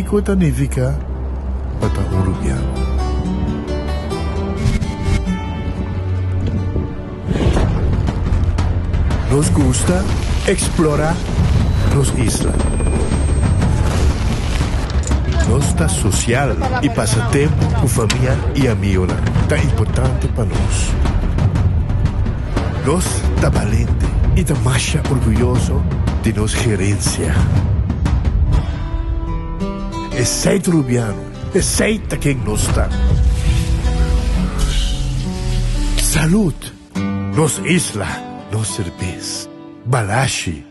médico significa para un rubiano. Nos gusta explorar las islas. Nos está social y pasa tiempo con familia y amigos. Tan importante para nos. Nos está valiente y está más orgulloso de nos gerencia. Es sei rubiano, es sei quien nos está. Salud, nos isla, nos cerveza, balashi.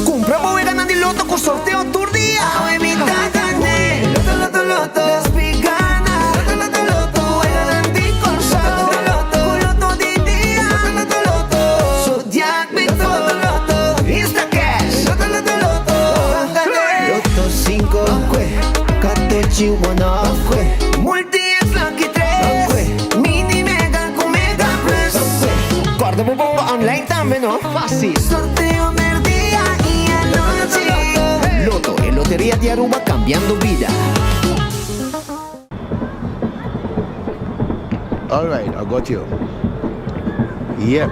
Compra poi ganando il lotto con sorteo tour dia. Evita carne, lotto lotto lotto, spigana. Lotto lotto lotto, vuoi ganando corsato. Lotto lotto di dia. Lotto lotto lotto, su diabito. Lotto lotto, insta cash. Lotto lotto lotto, lotto 5, cateci one multi e lucky 3, mini mega con mega plus. Guarda bomba online también, no? Fácil. Sorteo per dia y anoche. Loto e Lotería di Aruba cambiando vida. All right, I got you. Yep.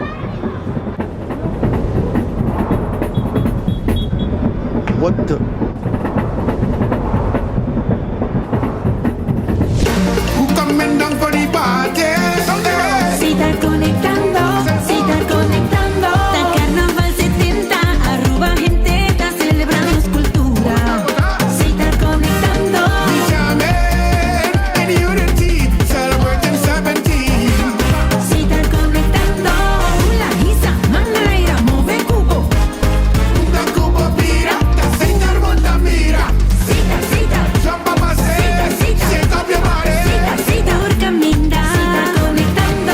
What the? Who coming down for the party? Si estás conectando, si estás conectando. Da Carnaval 70, Aruba gente está celebrando cultura. Si estás conectando, Jamming and unity, celebrating 17. si estás conectando. La Isa, Mangaira, mueve cubo. Da Cuba pirata, señor Montamira. Cita, cita, Jump up and say, shake up your body. cita, cita, Urcaminda. Si estás conectando.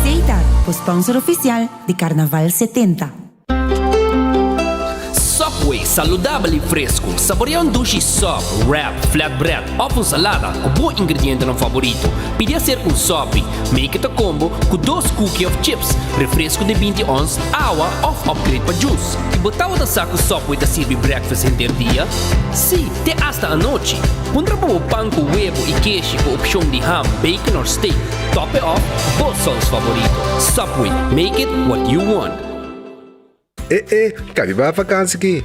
Cita, sponsor oficial de Carnaval 70. Subway, saudável e fresco. Saboreia um duche soft, wrap, flatbread, ou salada com bom ingrediente no favorito. Podia ser um sop, make it a combo com 2 cookies of chips, refresco de 20 ons, água ou upgrade para juice. E botar o saco Subway da serve breakfast inteiro dia? Sim, até hasta a noite. Pondra para o pão com huevo e queijo com opção de ham, bacon ou steak. Top it off, both sauce favorito. Subway, make it what you want. Cabe ba vakansie aqui?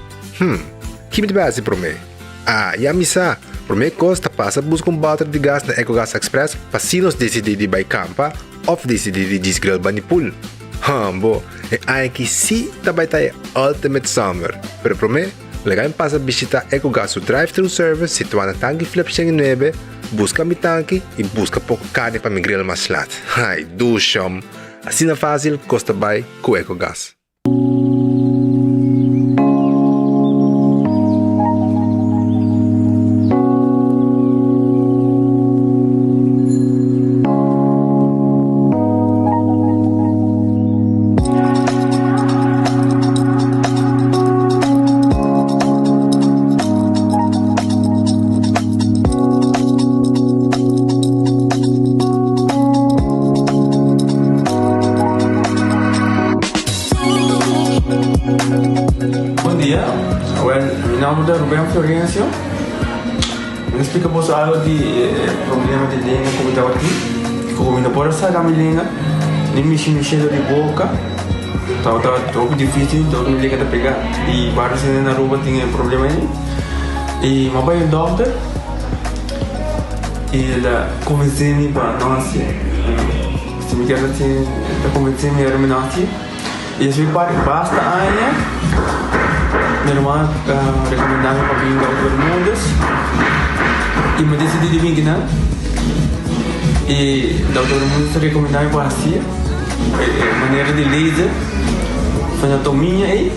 Que me base para mim? Já me sa. Para mim costa passa buscar balde de gás na EcoGas Express para se nós decidir de ir campa ou decidir de desgrill banipul. Bo, aqui sim também tá Ultimate Summer. Pero para mim, legal passa visitar EcoGas o drive-thru service situado na tanque Flip 9, busca mi tanque e busca pouco carne para me grill mais lat. Ai, do chão. Assim é fácil, costa bem com EcoGas. Bom dia, meu nome é Rubem Florencio. Me explica você algo de problema de língua como estava aqui. Como não pode sair da minha língua, nem mexer de boca. Estava muito difícil, todo mundo liga a pegar. E vários na rua tinham problema aí. E meu pai é doutor. E ele convenceu-me para nós. Se me quer assim, ele convenceu-me para nós. E eu fui basta aia. Minha irmã recomendava para vir ao Outro Mundos. E me decidi de vir aqui, e o Outro Mundos recomendava para assim, maneira de laser, fazer anatomia aí.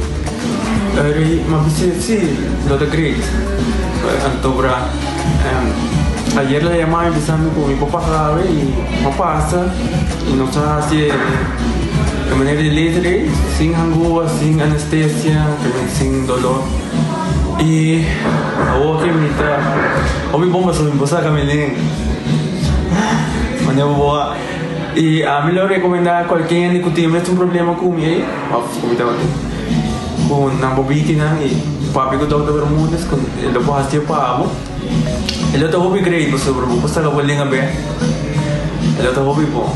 Mas se doutor Great, antobra. Ayer le llamaba empezando con mi papá grave y no pasa y no está así de manera de libre, sin angúa, sin anestesia, sin dolor. Y ahora que me está, hoy bomba sobre mi esposa Camilín, mañana boa. Y a mí le recomendaba a cualquier que tiene un problema con mi, con una bobina y papi que todo el mundo con el papo Ele tá hobby grade po sobre po. Basta ka wali nga be. Ele tá hobby po.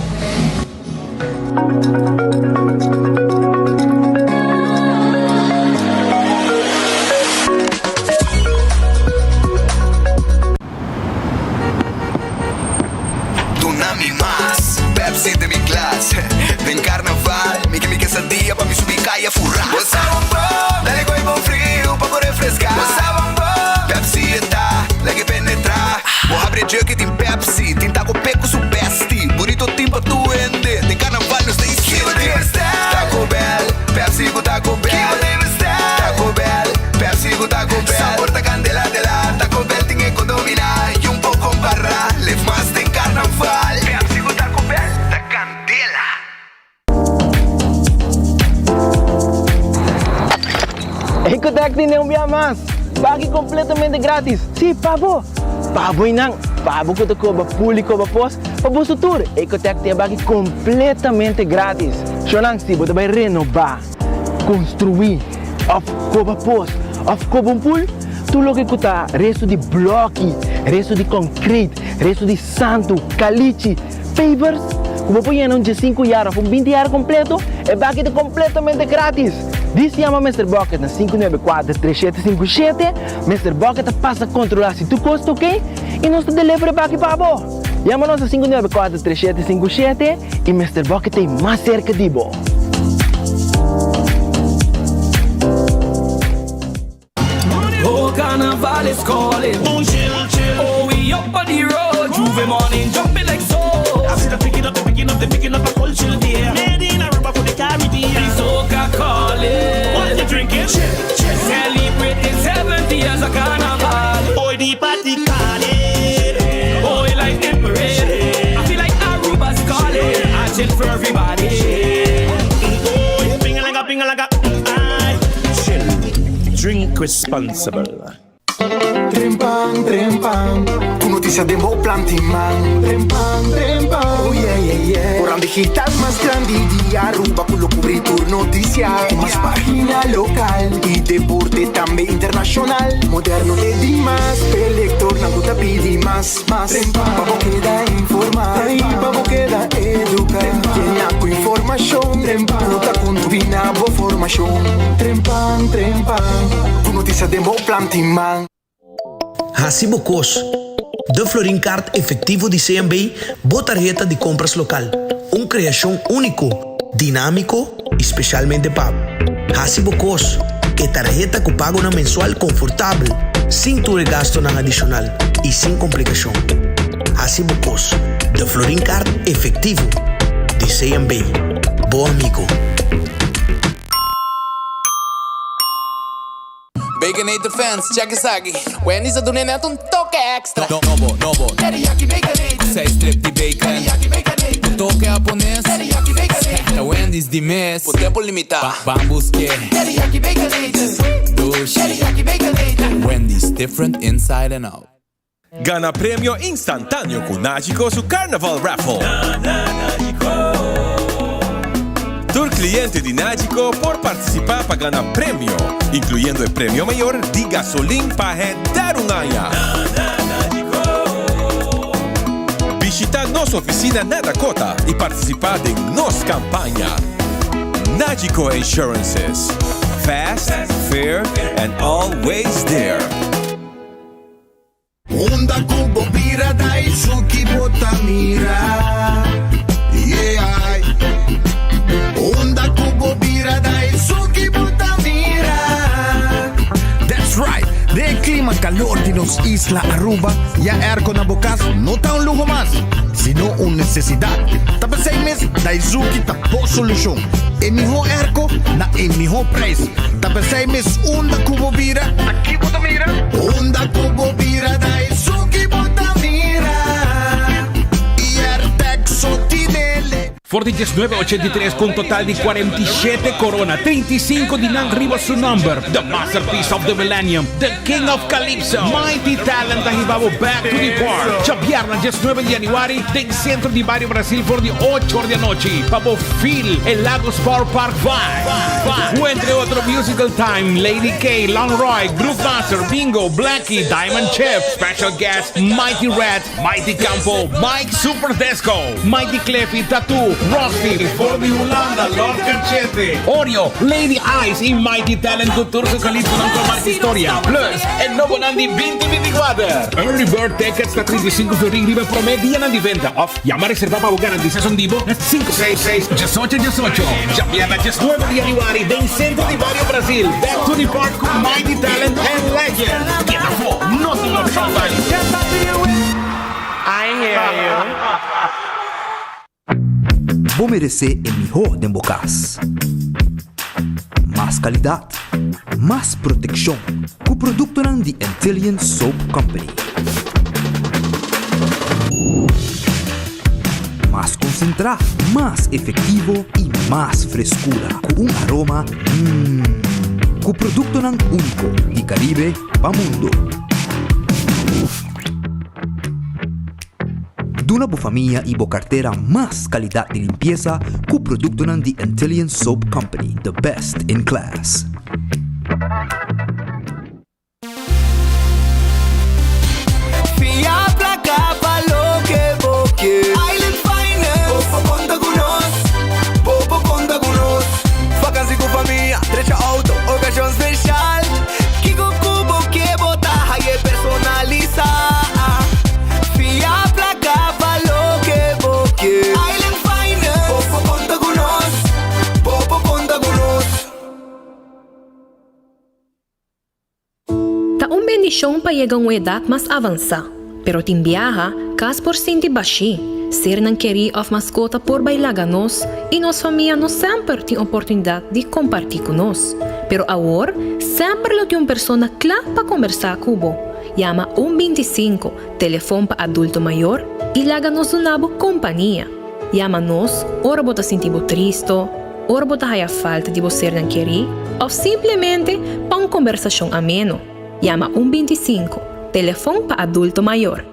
Tsunami más, Pepsi de mi clase. Ven carnaval, mi quesadilla pa' mi subir calle furrar. What's up, bro? Dale con el frío pa' poder refrescar. What's up, bro? Pepsi está, la que penetra. Vou abrir jug tem Pepsi, tem taco peco su besti. Burrito timpa tu ende, tem carnaval nos tem city. Taco Bell, Pepsi com Taco Bell. Taco Bell, Pepsi com Taco Bell. Sabor da candela de la Taco Bell tem economia e um pouco barra. Leve mais tem carnaval. Pepsi com Taco Bell, da candela. Ecotec tem um dia mais. Pague completamente grátis. Sim, pabo. Pabo inang. Pabo ko ko ba público ba pos. Pabo sutur. Ecotec tem pague completamente grátis. Shonan si bota vai renovar, construir, of coba pos, of coba pool. Tu lo que cuta resto de bloque, resto de concrete, resto de santo, caliche, pavers. Como põe em 5 anos, com 20 anos completo, é pague completamente grátis. Diz se chama Mr. Bucket na 594-3757. Mr. Bucket passa a controlar se tu custa, ok? E nós te delivery para aqui, pabo. Chama-nos a 594-3757 e Mr. Bucket tem mais cerca de bo. Oh, carnaval is calling. Oh, we up on the road. Juve morning, jumping like so. I see them picking up a culture there. Made in Aruba for the Caribbean. The soca calling. What you drinking? Chill. Celebrating 70 years of carnival. Boy, the party calling. Oh, you like them parade. I feel like Aruba's calling. I chill for everybody. Oh, pingalaga. Aye. Chill. Drink responsible. Trempang, tu noticia de mo planting man. Trempang, oh yeah. Orang digital más grande de Aruba, culo cubrir tu noticia. Más página local y deporte también internacional. Moderno de Dimas, elector, nanguta pidi más. Vamos queda informar, vamos queda educar. Llena con información, nota con tu binabo formación. Trempang, tu noticia de mo planting man. Hacibocos, de Florincard efectivo de CMB, botarjeta de compras local. Uma criação único, dinâmico e especialmente pago. Hacibocos, que tarjeta que pago na mensual confortável, sem tu gasto na adicional e sem complicação. Hacibocos, de Florincard efectivo de CMB. Bom amigo. Baconator fans, check isso aqui. Wendy's a doen net toque extra. Novo. Teriyaki Baconator. Zij strip die bacon. Teriyaki Baconator. Toque japonês. Teriyaki Baconator. Wendy's de mês. Por tempo limitado. Vamos que. Teriyaki Baconator. Douche. Teriyaki Baconator. Wendy's different inside and out. Gana premio instantáneo con Nagico su Carnaval Raffle. Tur cliente de Nagico por participar para ganar premio, incluyendo el premio mayor de gasolina para dar un año. Visita nuestra oficina na Dakota y participar de nuestra campaña. Nagico Insurances. Fast, fair, and always there. Onda Kubo Bira Daisuki Botamira. Yeah. Onda Kubo Bira Daisuki Botamira. That's right. De clima calor de nos Isla Aruba, ya airco na bocas no está un lujo más, sino una necesidad. Tapos 6 meses, Daisuki tapo solución. El mejor airco na el mejor precio. Tapos 6 meses, Onda Kubo Bira. Aquí Botamira. Onda Kubo Bira Daisuki Botamira. Y Artexo Tinele. Fortiges 983 con total di 47 corona, 35 di Nang Riva su number, the masterpiece of the millennium, the king of Calypso, mighty talent na hibabo back to the park. Chabiar na 19 de January, del centro di Barrio Brasil for the 8 de noche, pabo Phil, el Lagos Power Park Vibe. Entre otro musical time, Lady K, Long Roy, Groove Master, Bingo, Blackie, Diamond Chef, special guest, Mighty Red, Mighty Campo, Mike Super Desco, Mighty Cleffy, Tattoo, Rossville, For the Holanda, Lord Cachete, Oreo, Lady Ice y Mighty Talent Couture sa Calypso ng Comarte Historia. Plus, el nuevo Nandi 2024. Early bird tickets na 35 florin riba promedia ng diventa of llama reserva para bugar ang Dizasong Dibo na 566-1818. Champion na 19 de January del centro de Barrio Brasil. Back to the park con Mighty Talent and Legend. Get the fuck, no te lo salvan. I hear you. Vou merecer o melhor de bocas. Mais qualidade, mais proteção. Com o produto ng The Intelligent Soap Company. Mais concentrado, mais efetivo e mais frescura. Com aroma, com o produto ng único de Caribe para mundo. Duna bo família e bo carteira mais qualidade de limpeza com o produto ng The Intelligent Soap Company, the best in class. Fia pra cá, falou que boque. Island Finance, popo conta conosco, popo conta conosco. Vacancy com família, trecha auto, ocasião especial. Kiko Kubo que botar, aí é personalizar. Fia pra cá, falou que boque. Island Finance, popo conta conosco, popo conta conosco. Ta un bendición pa llegar a una edad más avanzada, pero tin viaja cas por sinti baixi, ser nan querer of mascota por bailaganos e nos família não sempre tem oportunidade de compartilhar conosco. Pero agora, sempre lo tem uma pessoa clara para conversar com bo. Llama 125, telefone para adulto maior e laga-nos do nabo companhia. Llama-nos, ora bota sentir triste, ora bota a falta de você não querer, ou simplesmente para uma conversação ameno. Llama 125, telefone para adulto maior.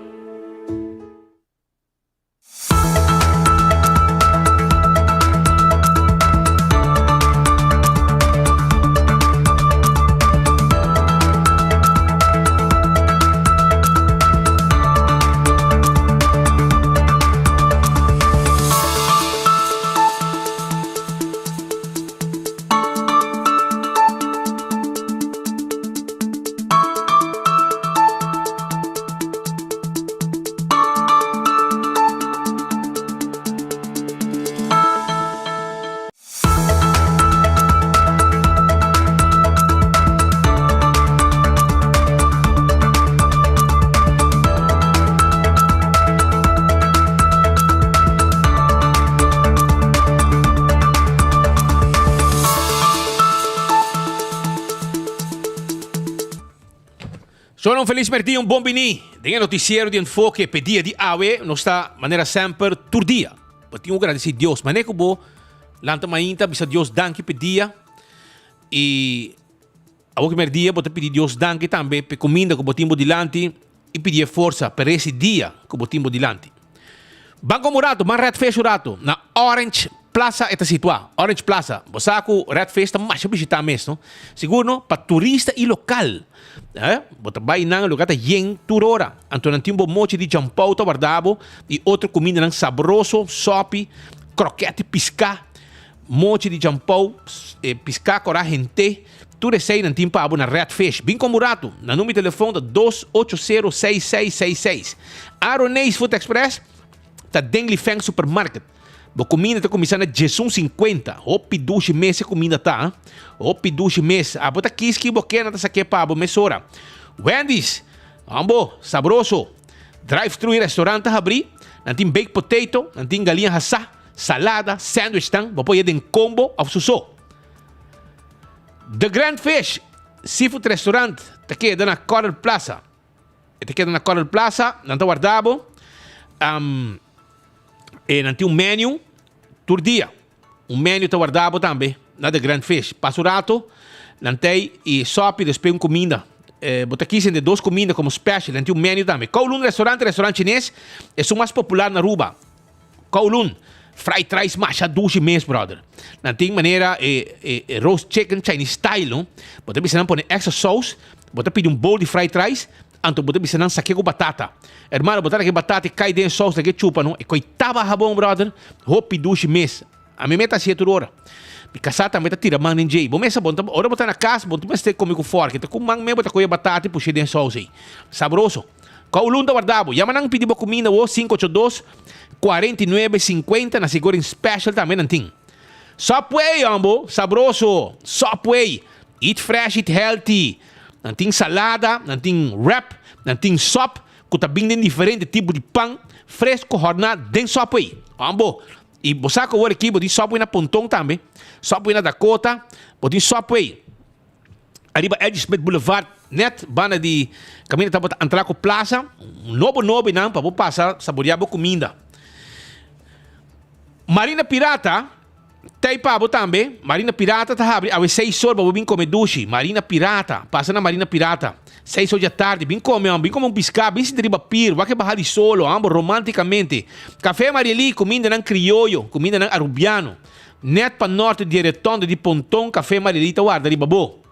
Sono un feliz merdi, un buon bini. Dengan noticiero di enfoque pedia di awe, no sta manera sempre turdia. Patingo agradecer Deus, mas neko bo lanta mainta bisa Deus danke pedia. E awo que merdia bota pedir Deus danke também pe comida que botimbo dilanti e pedir força per esse dia que botimbo dilanti. Banco Murato, man Red Face Urato, na Orange Plaza eta situa. Orange Plaza, bosaku Red Face ta mas visitar mesmo. Seguro para turista e local. Bota vai nang lugar ta yen turora. Anto nantimbo mochi di jampau ta guardabo e outra comida nang sabroso, sopi, croquete pisca, mochi di jampau, pisca cora gente. Tu recei nantim pa abo na Red Fish. Banco Murato, na número de telefone 2806666. Aroneis Food Express ta Dengli Feng Supermarket. Bo comida tá começando a 50. Opi 12 meses comida tá. Opi 12 meses. A bota quis que boquena tá saque pa abo mesora. Wendy's, ambo, sabroso. Drive-thru restaurante abri. Nantin baked potato, nantin galinha hassa, salada, sandwich tang, bo pode den combo of suso. The Grand Fish Seafood Restaurant tá queda na Coral Plaza. Tá queda na Coral Plaza, nanto guardabo. E nanti un menu turdia. Menu tá guardado também. Nada Grand Fish. Passo rato, lantei e sope depois comida. Bota aqui de 2 comidas como special. Lantei menu também. Kowloon restaurante chinês, é o mais popular na Aruba. Kowloon. Fried rice masha dushi mês, brother. Lantei maneira roast chicken Chinese style, não? Bota precisando pôr extra sauce. Bota pedir bowl de fried rice. Anto bota precisando saque com batata. Hermano, botar aqui batata e cai dentro sauce daqui chupa, não? E coitava rabão, brother. Hopi dushi mês. A minha meta é toda hora. Pikasa também tá tira mang ninjay. Bom mesa bom, ora botar na casa, bom tu mas ter comigo fora, que tá com mang me bota coia batata e puxei dentro sauce. Sabroso. Kowloon da guardabo. Yamanang pedi ba comida o 582 4950 na siguro special também não tem. Subway, ambo, sabroso. Subway. Eat fresh, eat healthy. Não tem salada, não tem wrap, não tem sop, que tá bem diferente tipo de pão fresco jornal dentro Subway. Ambo. E você que o aqui, tem Subway na Pontong também. Subway na Dakota, tem Subway. Arriba Edge Smith Boulevard, net, bana de caminho tá para entrar com plaza, novo não, para passar, saborear a comida. Marina Pirata, tem pabo também. Marina Pirata tá abre, às 6 horas para vir comer dushi. Marina Pirata, passa na Marina Pirata. 6 horas da tarde, vem comer um piscar, vem se deriva pir, vai que barrar de solo, ambos romanticamente. Café Marieli, comida não criollo, comida não arubiano. Net para norte de Retondo, de Pontong, Café Marieli, tá guarda de babo.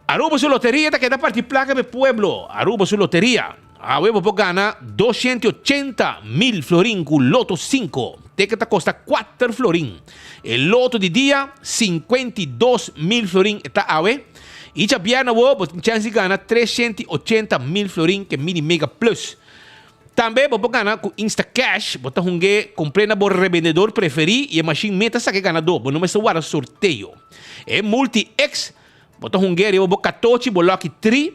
Aruba su loteria, tá que dá parte placa de pueblo. Aruba su loteria. A huevo pode ganhar 280 mil florin com loto 5. Tem que custa 4 florin. El loto de dia, 52 mil florin. Está a ver? E já vierna huevo, tem chance de ganhar 380 mil florin, que é mini mega plus. Também pode ganhar com Insta Cash. Bota hungue, comprei na bo revendedor preferido e a machine meta saque ganador. Mas não me guarda sorteio. É multi-X. Bota hungue, eu vou 14, vou lock 3.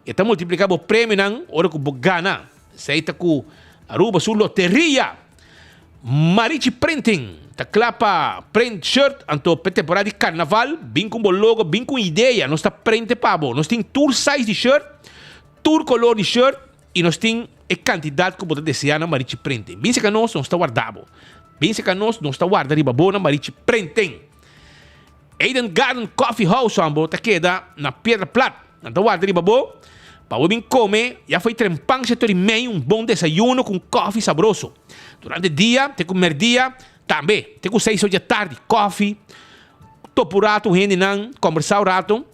E tá multiplicando o prêmio, não? Ora que vou ganhar. Seita com Aruba su loteria. Marichi Printing. Tá clapa print shirt. Anto temporada de carnaval. Bem com o logo, bem com ideia. Nós tá print pabo. Nós tem tour size de shirt, tour color de shirt. E nós tem a quantidade que você deseja na Marichi Printing. Bem se que nós não está guardado. Bem se que nós não está guardado riba boa na Marichi Printing. Eden Garden Coffee House, ambo. Tá queda na Pedra Plata. Não está guardado riba boa. Para o comer, já foi trempang setor e meio, bom desayuno com coffee sabroso. Durante o dia, tem que comer dia, também. Tem que 6 horas da tarde, coffee, topo rato, gente não, conversar rato.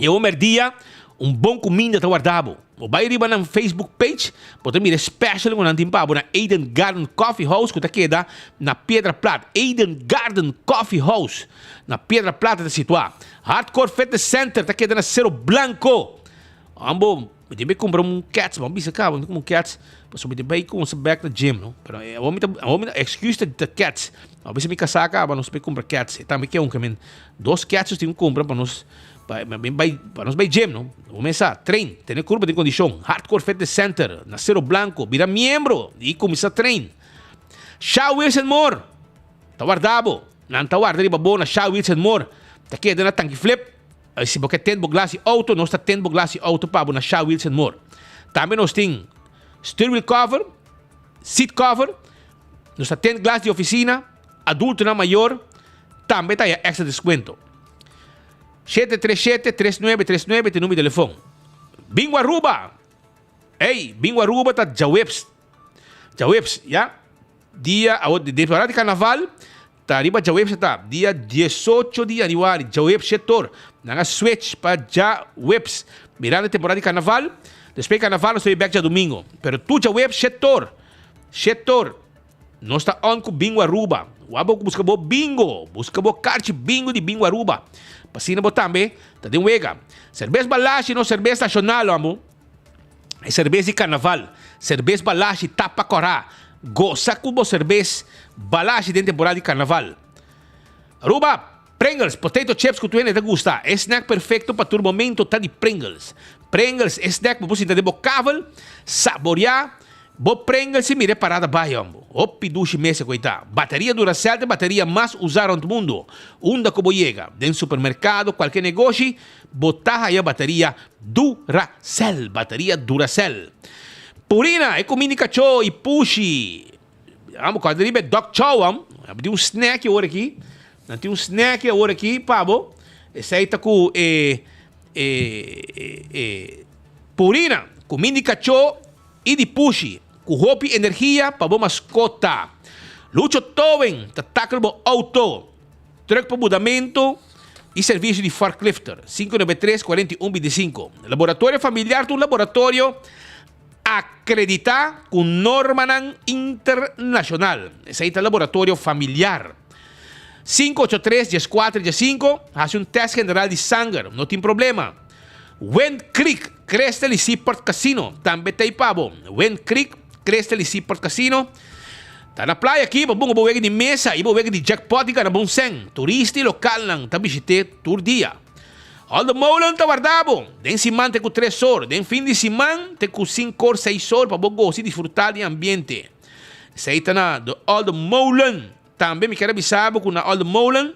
E o comer dia, bom comida tá guardado. O vai riba na Facebook page, pode mirar special com nantim pabo na Eden Garden Coffee House, que tá queda na Pedra Plata. Eden Garden Coffee House, na Pedra Plata tá situado. Hardcore Fitness Center, tá queda na Cerro Blanco. Ambo, me deve comprar cats, mas bisa cá, vamos cats, para subir bem com o back na gym, não? Pero a homem excuse de cats. A bisa me casar cá, para nós comprar cats. Também que caminho 2 cats tem que comprar para nós vai gym, não? Vamos começar, trein, ter curva de condição. Hardcore Fitness Center, na Cerro Blanco, vira membro e começar a trein. Shaw Wilson Moore, tá guardado, não tá guardado, babo na Shaw Wilson Moore, tá aqui na tanque flip. Se você tem glass auto, nós está tendo glass auto para na Shaw Wilson Moore. Também nós temos steering wheel cover, seat cover, nós está tendo glass de oficina, adulto na maior, também está aí extra desconto. 737-3939 tem número de telefone. Bingo Aruba! Ei, Bingo Aruba está Jawebs. Jawebs, já? Dia de carnaval, tá arriba Jawebs está. Dia 18 de januário, Jawebs setor. Nanga switch para Jawebs. Mirando a temporada de carnaval. Depois de carnaval, nós estamos back já domingo. Pero tu Jawebs setor. Setor. Nós está on com Bingo Aruba. Wabo busca bo bingo. Busca bo kart bingo de Bingo Aruba. Pasina bo também. Tá de wega. Cerveja balache, não cerveja nacional, amo. É cerveja de carnaval. Cerveja balache, tapa corá. Goza com bo cerveja balache dentro da temporada de carnaval. Aruba. Pringles, potato chips que tu ainda te gusta. É snack perfeito para o momento tá de Pringles. Pringles é snack para você de bocável, saborear. Bo Pringles e mire parada baixo. Opi dushi mesa coitado. Bateria Duracell de bateria mais usada no mundo. Unda como chega. Dentro do supermercado, qualquer negócio, botar aí a bateria Duracell. Bateria Duracell. Purina, é comida cachorro e pushi. Amo quando ribe Doc Chow, tem um snack agora aqui. Tem um snack agora aqui, pabo. Esse aí tá com purina, com mini cachorro e de pushi, com roupa e energia para boa mascota. Lucho Towen, tatakal bo auto, truck para mudamento e serviço de forklifter. 593-4125. Laboratório familiar do laboratório acreditar com norma internacional. Esse aí tá laboratório familiar. 583-14-15, hace test general de sangue, não tem problema. Wind Creek, Crestel e Seaport Casino, também tem pabo. Wind Creek, Crestel e Seaport Casino. Tá na praia aqui, babong baweg de mesa, ibaweg de jackpot ka na bonseng. Turisti lokal lang, tabisite tour dia. All the maulan tawardabo. Den siman te ku 3 horas, den fin de siman te ku 5 or 6 horas para bogo si disfrutar de ambiente. Sa ita na the all the maulan. Também me quero avisar que na all the maulan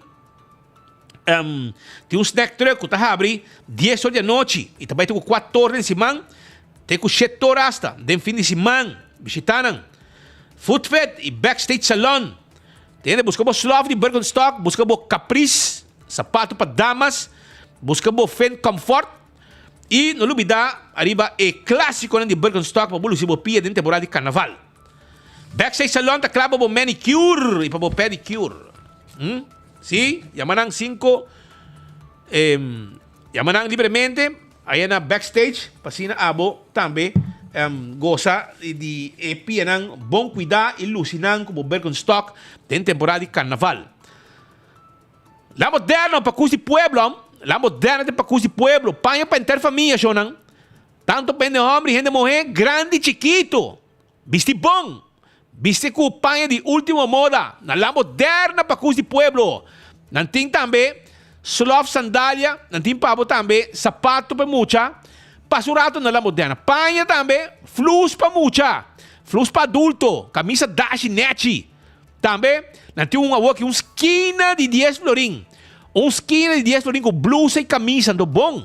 tem um snack truck que tá abre 10 horas da noite e também tem 4 horas de siman, tem 7 horas hasta, den fin de siman, visitanan. Footfed e Backstage Salon. Entende? Busca mo Slough de Birkenstock, busca mo Caprice, sapato para damas, busca mo Fen Comfort e não olvidar, arriba clássico de Birkenstock para bulusi mo pia dentro temporada de carnaval. Backstage Salon tá claro para manicure e para pedicure. Sim, yamanang 5 yamanang livremente aí na Backstage, pasina abo também goza de pianang bom cuidar e lucinan como Birkenstock tem temporada de carnaval. La moderna para cusi pueblo, la moderna de para cusi pueblo, panha para interfamília, shonan. Tanto pende homem, gente mulher, grande e chiquito. Viste bom, viste com panha de última moda, na la moderna para cusi pueblo. Nantin também Slough sandália, nantin pabo também sapato para mucha. Pasurato na la moderna. Panha também, flus para mucha. Flus para adulto. Camisa dash net. Também, nós temos uma esquina de 10 florim. Esquina de 10 florim com blusa e camisa. Ando bom.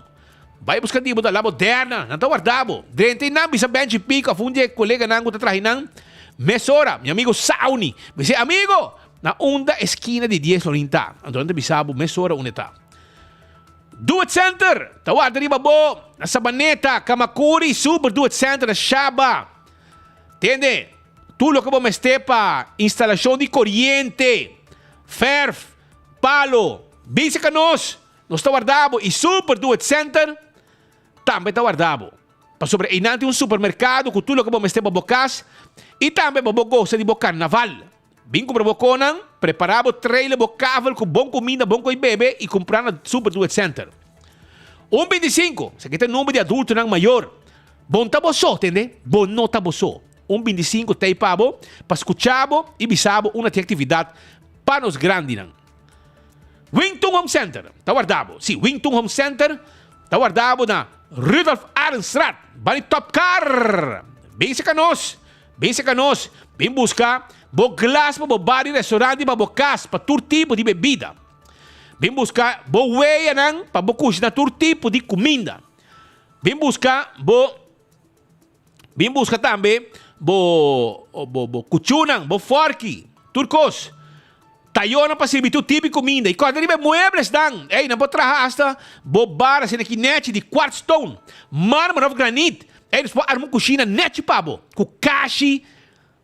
Vai buscar tipo da la moderna. Não está guardado. Dentro não, bisa bench pica. Funde colega nango tá trahinang. Mesora, meu amigo Sauni. Bisa amigo, na onda esquina de 10 florim tá. Ando bisabo, mesora onde tá. Do It Center, tawad dari babo, na Sabaneta, Kamakuri, Super Do It Center, na Shaba. Entende? Tulo que vamos ter para instalação de corrente, ferf, palo, bici canos, nós está guardado e Super Do It Center também está guardado. Para sobre inante supermercado, com tudo que vamos ter para bocas e também para gosta de carnaval. Vim comprar boconan, preparava trailer bocável com bom comida, bom coi bebê e comprar na Super Do It Center. 1.25, se aqui tem número de adulto não maior. Bom taboso, entende? Bom não taboso. 1.25 tem pabo, para escuchabo e bisabo uma atividade para os grandes. Wington Home Center, está guardado. Sim, Wington Home Center, está guardado na Rudolf Arnstraat, Bani Top Car. Bem se canos, bem buscar. Bo glass para bar e restaurante para bo cas para todo tipo de bebida. Vem buscar bo weia nang para bo cozinhar todo tipo de comida. Vem buscar também bo cuchunang, bo forky, turcos. Tayona para servir todo tipo de comida. E quando ele muebles dan, não pode trazer hasta bo bar assim aqui net de quartz stone, mármore of granite. Eles podem armar cozinha net pabo, com kashi,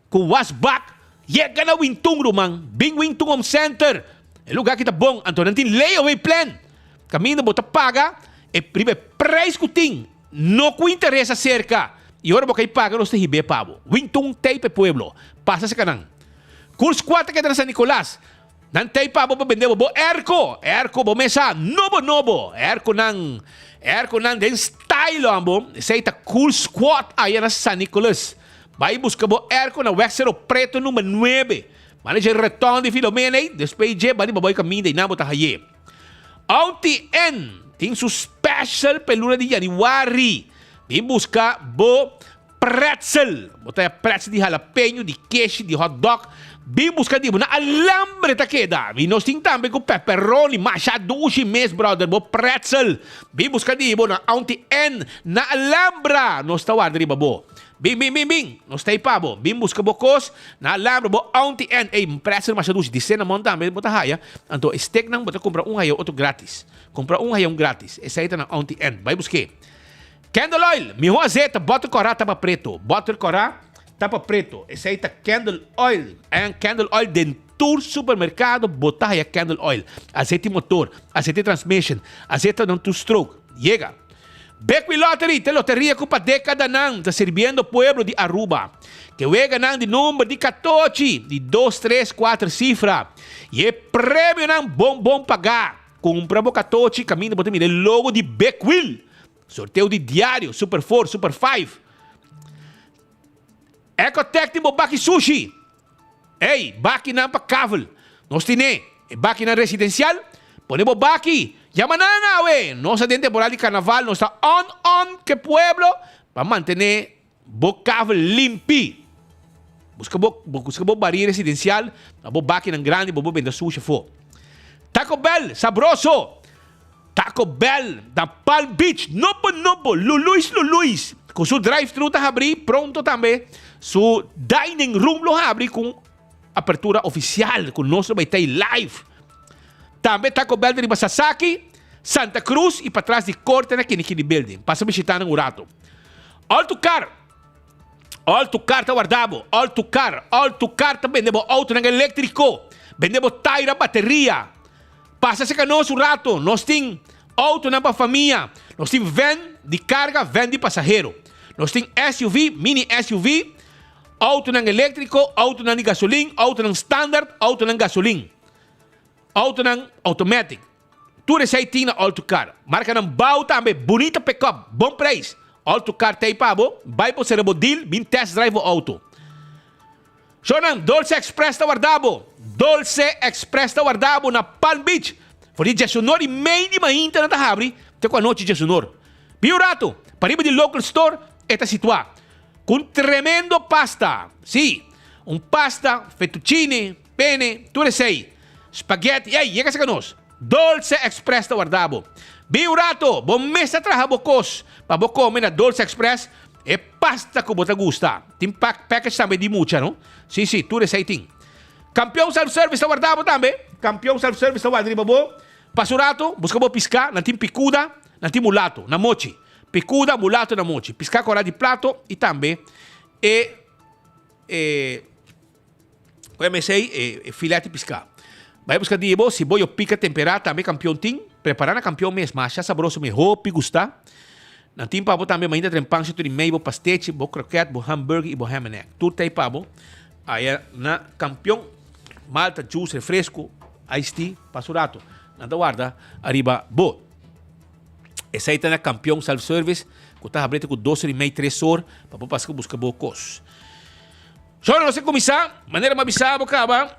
com wasbak. Yega na Wingtung rumang, Bing Wingtung Home Center. É lugar que tá bom, então não tem layaway plan. Caminho bota paga, primeiro preço que tem, não com interesse cerca. E agora você paga nos TRB pabo. Wingtung Teipe Pueblo, passa se canang. Curso 4 que tá na San Nicolás. Nan tem pabo para vender bo Erco bo mesa nobo. Erco nan den style ambo. Sei tá cool squat aí na San Nicolás. Vai buscar o Erco na Wexero Preto número 9. Manager retorno de Filomena e depois de bali baboy caminho e namo tahaye. OTN tem su special pelura de January. Vem buscar bo pretzel. Botei pretzel de jalapeno, de queijo, de hot dog. Bim buscadibo na alambre ta queda. Vi nós tem também com pepperoni, machadushi mes brother, bo pretzel. Bim buscadibo na auntie N na alambra. Nós tá guarda riba bo. Bim. Nós tá pa bo. Bim busca bocos na alambra bo auntie N. Ei, pretzel machadushi di cena monta também bota haya. Anto steak nang bota compra hayo outro grátis. Compra hayão grátis. Essa aí tá na auntie N. Vai buscar. Candle oil, miho azeite, bota corá tapa preto. Bota corá tapa preto. Esse aí tá candle oil. É um candle oil dentro supermercado, botar aí candle oil. Azeite motor, azeite transmission, azeite não two stroke. Llega. Beckwith Lottery, te loteria com década não, tá servindo pueblo de Aruba. Que wega não de número de 14, de 2, 3, 4 cifra. E é prêmio não bom pagar. Compra bo 14, caminho botar mira logo de Beckwith. Sorteio de diário, Super 4, Super 5. Ecotec de baki sushi. Ei, baki na pakável. Nós tine, baki na residencial. Ponemos baki. Yamanana, we. Nós tem temporada de carnaval, nós está on que pueblo para manter bocável limpi. Busca bo barriga residencial, bo baki na grande, bo vender sushi fo. Taco Bell, sabroso. Taco Bell, da Palm Beach, Nobo, Luluis. Com seu drive-thru tá abrir, pronto também. Seu dining room lo abre com apertura oficial, com nosso vai ter live. Também Taco Bell de Sasaki, Santa Cruz e para trás de Corte na Kinikini Building. Passa visitar no Urato. Alto Car tá guardado. Alto Car também, vendemos auto elétrico. Vendemos taira, bateria. Passa se conosco rato, nós tem auto na família, nós tem van de carga, van de passageiro, nós tem SUV, mini SUV, auto na elétrico, auto na gasolina, auto na standard, auto na gasolina, auto na automatic. Tudo isso aí tem na Auto Car. Marca na bau também, bonita pick-up, bom preço. Auto Car tem pabo, vai para o cerebro deal, vim test drive o auto. Shonan, Dolce Express tá guardado. Dolce Express tá guardado na Palm Beach. Foi de Jesunor e meio de manhã na Tahabri. Até com a noite de Jesunor. Biurato, para ir de local store, está situado. Com tremendo pasta. Sim, pasta, fettuccine, penne, tudo isso aí. Spaghetti, e aí, chega nós. Dolce Express tá guardado. Biurato, bom mês atrás bocos. Para comer na Dolce Express, é pasta que você gosta. Tem package também de mucha, não? Sim, tudo isso aí tem. Campeão self-service está guardado também. Campeão self-service está guardado. Pasurato, busca piscar, não tem picuda, não tem mulato, na mochi. Picuda, mulato, na mochi. Piscar com de prato e também como sei, filete piscar. Vai buscar de bo, se boio pica temperada, também campeão tem. Preparar na campeão mesmo, mas já saboroso, me roupa e gostar. Não tem pabo também, mas ainda tem pão, tudo em meio, pastete, croquete, hambúrguer e ham and egg. Tudo tem pabo. Aí na campeão, malta, juice, refresco, iced tea, pasurato. Nada guarda, arriba, bo. Esse aí tá na campeão self-service, que tá aberto com 12,5, 3 horas, para passar buscar bocos. Só não sei começar, maneira mais bizarra, acaba.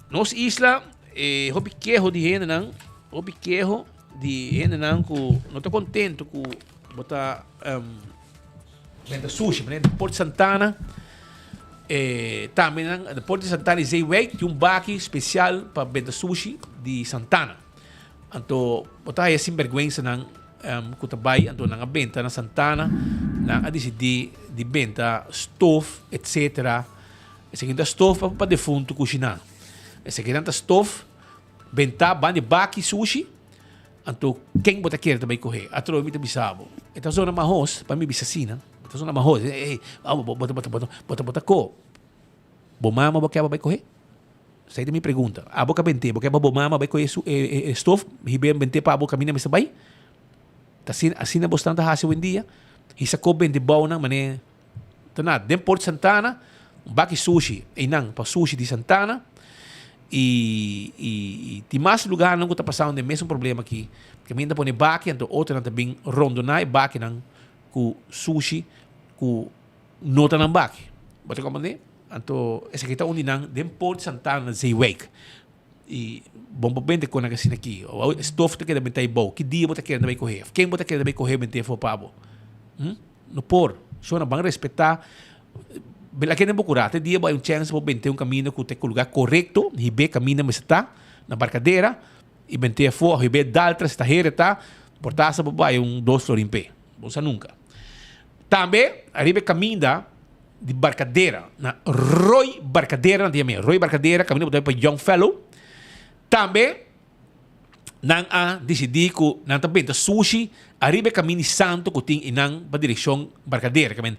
Nossa isla, hobby queijo de renda, não. Hobby queijo de renda, não, não estou contente com botar venda sushi, né? Porto Santana, também no Porto Santana e Zeyweg tem baque especial para venda sushi de Santana. Então, botar aí sem vergonha não kutabay então na venda na Santana, na decidi de venda stove, etc. Esse aqui da stove para defunto cozinhar. Esse aqui da stove venda bande baque sushi. Então, quem bota quer também correr? Atro mi bisabo. Esta zona mahos, para mim bisasina. Esta zona mahos, bota ko. Bomama ba kaya vai correr? Sai da minha pergunta. A boca bente, porque bomama vai correr stove, hiben bente pa boca mina sabay. Assim na bastante hasi um dia. Isa ko bente bau na mané. Tanad, dem Port Santana, baki sushi, inang pa sushi di Santana. E tem mais lugar não está passando o mesmo problema aqui. Que ainda põe baki, então outra não também rondonai baki não com sushi, com nota não baki. Você compreende? Então esse aqui está onde não dem Port Santana Zeyweg. E bom bem de quando assim aqui. O estofo te quer bem bom. Que dia você quer também correr? Quem você quer também correr bem for pabo? No por. Só não vão respeitar bela que nem procurate dia vai chance para bente caminho que o lugar correto hibe caminho mas está na barcadeira e bente for hibe daltra está hereta portasa vai 2 florin pé você nunca também arriba caminho de barcadeira na Roy Barcadeira na dia Roy Barcadeira caminho para Young Fellow também nang decidi que nang também sushi arriba caminho santo que tem inang para direção barcadeira caminho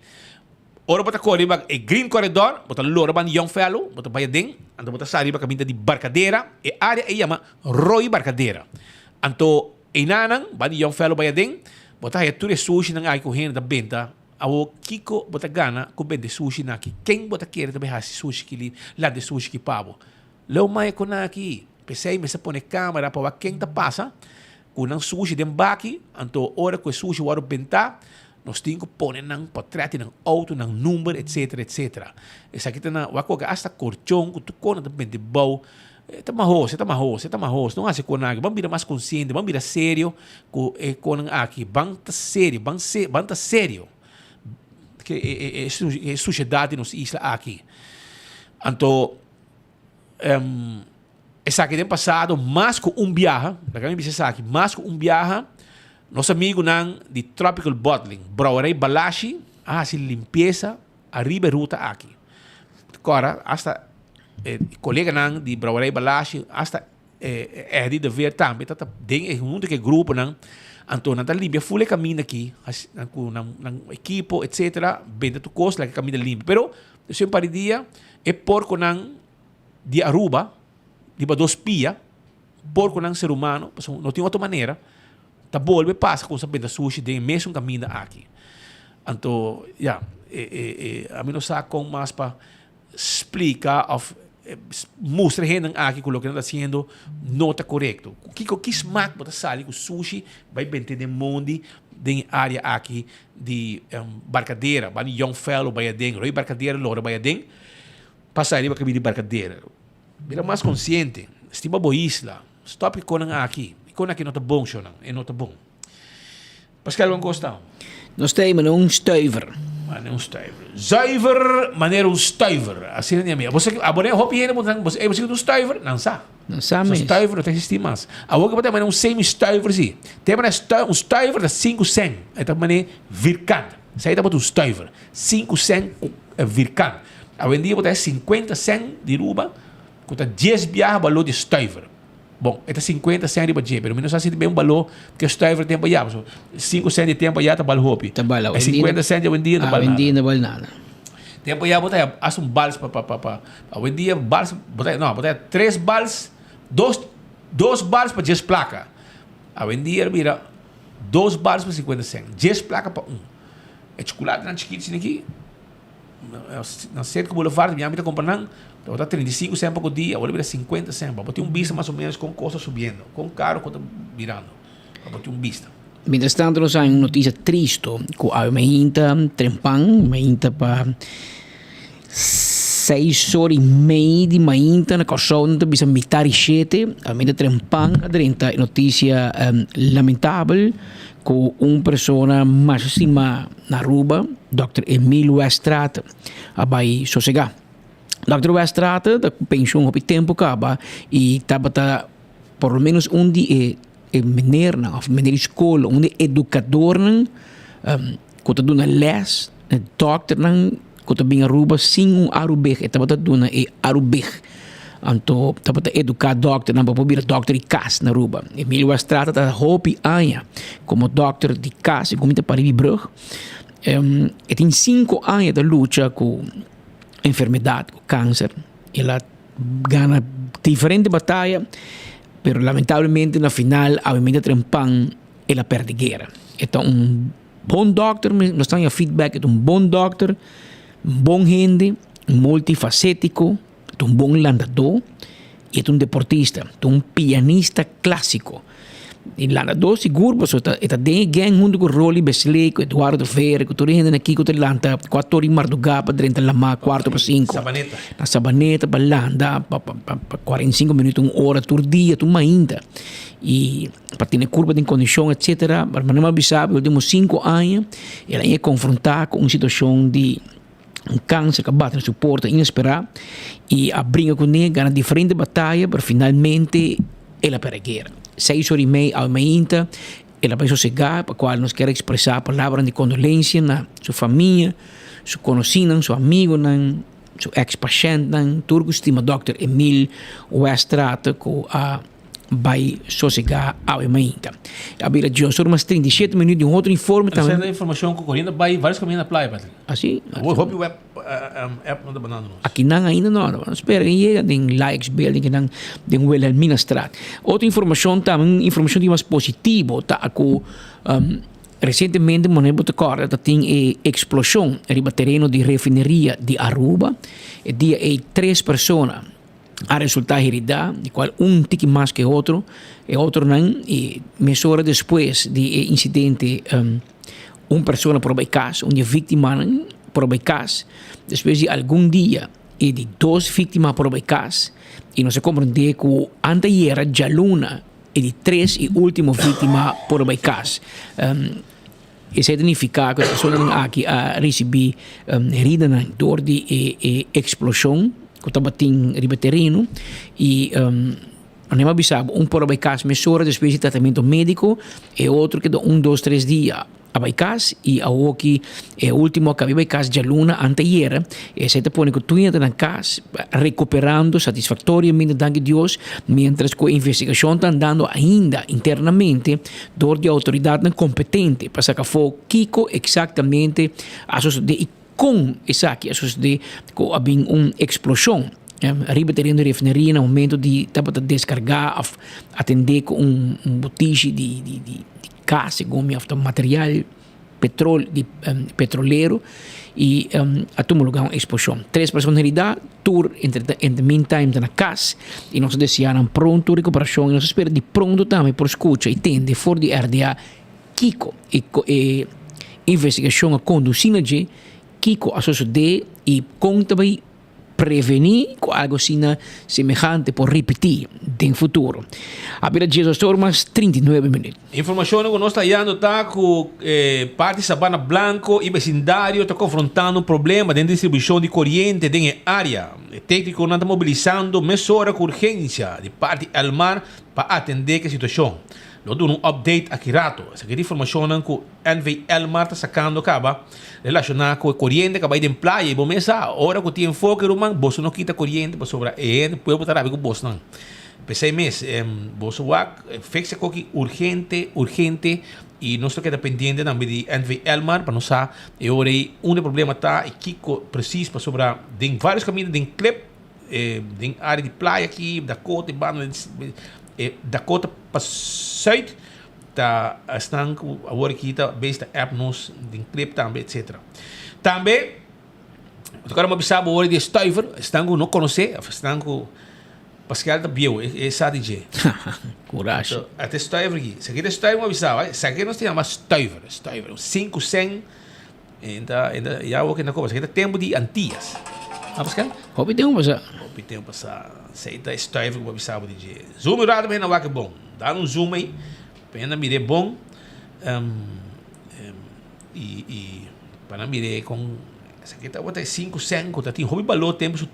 ora bota corriba e green corridor bota loro ban Young Fellow bota bayading anto bota sariba caminho de barcadeira e área e chama Roy Barcadeira anto inanang ban Young Fellow bayading bota aí tudo sushi nang ai correndo da benta awo kiko bota gana ko bende sushi naki quem bota querer também hasi sushi que lá de sushi que pavo leu mai ko naki pensei me se pone câmera para quem tá passa com um sushi de baki anto hora que sushi waro benta nós temos que pôr nang portrait nang auto nang número etc etc essa aqui tá na wako ga hasta corchão que tu cona também de bom tá marroso não acha que nada vamos virar mais consciente vamos virar sério com aqui banta sério que é sociedade nos isla aqui então essa aqui tem passado mais que viaje mais que viaje nosso amigo nang de Tropical Bottling Brouwerij Balashi assim limpeza arriba ruta aqui agora hasta colega nang de Brouwerij Balashi hasta Eddie de Ver também tá dentro um que grupo nang então na limpia full caminho aqui com equipo etc bem tu costa que caminho limpo pero sempre dia é porco nang de Aruba de 2 pia porco nang ser humano não tem outra maneira tá volve passa com sabendo sushi de mesmo caminho aqui então a mim não sabe como mais para explicar of mostra gente aqui que o que está fazendo não está correto que smack bota sali com sushi vai bente de mundo de área aqui de barcadeira vai Young Fellow vai dentro Roy Barcadeira loro vai dentro passar ali para caminho de barcadeira vira mais consciente estima boa isla stop com aqui não está bom não está bom Pascal van Costa nós temos um stuiver zuiver maneira um stuiver assim é minha você abonei hobby ainda você um stuiver não sabe mesmo stuiver não existe mais agora que tem um semi stuiver sim tem um stuiver de 5 cent então mané virkant sai da botar um stuiver 5 cent virkant a vendia botar 50 cent de ruba custa 10 viajes valor de stuiver bom, é 50 cent de budget, pero menos assim bem um valor que o stuiver tem para já, 5 cent de tempo já tá valor hopi. É 50 cent de vendia não vale nada. Tempo já botar as bals para a vendia bals botar 3 bals, 2 bals para 10 placa. A vendia vira 2 bals para 50 cent, 10 placa para É chocolate na chiquito aqui. Na Centro Boulevard, minha amiga comprando está 35 cent por dia, agora vira 50 cent. Para ter vista mais ou menos com costa subindo, com caro quando virando. Para ter vista. Mientras tanto, nós temos uma notícia triste, que a minha trempang, minha para 6 horas e meia de manhã na calção de bisa mitari 7, a minha trempang, a notícia lamentável com uma pessoa máxima na Aruba, Dr. Emilio Westrata, abai sossegar. Dr. Westrata, da pensão há tempo acaba e estava por lo menos onde meneer na of meneer escola, onde educador nan, que dona les, doctor nan, que bem Aruba sim arubeg, estava dona arubeg. Anto estava educar doctor nan para vir doctor de casa na Aruba. Emilio Westrata da hopi anya como doctor de casa, como te para Brug. Tem 5 anos de luta com enfermidade, com câncer. Ela ganha diferente batalha, pero lamentavelmente na final a minha trempang ela perde guerra. Então bom doctor, nós temos feedback, é bom doctor, bom gente, multifacético, bom landador e é deportista, pianista clássico. E landador seguro, mas está dentro junto com o Rolly Besley, com Eduardo Ferre, com todo mundo aqui, com o Landa, 4 horas Mardugapa, 30 lama, 4 para 5. Sabaneta. Na Sabaneta, para Landa, para 45 minutos, 1 hora, por dia, tu ainda. E para ter curva de condição, etc. Mas não me avisava, eu temos 5 anos, ela ia confrontar com uma situação de um câncer que bate no seu porta inesperado e a briga com ele, ganha diferente batalha para finalmente ela peregueira. 6h30 ao meia, ela vai sossegar, para qual nós queremos expressar palavras de condolência na sua família, seu conhecido, seu amigo, seu ex-paciente, turco estima Dr. Emil Westrata, que vai sossegar ao meia. A Bíblia de Deus, umas 37 minutos de um outro informe também. Essa informação que correndo vai vários caminhos na praia, Patrick. Assim? Eu hope o app não está banando. Aqui não ainda não. Espera que chega tem likes building que não tem Wilhelmina Strat. Outra informação também, informação de mais positivo, tá com recentemente money bote corda tem explosão no terreno de refineria de Aruba. E dia 3 pessoas a resultar herida, de qual tique mais que outro, e outro não, e meia hora depois do incidente, uma pessoa por caso, uma vítima por caso, depois de algum dia, e de 2 vítimas por caso, e não se compreende que anteayer já luna, e de 3 e última vítima por caso. Isso significa que a pessoa aqui a receber herida na dor de explosão, que estava no terreno e não é bisabo por caso mesura depois de tratamento médico e outro que dá 1, 2, 3 dias a baicas e a que é o último que a casa de luna anteayer e se te põe que tu entra na casa recuperando satisfatoriamente danke Deus mientras que a investigação está andando ainda internamente dor de autoridade competente para sacar fogo Kiko exatamente a de com essa aqui, acho que havia uma explosão. Arriba terreno de refineria no momento de descarregar, atender com botija de gás, goma, material, petróleo, petroleiro e a tomar lugar uma explosão. 3 pessoas na realidade, tour in the meantime na casa e nós desejamos pronto recuperação e nós esperamos de pronto também por escuta e tende for de RDA Kiko e investigação a conduzir Kiko a suceder e conta vai prevenir com algo assim semelhante por repetir no futuro. A vida de Jesus umas 39 minutos. Informação que nós está indo tá com parte Sabana Blanco e vecindário está confrontando um problema de distribuição de corrente em área. O técnico não está mobilizando mesura com urgência de parte Elmar para atender a situação. Nós damos um update aqui rato. Essa informação que o NV Elmar está sacando acaba relacionada com a corrente que vai de praia e bom essa hora que tem foco irmão, você não quita corrente para sobrar e depois botar a ver com você não. Pensei mês, você vai fixa com que urgente e nós estamos dependendo também de NV Elmar para nós saber e agora um problema está e que precisa para sobrar tem vários caminhos tem clip tem área de praia aqui Dakota Dakota Passage tá estão agora aqui tá besta app nos tem clip também etc. Também eu quero observar agora de Stuiver estão não conhecer estão com Pascal da Bio essa DJ coragem até Stuiver aqui se aqui Stuiver uma observar se aqui nós temos Stuiver 500 ainda já o que na coisa aqui tempo de Antias Pascal hobby tem uma sei da Stuiver uma observar DJ zoom rápido bem na vaca bom dá um zoom aí pena mire bom e para mire com essa aqui tá bota 500 tá tem hobby balou tempo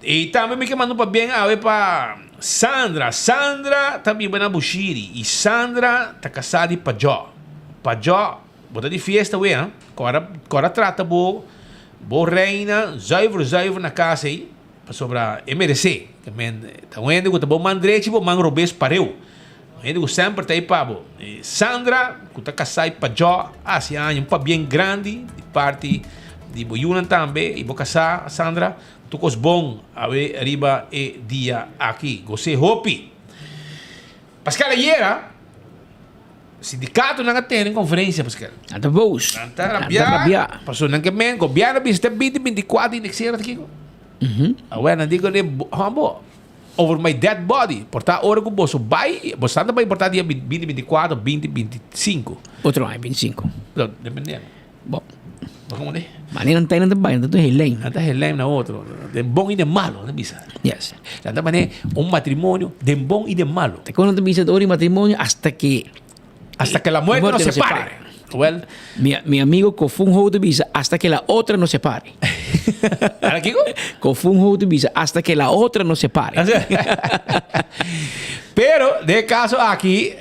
e também me que mandou para bem para Sandra também vai na Bushiri e Sandra tá casada para Pajó bota de festa ué agora trata bo reina zuiver na casa aí para sobrar MRC também tá vendo que tá bom mandrete bom mangrobes pareu ainda sempre tá aí pabo Sandra que tá casada para Jó assim ano para bem grande de parte de Boyunan também e vou casar Sandra tu cos bom a ver arriba e dia aqui você hopi Pascal ayer sindicato não tem conferência Pascal anda voz anda rabia passou não que men governo bista 2024 indexera aqui agora não digo de hambo over my dead body portar hora com bolso vai você anda vai portar dia 2024 2025 outro ano 25 dependendo bom como é mas não tem nada bem então Helene na outro de bom e de malo não bisa yes anda mané matrimônio de bom e de malo te quando bisa de matrimônio hasta que la muerte nos separe Well, mi amigo con un de visa hasta que la otra no se pare. ¿Ahora qué? Con un de visa hasta que la otra no se pare. Pero, de caso aqui,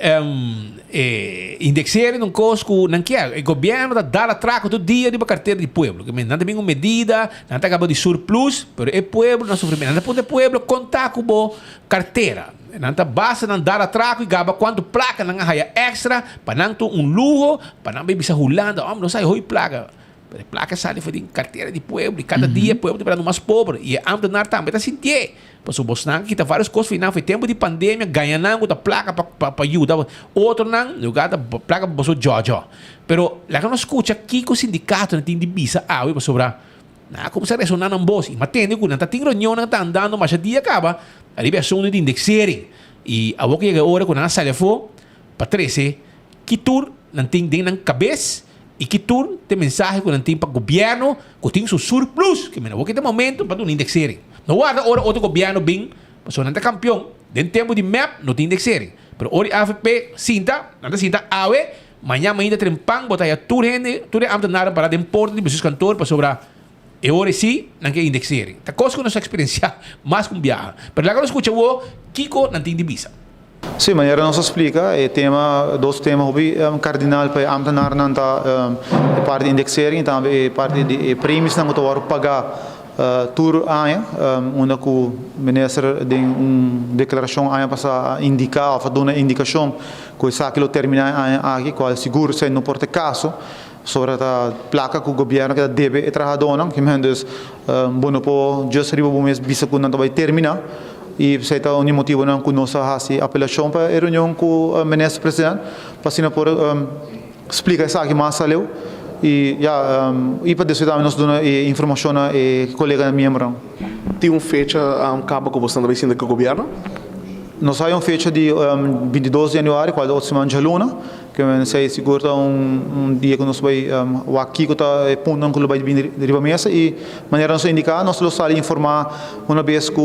indexar não cosco, não quer. O governo dá atraco todo dia de uma carteira de pueblo. Que não tem uma medida, não tem acabado de surplus, mas é pueblo, não sofre. Não tem pueblo contar com a carteira. Não tem basta não dar atraco e gaba quanto placa não haya extra, para não ter lujo, para não beber Holanda, não sai hoi placa. A placa sai de carteira de pueblo, e cada dia pueblo para mais pobre. E a ambulância também está sentindo. Para o Bolsonaro, que está várias coisas, final, foi tempo de pandemia, ganhando a placa para ajudar. Outro não, lugar da placa para o Jojo. Pero, lá que não escuta, aqui que o sindicato não tem de visa, para sobrar. Não, como se ressonar na voz. Mas tem, não está tem reunião, não está andando, mas a dia acaba, a liberação de indexarem. E a boca chega a hora, quando ela sai fora, para 13, que tur não tem dentro na cabeça, e que tur tem mensagem que não tem para o governo, que tem seu surplus, que não tem momento para indexarem. Não há outro governo bem, mas não é campeão. Dentro do tempo de MEP, não tem indexarem. Mas hoje a AFP sinta, não sinta awe, amanhã ainda tem pão, botar a tudo ambulância para de importa de seus cantores para sobrar. E ora sim, não quer indexarem. Tá coisa que nós experienciar mais com viagem. Mas lá que nós escutamos, Kiko não tem divisa. Sim, mas não se explica. Dois temas cardinal para a ambulância não está parte de indexarem, também parte de prêmios não está pagar. Tur aia, onde o ministro tem declaração aia para indicar, para dar uma indicação que isso aquilo termina aqui, qual seguro se não porta caso sobre a placa que o governo que deve trabalhar, que menos bom por just riba bom mês bisa que não vai terminar e se está um motivo não que nós fazemos apelação para a reunião com o ministro presidente para se não por explicar isso aqui mais saleu. E para isso também nós damos informação a colega membro. Tem fecha acaba com você também sendo com o governo? Nós temos fecha de 22 de janeiro, qual é a semana de luna, que é seguro dia que nós vai aqui que está ponto que vai vir de mesa e maneira nós indicar nós vamos informar uma vez que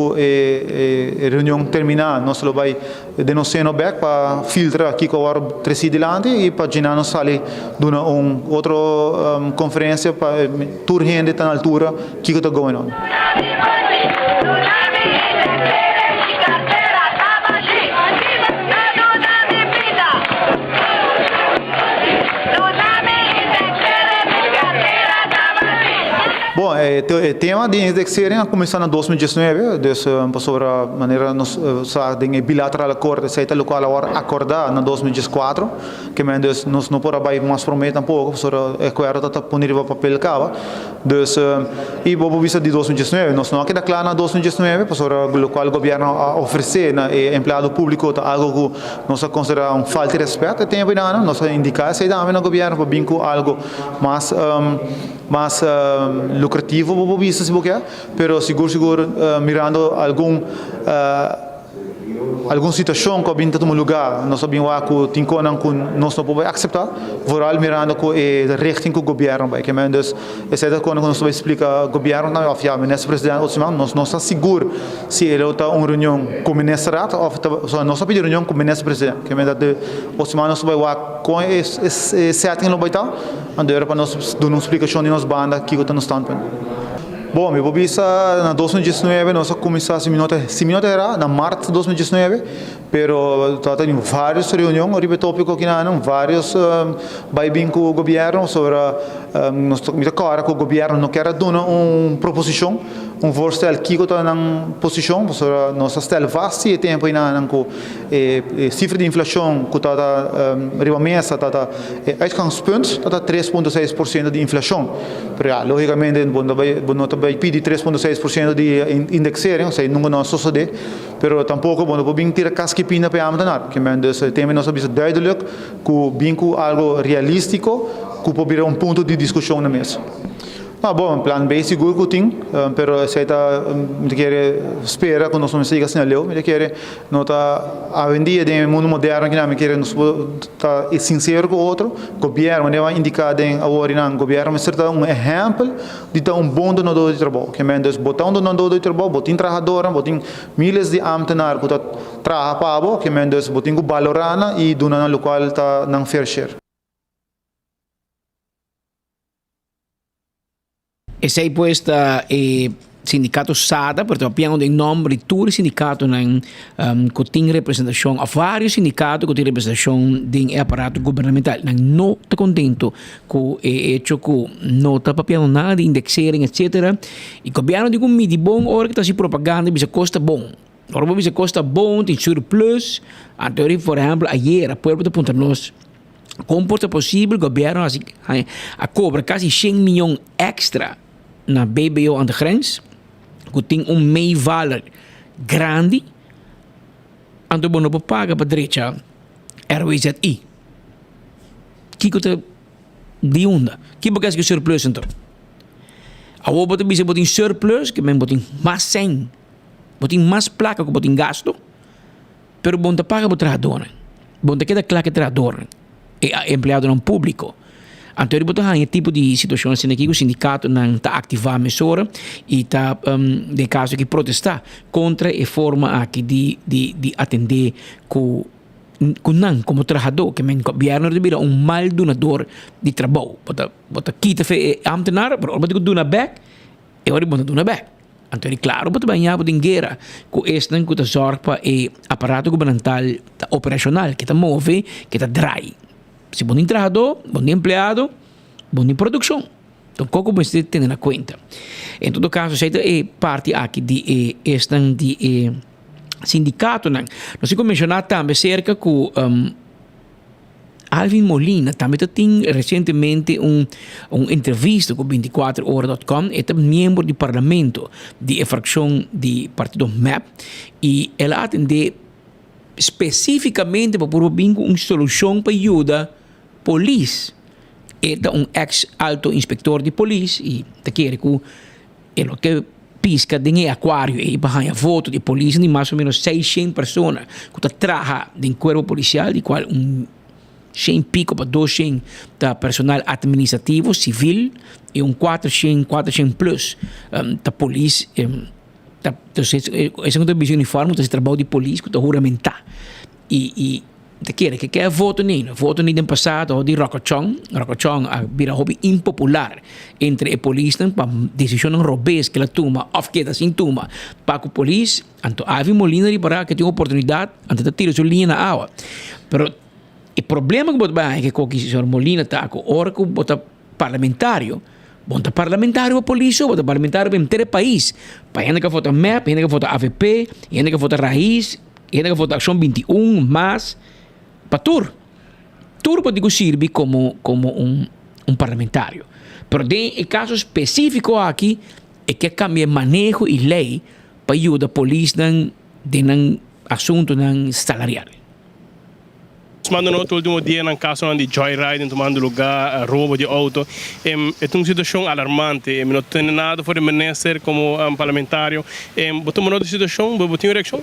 a reunião terminar nós vai denunciar no back para filtrar aqui que agora três delante e para gerar nós sale de uma outra conferência para tour gente na altura que está going on. Bom, o tema de indexarem começou em 2019, sobre a maneira de bilateral acordo, se está local agora acordar em 2014, que nós não podemos mais prometer um pouco, sobre a coisa está pondo no papel cava. E vou vista de 2019, nós não queda claro em 2019, sobre o local governo oferecer na empregado público algo que nós consideramos falta de respeito, tempo ainda nós indicar se dá no governo para vincular algo mais lucrativo vou visto se quer, pero seguro mirando alguma situação que vinha de um lugar nós sabemos que tem coisas que nós não podemos aceitar, vooral mirando que a richting que o governo vai, que menos essa coisa que nós vamos explicar o governo não é o ministro presidente nós não estamos seguros se ele está uma reunião com o ministro ou nós pedir reunião com o ministro presidente, que menos o semana nós vai com esse setting não vai estar, andar para nós dar uma explicação de nossa banda que está no standpoint. Bom, eu vou ver em 2019, nós começamos se era na março de 2019, pero tem várias reuniões, o tópico que não, vários vai vir com o governo sobre nós agora que o governo não quer dar uma proposição, voorstel que está na posição, sobre nós estamos vast tempo ainda com cifra de inflação que está riba mesa, está uitgangspunt, está 3,6% de inflação, pero logicamente não vai pedir 3,6% de indexering, ou seja, não sucede, pero tampouco vamos vir tirar casquipina para abandonar, que menos tema nós sabemos duidelijk que vinco algo realístico que pode virar ponto de discussão na mesa. Bom, plan B seguro que tem, pero se está espera que nós não siga assim leu, me quer não tá a vendia de mundo moderno que não me quer nos tá sincero com outro, governo não vai indicar den agora não governo mas certa exemplo de tá bom dono de trabalho, que mendes botando dono de trabalho, botin trabalhador, botin milhares de ambtenar que tá trabalhando, que mendes botin valorana e dona na local tá não fair share. esse aí posta sindicato SADA, porque abbiamo dei nomi di tutti i sindicati che têm representação, a vários sindicatos que têm representação do aparato governamental. Não está contento com o hecho que não está papel nada de indexering, etc. E o governo diz que é bom, ora que está se propaganda, bisa custa bom. Ora bisa custa bom, tem surplus. Então, por exemplo, ayer, a pueblo de Punta Nos, como é possível o governo a cobra quase 100 milhões extra na BBO aan de grens, que tem meevalor grande, então não pode pagar para a direita RWZI. Que coisa de onda? Que bagagem que surplus então? A outra bisa botin surplus, que men botin mais 100, botin mais placa que botin gasto, pero bom te paga para o trabalhador, bom te queda claro que trabalhador é empregado não público. Então, ele botou um tipo de situação assim aqui, o sindicato não está ativar a mesura e está, de caso que protestar contra a forma aqui de atender com não como trabalhador, que o governo deve ser mal donador de trabalho. Bota quita fe ambtenaar, pero bota dona back, e ora bota dona back. Então, claro, bota banhar bota guerra com este que está zorg para o aparato governamental operacional que está move, que está dry. Se bom trabalhador, bom empregado, bom produção. Então, como você tem na conta? Em todo caso, essa é parte aqui de sindicato. Nós temos mencionado também cerca que Alvin Molina também tem recentemente entrevista com 24horas.com. É membro do parlamento de fração do partido MAP e ela atende especificamente para pôr uma solução para ajudar a polícia. É ex-alto inspector de polícia e te quer que ele que pisca de aquário e para voto de polícia de mais ou menos 600 pessoas que trabalham no corpo policial, de qual 100 pico para 200 da personal administrativo, civil e 400 plus da polícia. Esse é um uniforme, esse trabalho de polícia que está juramentar. E te quer que é voto nem no passado de Rocochong vira hobby impopular entre a polícia para decisão robês que ela toma ou que assim toma para a polícia. Então Alvin Molina de para que tem oportunidade antes de tirar sua linha na água. Pero o problema que botar é que o senhor Molina está com hora que bota parlamentário. Bota parlamentário a polícia, bota parlamentário para inteiro país. Para gente que vota MEP, gente que vota AVP, gente que vota Raiz, gente que vota Ação 21, mas para Tur pode servir como parlamentário. Pero em caso específico aqui, é que cambia manejo e lei para ajudar a polícia em assunto salarial. Mando no último dia no caso de joyride, tomando lugar, roubo de auto. É uma situação alarmante. Não tem nada para permanecer como parlamentário. Botamos outra situação, botamos uma reação?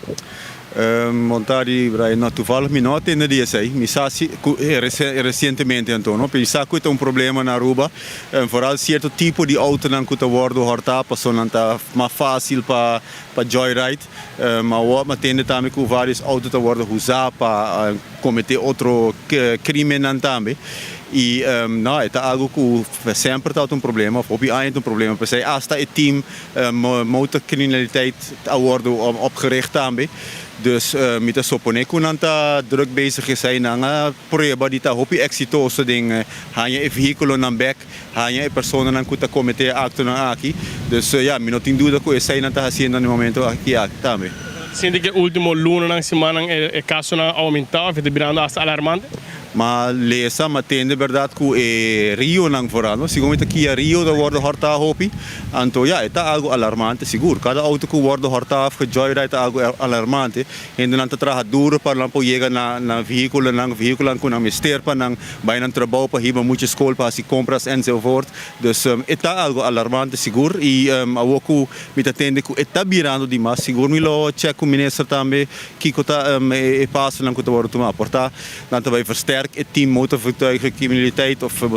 Montari não toevallig me não tem nada assim. Me sabe recentemente então, não pensar que é problema na Aruba. Vooral certo tipo de auto não que worden horta, passou não tá mais fácil para joyride. Mas tem também que vários autos worden usados para cometer outro crime também. E não é algo que sempre está problema, ou ainda problema, porque hasta o team motorcriminaliteit wordt opgericht também. Dus met de soponek kun anta druk bezig zijn aan proeba die ta hopi exitoso ding hanya e vehiculo nan back hanya e persona nan kuta comete acto nan aqui. Dus ja, mi não tem dúvida que essa não está fazendo no momento aqui também. Sente que o último lunes na semana o caso não aumentou, está virando alarmante. Maar lezen, maar ten de verdade que Rio não vooral, segundo aqui Rio da worden horta hopi, então ja, é algo alarmante, seguro. Cada auto que wordt horta of joyride é algo alarmante. E não te traga duro para não chegar na veículo com na mister para não vai na trabalho para ir muitas escolas para se compras enzovoort. Dus é algo alarmante, seguro. E a que me atende que está virando demais, seguro. Me lo check com o ministro também que está e passa não que está worden tomar. Portanto, não vai versterken. Het team motorcriminaliteit of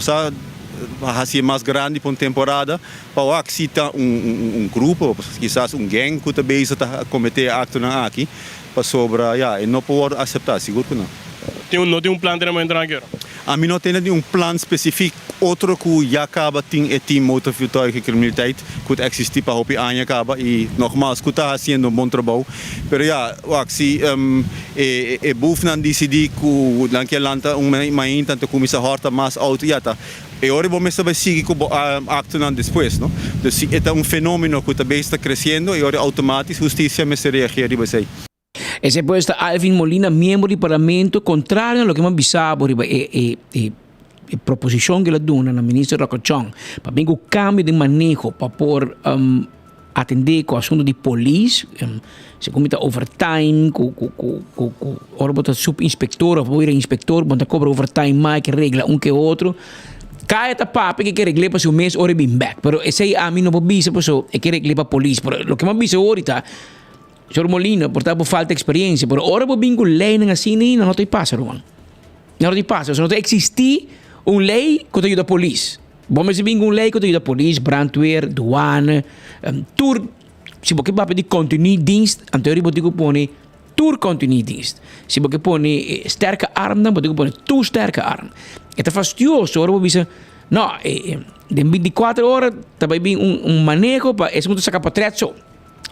hacia mais grande por temporada para que se tá grupo, quizás gang que está bezig a cometer acto na aqui para sobra, ja, e não pode aceitar, seguro que não. Não tem plano de entrar aqui? A mim não tem plan específico, outro que já acaba tem team motorvoertuigen criminaliteit, que existe para hopi aan acaba e nogmaals, que está fazendo bom trabalho. Pero ja, se boef nan decidir que naquele lanta main tanto comissa horta mais alto já tá. E ora vamos saber seguir com acto nan depois, não? Então é fenômeno que também está crescendo e ora automático justiça me se reagir riba sei. Ese puesto Alvin Molina, miembro del Parlamento, contrario a lo que hemos visto, proposición que le dan al ministro Rocochón, para ver un cambio de manejo para poder atender con asuntos de policía, se comete overtime, ahora bota subinspector, o ir inspector, bota cobra overtime más que regla un que otro. Cada etapa que regle para su mes, ahora bien back. Pero ese a mí no puedo ver, pues, es que regle para policía. Pero lo que hemos visto ahorita, Señor Molina, por falta de experiencia, pero ahora por bingo lei assim não te passa, Roman. Não te passa, se não te existir lei que te ajuda a polícia. Vamos ver bingo lei que te ajuda a polícia, brandweer, douane, tour, se você vai pedir continu dienst, aan teorie moet ik pone tour continu dienst. Se você pone sterke arm, dan moet ik pone tour sterke arm. Het is fastidioso, ahora você no, de 24 horas, também bem manejo, para esse muito sacar para trás,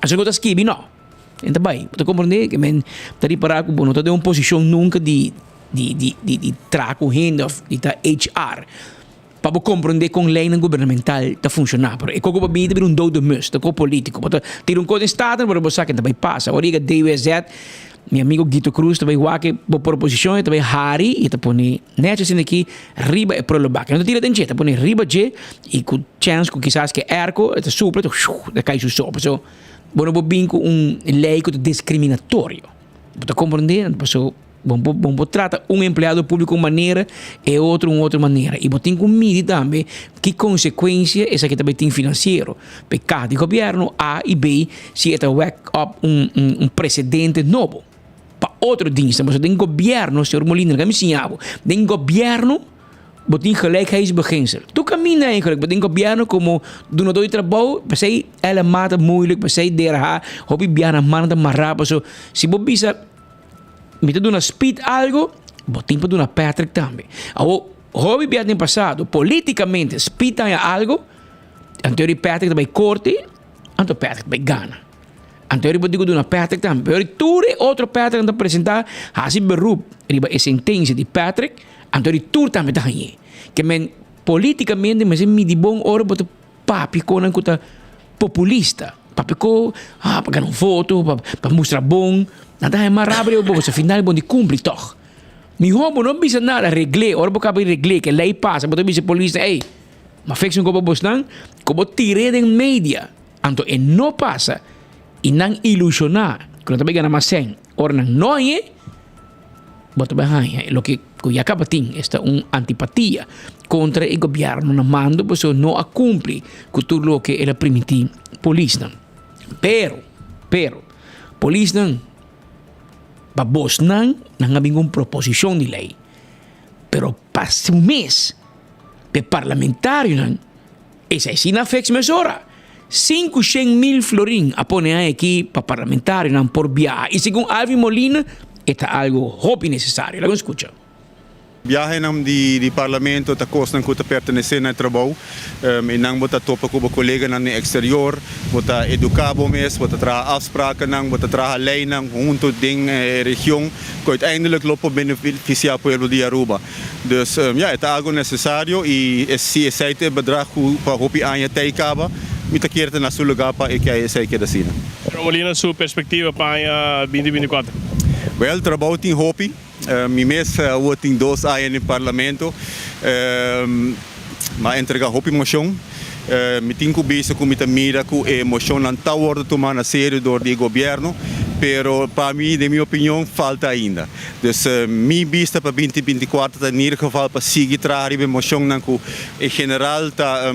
assim que esquibi, não. Então, bem, você compreende que men tari para que não tem uma posição nunca de traco renda de HR para compreender com lei governamental está funcionar. Pero é como para mim um doido mus, tá com político. Porque ter um código estado para você que também passa. Agora que DWZ, meu amigo Guito Cruz também vai que por proposição também Harry e tá põe nete assim aqui riba é pro back. Não tira dentro, tá põe riba je e com chance que quizás que erco, tá supla, tá cai su sopa. So bueno, bingo lei que é discriminatório. Você compreende? Então, vamos tratar empregado público de uma maneira e outro de outra maneira. E você tem que medir também que consequência essa que também tem financeiro. Para cada governo A e B, se é wake up precedente novo. Para outro dienst, você tem governo, senhor Molina, que me ensinava, tem governo, você tem gelijkheidsbeginsel. Tu caminha eigenlijk, você tem governo como doen het trabalho, você ela mata moeilijk, você derra, hobby biana manda marrapa, so se você bisa me dá uma speed algo, você tem para uma Patrick também. O hobby biana no passado, politicamente speed é algo, anterior Patrick também corte, anto Patrick também gana. Anterior eu digo de uma Patrick também, pero tudo outro Patrick anda apresentar, assim beroep, riba a sentença de Patrick, anterior tudo também está aí. Que men politicamente, mas é me bom hora para papi com uma coisa populista, papi com para ganhar foto, para mostrar bom, nada é mais rápido, você final bom de cumprir toch. Mi homo não precisa nada regle, hora para caber regle que lei passa, para você polícia, ei, mas fez como você como tirei em mídia, anto e não passa. E não ilusionar, quando também ganha mais 100, ora não é, bota bem, o que já acaba tem esta antipatia contra o governo na mando, pois não cumpre com tudo o que ele permite polícia. Pero, polícia para vos não há nenhuma proposição de lei. Pero para um mês, para parlamentário não, essa é na fex mesora. 500.000 florin a poner aqui para parlamentário não por viajar. E segundo Alvin Molina, é algo hobby necessário. Lá escuta. Viaje de parlamento ta kosten que pertenece ao trabalho e não bota topa com o colega no exterior, bota educar mes, bota tra afspraken não, bota tra lei não, junto ding região que uiteindelijk lopen beneficiar pelo de Aruba. Dus ja, é algo necessário e se esse bedrag para hopi aan je teikaba, mita keerten na seu lugar para que é esse que da sina. Molina, sua perspectiva para 2024. Wel, trabalho tem hopi. Mi mês eu tenho 2 anos no parlamento, mas entregar hopi moção. Me tenho que ver com a mira que a moção não está sendo tomada a sério do governo, pero para mim, de minha opinião, falta ainda. Dus minha vista para 2024 in ieder geval para seguir trabalhando a moção que em geral está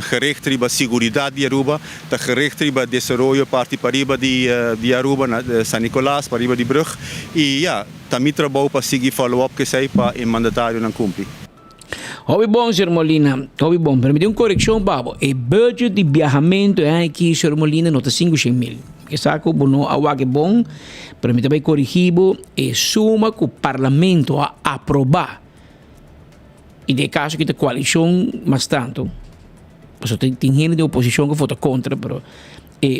gericht op seguridade de Aruba, está gericht op desenvolvimento parte para riba de Aruba, San Nicolás, para riba de Brug, e ja, está meu trabalho para seguir follow-up que sei para o mandatário não cumprir. Hobby bom, Sr. Molina. Hobby bom. Permite uma correção, Babo. O budget de viajamento é aqui, Sr. Molina, nota 500.000. Que saco, bono, awaque bom. Permite bem corrigido e suma que o parlamento a aprovar E de caso que a coalição mas tanto, porque tem gente de oposição que vota contra, pero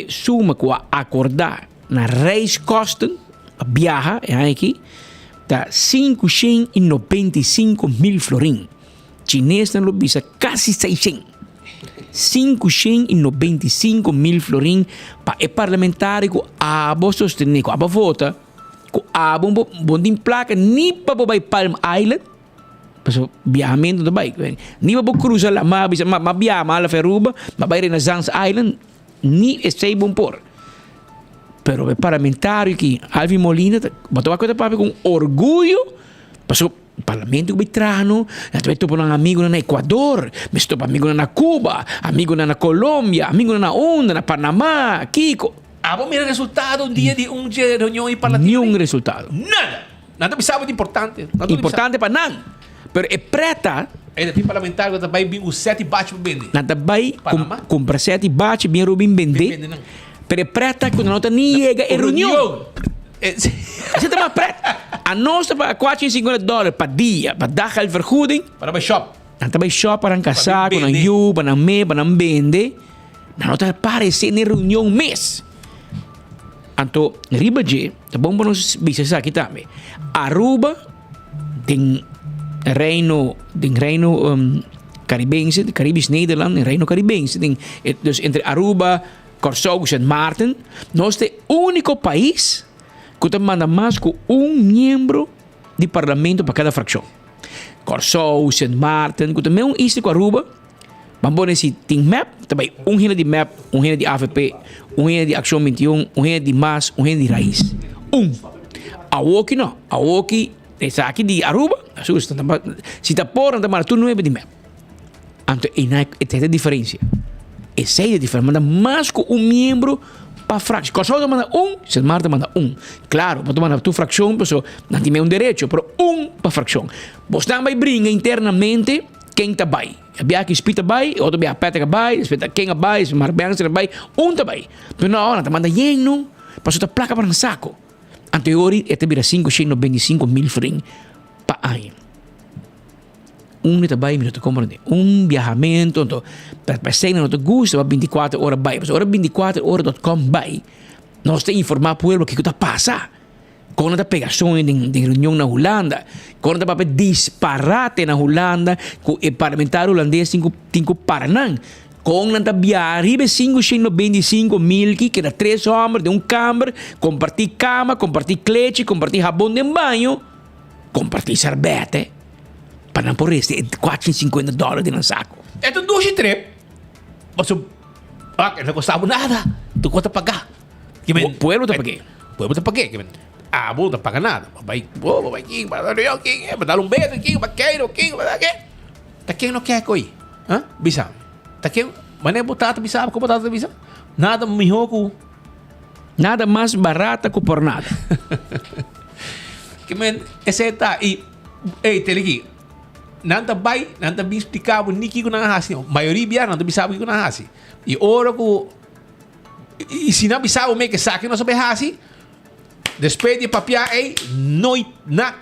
suma com a acordar na reiskosten, a viaja, aqui, tá 595.000 florin. Chinês não bisa quase 600. 595.000 florin para o parlamentário que abo sostener, que abo vota, que abo bondin placa ni para o Palm Island, para viajamento do bike, ni para cruzar la ma bisa ma viaja la Feruba, ma vai Renaissance Island, ni sei bom por. Pero o parlamentário que Alvin Molina botou a coisa para com orgulho, passou parlamento arbitrano, estou por um amigo na Equador, me estou amigo na Cuba, amigo na Colômbia, amigo na Onda, na Panamá, Kiko. Vamos ver o resultado um dia de reunião e parlamento. Nenhum resultado. Nada pensava de importante. Importante para não. Pero é preta. É de parlamentário que vai vir os 7 bates para vender. Nada vai comprar 7 bates, bem Rubin vender. Pero é preta quando não nem chega a reunião. Você está mais preta. A nossa para $450 para dia, para dar a vergoeding. Para o shop. Nada vai shop para casar, para you, para me, para vender. Não está parecer na reunião mês. Então, riba je, é bom para nós ver aqui também. Aruba tem reino caribense, Caribisch Nederland, reino caribense. Dus entre Aruba, Curaçao e Sint Maarten, nós temos o único país que te manda mais que um membro de parlamento para cada fração. Curaçao, Sint Maarten, que também é com Aruba. Vamos dizer, tem map, também renda de map, renda de AVP, renda de Ação 21, renda de MAS, renda de Raiz. Aoki não. Aoki, essa aqui de Aruba, se está por, não está tu não é de map. Então, é a diferença. Essa é a diferença. Manda mais que um membro para fração. Curaçao manda Sint Maarten manda Claro, para mandar tu fração, não tem um direito, mas para fração. Você também brinca internamente quem está bem. Havia que espita bem, outro havia peta bem, espita quem bem, se marbense bem, tá bem. Mas na hora, manda lleno, passou a placa para um saco. Anteriori, este vira 595.000 fring pa ano. Está bem, minuto compreende. Viajamento, então, para ser não te gusta, 24 horas bem. Mas hora 24horas.com bem, nós temos informar para o povo o que está passando. Quando está pegação de reunião na Holanda, quando está disparate na Holanda, com o parlamentário holandês tem que Paraná. Quando está viajando 595.000, que era 3 homens de câmara, compartir cama, compartir cleite, compartir jabão de banho, compartir sorvete, para não por isso, $450 de um saco. É tudo 2 e 3. Mas não custava nada. Tu conta pagar. O povo está pagando. O povo está pagando. Vou não pagar nada. Vai aqui, vai dar um beijo aqui, vaqueiro aqui, vai dar aqui. Tá quem não quer coi? Hã? Bisa. Tá quem? Mas nem botar bisa, como botar bisa? Nada melhor que nada mais barato que por nada. Que men, esse tá e tele aqui. Nanta vai explicar o niki que não hasi. Maioria biar não bisa que não hasi. E ora que e se não bisa o me que saque não sabe hasi. Despede de papiar,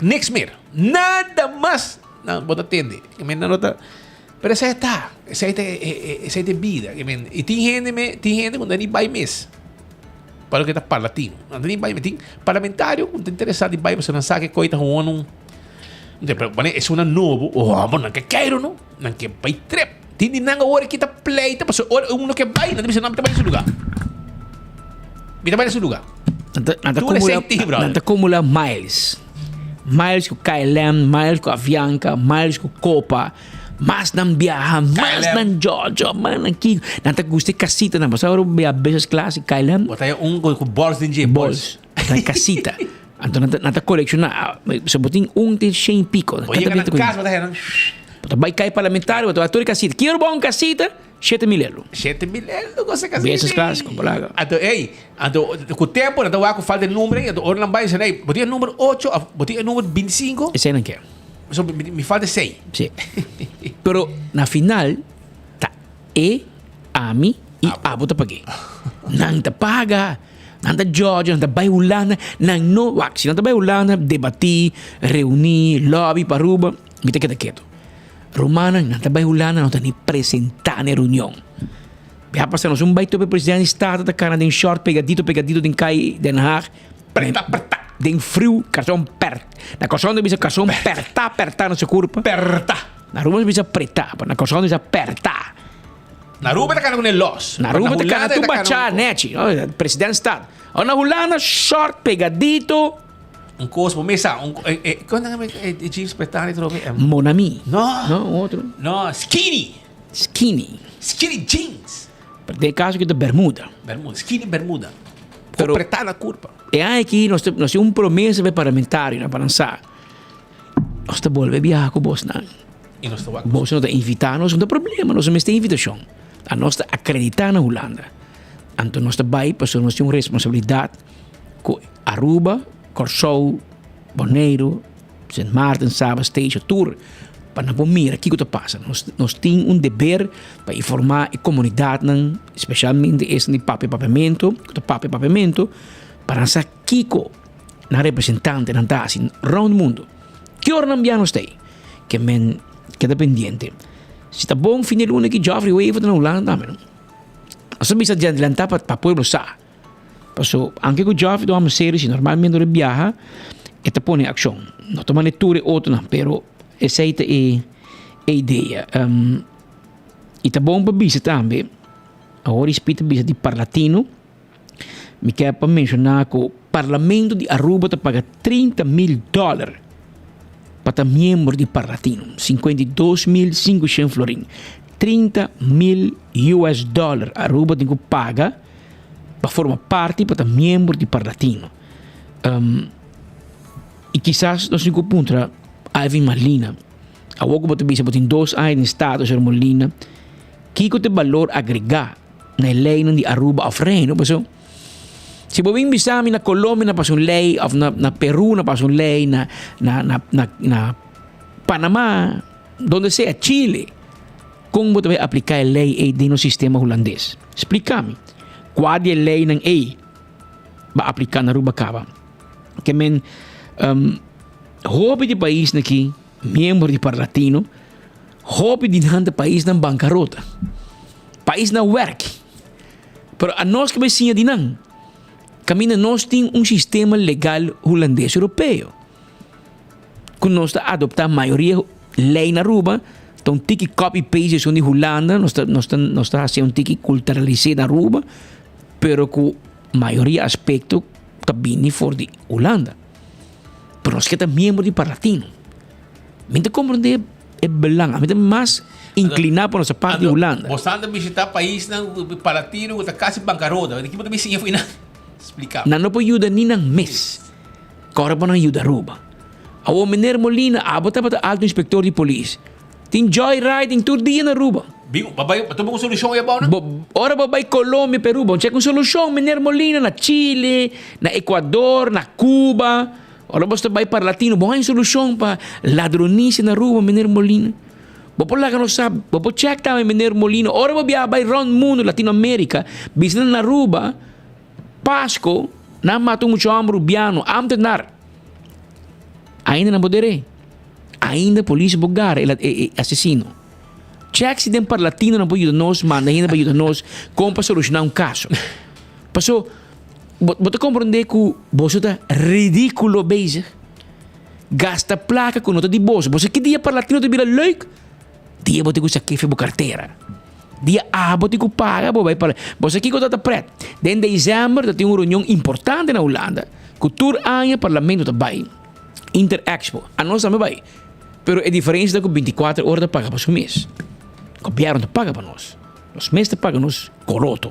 niks meer. Nada mais. Não, bota atender. Pero essa está. Essa é de vida. E tem gente que não nem vai mesmo. Para o que está palatino. Não nem vai. Tem parlamentário que está interessado em vai, você não sabe que coisa com um. É uma novo. Não que quero, não. Não que vai trep. Tem de nanga hora que está pleita. Mas não que vai, não tem não vai nesse lugar. Vai nesse lugar. Nada acumula miles. Miles com KLM, miles com Avianca, miles com Copa, mais não viaja, mais não Georgia, mais aqui. Nada custa casita, não. Mas agora via business class KLM. Botar com bols de bols. Na casita. Então nada colecionar. Se botin tem 100 pico. Oye, na casa, botar vai cair parlamentário, botar ator casita. Quero bom casita. 7.000 euros. 7.000 euros, você quer dizer? Business class, com plaga. Com o tempo, então há que falta número, então ora não vai ser, botia número 8, botia número 25. Esse não quer. Me falta 6. Sim. Pero na final, tá AMI e abo te paguei. Não te paga. Não te Georgia, não te vai Holanda, não se não te vai Holanda, debatir, reunir, lobby para Aruba, me te queda quieto. Romana, nata bay hulana, nota ni presentar na reunião. Bia passar nós baito para presidente do estado da cara de short pegadito din kai Den Haag. Preta. Den frio, cartão perto. Na coção de bisa cartão perta na sua curva. Perta. Na rua bisa preta, na coção bisa perta. Na rua tá cara com los. Na rua tá cara tu bacha, neti. Presidente do estado. Na hulana, short pegadito. Um cosmo mesa, quando é jeans pretani trovi? Monami. No, outro. No, skinny jeans. Per de caso que de bermuda. Skinny bermuda. Pero apretar na curva. E aqui nós temos promessa de parlamentário na balançar. Nós te volve viajar com vos não. E nós estamos. Vos não te invitar, nós não tem problema, nós não tem invitação. A nós te acreditar na Holanda. Então nós te vai, porque nós temos responsabilidade com Aruba, Corsou, Bonaire, St. Maarten, Saba, Stage, Tour. Para não mira aqui o que passa. Nós temos dever para informar a comunidade, especialmente esse de papamento, para nós aqui na representante na assim, round mundo. Que hora não nós tem? Que men que dependente. Se está bom fim de luna que Joffrey Wave na Holanda, não. Nós temos que adiantar para o povo sa. Passo anche con Joffrey dobbiamo essere se normalmente non viaja e te pone azione. Non toma letture outro, però essa é a ideia. E tá bom para bisa também. Agora respeito bisa di Parlatino. Mi quer para mencionar que o Parlamento de Aruba te paga $30,000 para estar membro de Parlatino. 52.500 florin. $30,000 Aruba tem que pagar para formar parte, para estar membro de Parlatino. E quizás nós temos que punta Alvin Malina. A pouco pode ver, tem 2 anos no estado de Molina. Que tem valor agregar na lei de Aruba of Reino. Se você vem visitar na Colômbia, na passou lei, na Peru, na passou lei, na Panamá, onde seja, Chile, como você vai aplicar a lei no sistema holandês? Explica-me. Qual é a lei não vai aplicar na Aruba Cava? Que men hobby de país aqui, membro de Parlatino, hobby de nada país na bancarrota, país na work. Pero a nós que vai sim de não, caminha nós tem sistema legal holandês europeu. Que nós está adoptar a maioria lei na Aruba, então tiki copy paste de Holanda, nós está fazendo tiki culturalizado na Aruba, pero com maioria aspecto também for de Holanda. Pero nós que é membro de Parlatino. Mente compreender é belang, mente mais inclinar para nossa parte de Holanda. Você anda visitar país na Parlatino, está quase bancarrota. Aqui pode me sim explicar. Não pode ajudar nem nang mes. Agora para ajudar Aruba. O Miner Molina, abota para alto inspector de polícia. Tem joyriding todo dia na Aruba. Bingo, babay, tu mo solusyon yabaw na? Ora babay Colombia, Peru, bon check kung solusyon Miner Molina na Chile, na Ecuador, na Cuba. Ora basta bay Parlatino, bon solusyon pa ladronice na Aruba Miner Molina. Bopo lang ano sabi, bopo check tayo Miner Molina. Ora babay round mundo Latinoamérica, bisnan na Aruba, Pasko, na matong mucho amrubiano, amtenar. Ainda não poderei. Ainda a polícia bugar é assassino. Check se tem Parlatino não pode ajudar nós, manda ainda para ajudar nós como para solucionar caso. Passou, você compreender que você está ridículo bezig. Gasta placa com nota de bolsa. Você que dia Parlatino te vira leuk? Dia você que saque para carteira. Dia você que paga, você que está preto. Em dezembro tem uma reunião importante na Holanda. Cultura ano Parlamento também. Interexpo. A nós também vai. Pero a diferença é que 24 horas paga para o mês. O governo paga para nós. Os meses pagam nós coroto.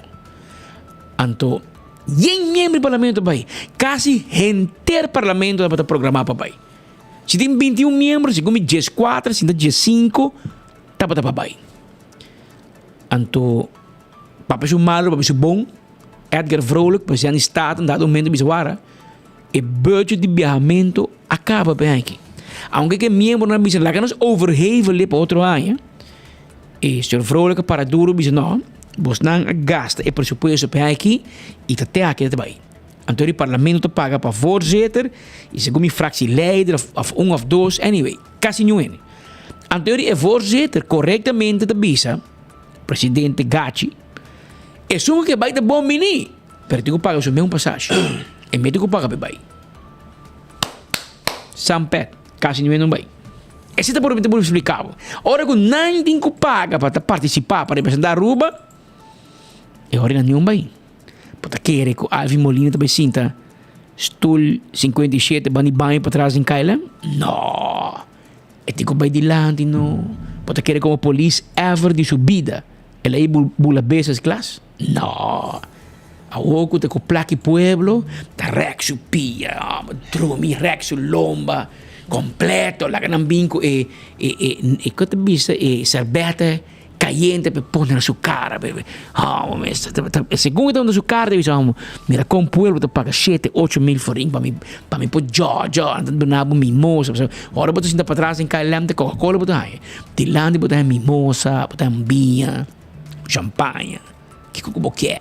Então, em membro do parlamento vai. Quase inteiro parlamento para programar para vai. Se tem 21 membros, se come 14, se tem 15, tá para vai. Então, papai é malo, papai é bom. Edgar Vrolijk, presidente do Estado, em dado momento, biswara. O budget de viajamento acaba bem aqui. Aunque que membro não bisa lá que nós overhevelen para outro ano. E o senhor Vrolijk para duro bisa não, vos não gasta o presupuesto para aqui e até aqui também. Então o parlamento paga para voorzitter e segundo fractieleider of 1 of 2 anyway, quase nenhum. Aan teorie é voorzitter corretamente de bisa, presidente Gachi, é só que vai de bom mini, pero tem que pagar o mesmo passagem. E me tem que pagar bem. Sampet, quase ninguém não vai. Esse é por explicar. Ora que não tem que pagar para participar, para representar a Aruba, e ora não vai. Para querer que Alvin Molina também sinta stool 57 bani banho para trás em Kaila? Não. E tem que vai de lado, não. Para querer como polícia ever de subida. Ela aí bula besas class? Não. A oco te coplaque pueblo, ta rexo pia, trumi rexo lomba, completo, la ganang binko kote bisa serbete caliente per poner su cara, bebe. Segundo então su cara, diciamo, mira com pueblo te paga 7-8 mil forinhos para me pôr já, donava mimosa. Ora botar sinta para trás em KLM de Coca-Cola botar aí. De lá de botar mimosa, botar vinho, champanhe, que como quer.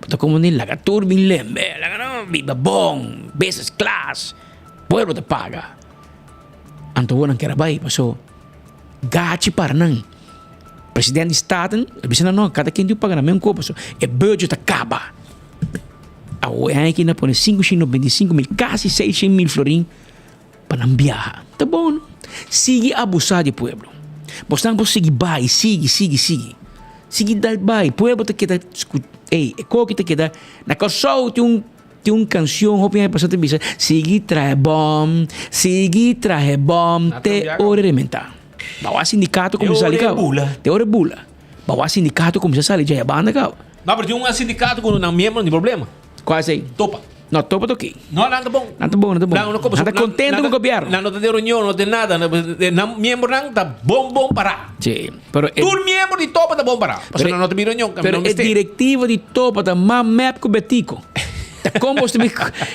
Botar como nem laga turbin lembe, laga não, biba bom, business class, pueblo te paga. Anto wala kera bay, paso gachi para nang. Presidente de Estado, bisa na no, cada quem tem paga na mesma coisa, e budget acaba. A OEA que na põe 595 mil, quase 600 mil florim para não viajar. Tá bom, não? Sigue abusar do pueblo. Você não seguir vai, sigue. Sigue dar vai, pueblo te queda, ei, qual que te queda, na canção tem uma canção, hoping aí passando bisa, sigue traje bom, te ora rementar. Bawa sindicato como se sali ka. Teoria bula. Bawa sindicato como se sali já banda ka. Não, porque um sindicato com não membro de problema. Quase aí. Topa. Não, topa tô aqui. Não, nada bom. Nada bom. Nada contente com o governo. Não tem reunião, não tem nada. Não membro não tá bom para. Sim. Pero todo membro de topa tá bom para. Porque não tem reunião. Pero é diretiva de topa tá mais map com betico. Tá como você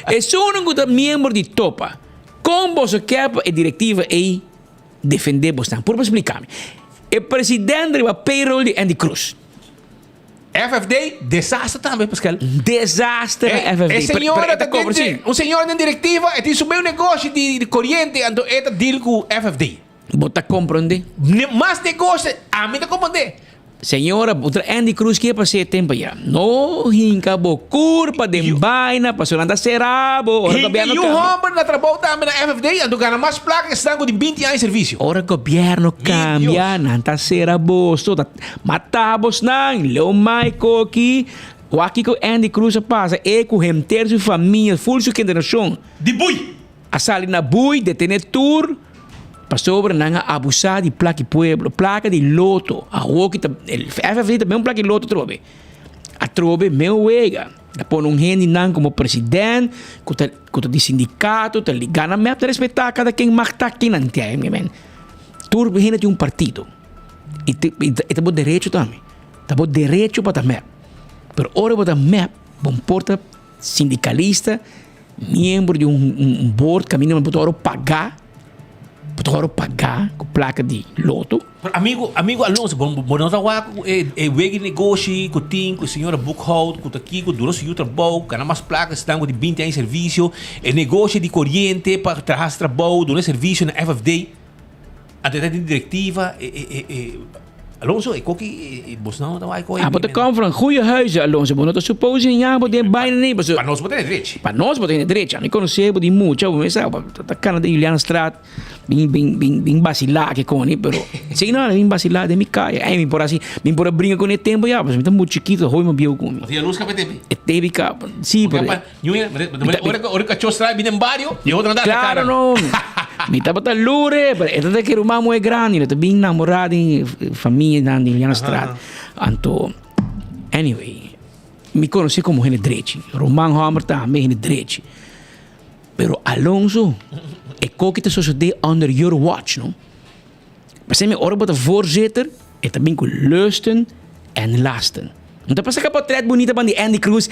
é só um membro de topa. Como você quer a diretiva aí defender você. Por explicar-me. O presidente da payroll de Andy Cruz. FFD, desastre também, Pascal. Desastre FFD. Um senhor na diretiva e tem subiu um negócio de corrente, então é deal com FFD. Você compreende? Mais negócio, a mim não compreende. Senhora, Andy Cruz que passei tempo já. No hinca bo curva de vaina, passou nada serabo. Hinca e um homem na trabalho também na FFD, então ganha mais placas que estão de 20 anos de serviço. Ora governo cambia, nada serabo, matamos não, leu Michael aqui, o aqui que Andy Cruz passa, com o terço família, full su generação. De bui. A sali na bui, detener tour. Sobre nanga abusar de placa pueblo, placa de loto. A que el FFD também placa de loto trobe. A trobe meu wega. Da pon gente nan como presidente, que de sindicato, te ligana me a respeitar cada quem magta quem não tem, men. Turbo gente de partido. E te bom direito também. Te bom direito para também. Pero ora para também, bom porta sindicalista, membro de board, caminho para pagar. Para pagar com placa de loto. Amigo Alonso, bom não tá wegi negócio com a senhora Buchhold, com aqui com durante o trabalho, com mais placas estão de 20 anos de serviço, negócio de corrente para trazer trabalho, durante serviço na FFD, até de diretiva, Alonso, qualquer você não tá vai mas te compram goeie huizen, Alonso, mas não te supose em abo de baina nem, para nós botar direito. Para nós botar direito, não conhecemos de muito, mas tá cara de Juliana Strat, bem vacilar que com ele, pero se não bem vacilar de me cai, aí me por assim, me por brincar com ele tempo já, mas me tá muito chiquito, hoje me viu com. Mas a luz que teve. Teve cá, sim, pero. Ora que chostra bem em barrio, e outra andar cara. Claro, não. Me tá botando lure, pero é que o mamo é grande, ele tá bem namorado em família na Juliana Strat. Anto, anyway, me conheci como gente direito. Roman Hammer também gente direito. Pero Alonso, é que te sucede under your watch, não? Mas se me ora bota voorzitter, é também com lusten en lasten. Não tá passando portret bonita van die Andy Cruz.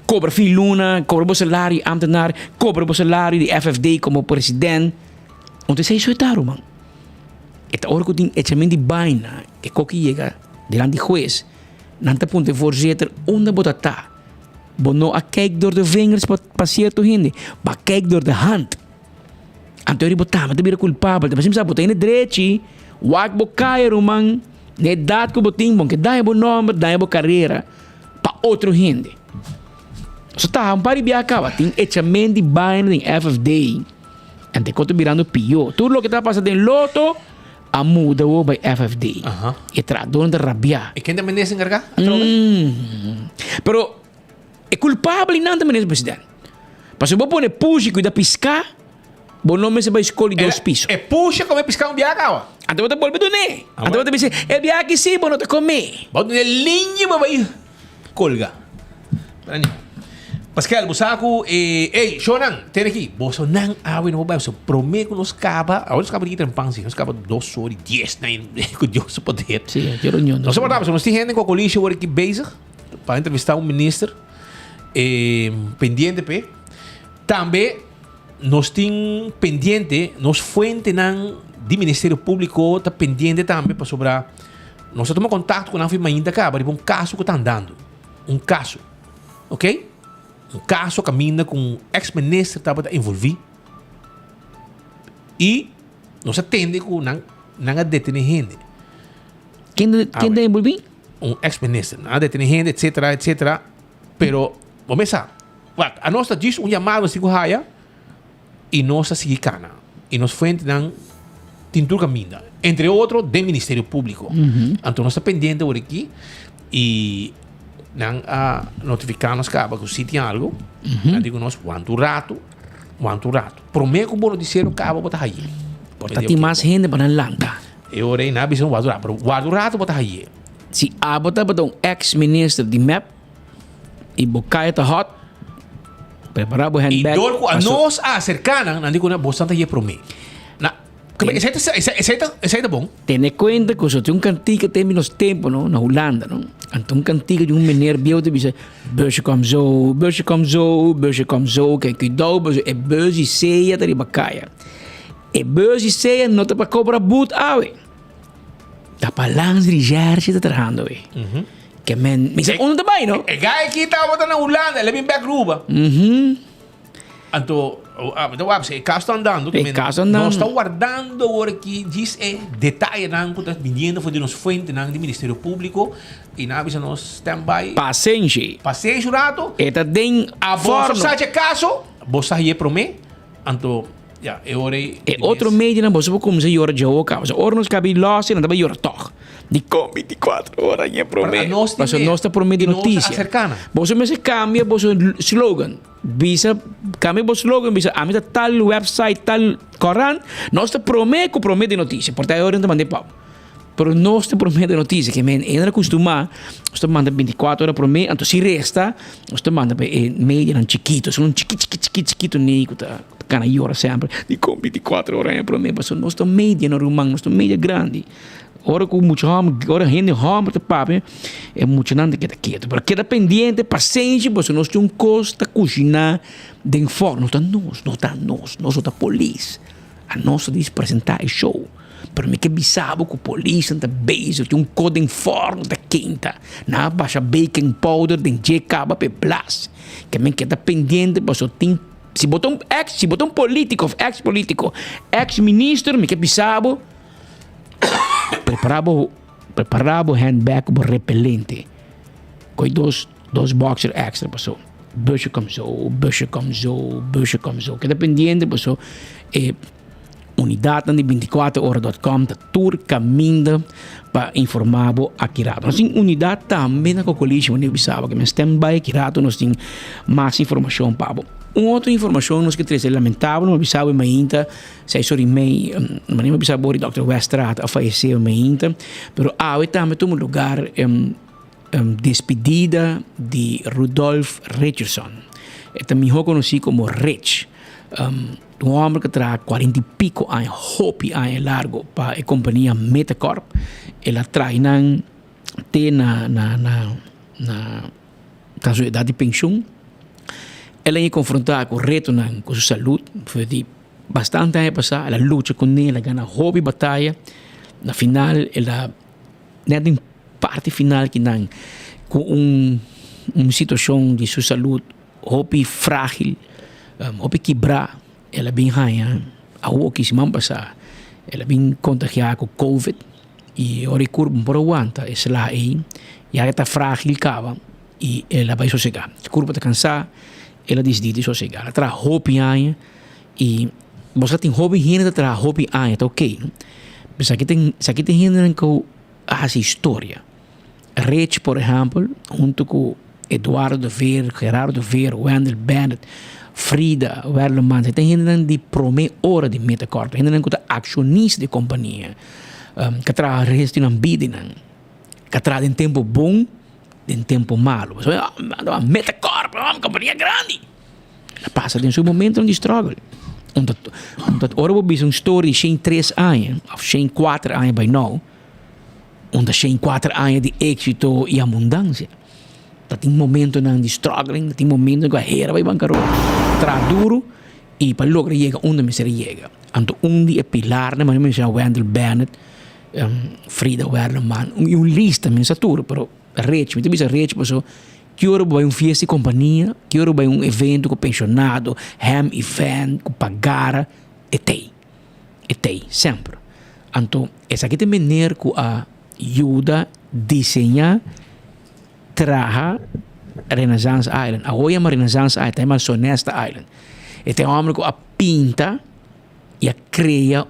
Cobra fim luna, cobra o salário ambtenaar, cobra o salário de FFD como presidente. Não te sei isso é man. É hora que tem exatamente de baina, é que chega diante do juiz, não te ponte voorzitter onde bota tá. Bono a kijkt door de vingers para certo hindi, maar kijkt door de hand. Anto ri botar, mas também culpável. Mas sempre botar na direita, wak bo kaya rumang, ne dat ko boting bom que dá bo nome, dá bo carreira para outro gente. So tá, um pari biacaba, tem echamento de bain em FFD. Ante quanto virando pior. Tudo o que está passando em loto, a muda o by FFD. E trador de rabia. E quem também se encarga? Pero é culpável não também presidente. Para se você pôr puxa e da piscar, bom nome se vai escolher 2 pisos. É puxa como é piscar um biaca, até você pode do né. Até você dizer, é biaca sim, bom não te comer. Bom de linha vai colga. Pascal, busaku Shonan, tem aqui. Boso nang awe no ba, so prometo nos caba, agora nos caba aqui trampang sim, nos caba 2 horas 10 na com Deus poder. Sim, eu não. Nós sabemos, nós temos gente com a colícia agora aqui bezig para entrevistar ministro pendiente pe. Também nós temos pendente, nós fuente do Ministério Público está pendente também para sobrar. Nós tomamos contato com a firma ainda cá, para um caso que está andando. Um caso. Ok? Um caso caminha com um ex-ministro que estava envolvido. E nós atende com não detém gente. Quem está envolvido? Um ex-ministro. Não detém gente, etc. Pero, vamos começar. A nossa diz chamado assim raia e nós seguimos cana. E nós fuente não tintur caminho. Entre outros, do Ministério Público. Então, nós estamos pendentes por aqui e não notificar nos cabos que se tem algo. Não digo nós, quanto rato. Prometo que o noticiero cabo botar aí. Portanto, mais gente para lanka. Eu orei na visão quanto rato, pero quanto rato botar aí. Se a botar um ex-ministro de MEP e bocaia tá hot, preparar o handbag. E dorco a nós cercana, não digo na bastante aí para mim. Esse é bom. Tem conta que só tem cantiga tem menos tempo na Holanda, não? Então cantiga de meneer bio te dizer, beurse kom zo, que cuidado, é beurse ceia da ribacaia. É beurse ceia não te para cobrar boot awe. Tá para langs rijarse tá trajando we. Que men, me dice uno também, não? É gai aqui tá botando na Holanda, ele vem back ruba. Então, o caso está andando. Nós estamos guardando aqui, diz detalhe que está vindo de nossa fonte do Ministério Público e na vez nós stand-by. Paciência, rato. Eta den a bolsa sabe caso, bolsa aí para mim. Então, eu orei. E outro meio na bolsa como se ora de oca, mas ora nos cabe losse, não dá ora toch. De com 24 horas é para mim. Mas nós está por meio de notícia. Bolsa me se cambia, bolsa slogan. Bisa kami bos slogan bisa amita tal website tal koran nós te promete de notícia portanto eu não mandei pau pero nós te promete de notícia que men ainda acostuma nós te manda 24 horas promete então se resta nós te manda meio não chiquito são chiquito nico tá cana hora sempre de com 24 horas é promete mas nós te meio no rumang nós te meio grande ora com muito ham ora gente ham te papo é muito nada que tá quieto porque queda pendente paciência você nós tem costa cozinhar de forno nós tá polícia a nossa diz apresentar o show para mim que bizarro que a polícia tá base tem código em forno da quinta na baixa baking powder de jecaba pe plus que me queda pendente você tem se botar um político ex-ministro me que bizarro preparava o handbag repelente com dois boxers extra passou busje como zo que dependente passou unidade de 24horas.com da tour caminha para informar a Kirato. Nós temos unidade também na colícia, onde eu pensava que nós temos by Kirato, nós temos mais informação para outra informação nós que é lamentável, nós pensava em Mainta, sei sobre mim, mas não pensava que o Dr. Westrat a faleceu em Mainta, mas há também um lugar despedida de Rudolf Richardson. É também conhecido como Rich. Um homem que traz 40 e pico anos, hopi anos largo para a companhia Metacorp. Ela traz na idade de pensão. Ela ia confrontar com o reto com sua saúde. Foi de bastante anos passar. Ela luta com ele, ela ganha hobby batalha. Na final, ela nada em parte final que não com uma situação de sua saúde hobby frágil, hobby quebrar. Ela bem raia Awo que semana passada, ela vem contagiada com COVID e ora curva por aguanta, esse lá aí, e ela está frágil cava e ela vai sossegar. A curva está cansada, ela decide sossegar. Ela traz hobby aí e você tem hobby ainda traz hobby aí, tá ok? Mas aqui tem ainda que essa história. Rich, por exemplo, junto com Eduardo Ver, Gerardo Ver, Wendell Bennett, Frida Werleman, tem gente de prome hora de metacorp, gente que é acionista de companhia, que traz resto de bidding, que traz em tempo bom, em tempo malo. Metacorp, uma companhia grande. Passa em seu momento de struggle. Ora vou ver uma história de 3 anos, ou 4 anos by now, onde 4 anos de êxito e abundância. Tem momento de struggling, tem momento que a hera vai bancarrota. Traz duro e para lograr chegar onde me chega. Então, dia é pilar, mas me chama Wendell Bennett, Frida Werleman, e lista me satura, pero rich, me bisa rich, pessoa que ora vai festa de companhia, que ora vai evento com pensionado, event, com pagara, tem, sempre. Então, essa aqui tem maneira que ajuda a desenhar traha Renaissance Island. Agora é Renaissance Island, é Sonesta Island. E tem um homem que a pinta e a cria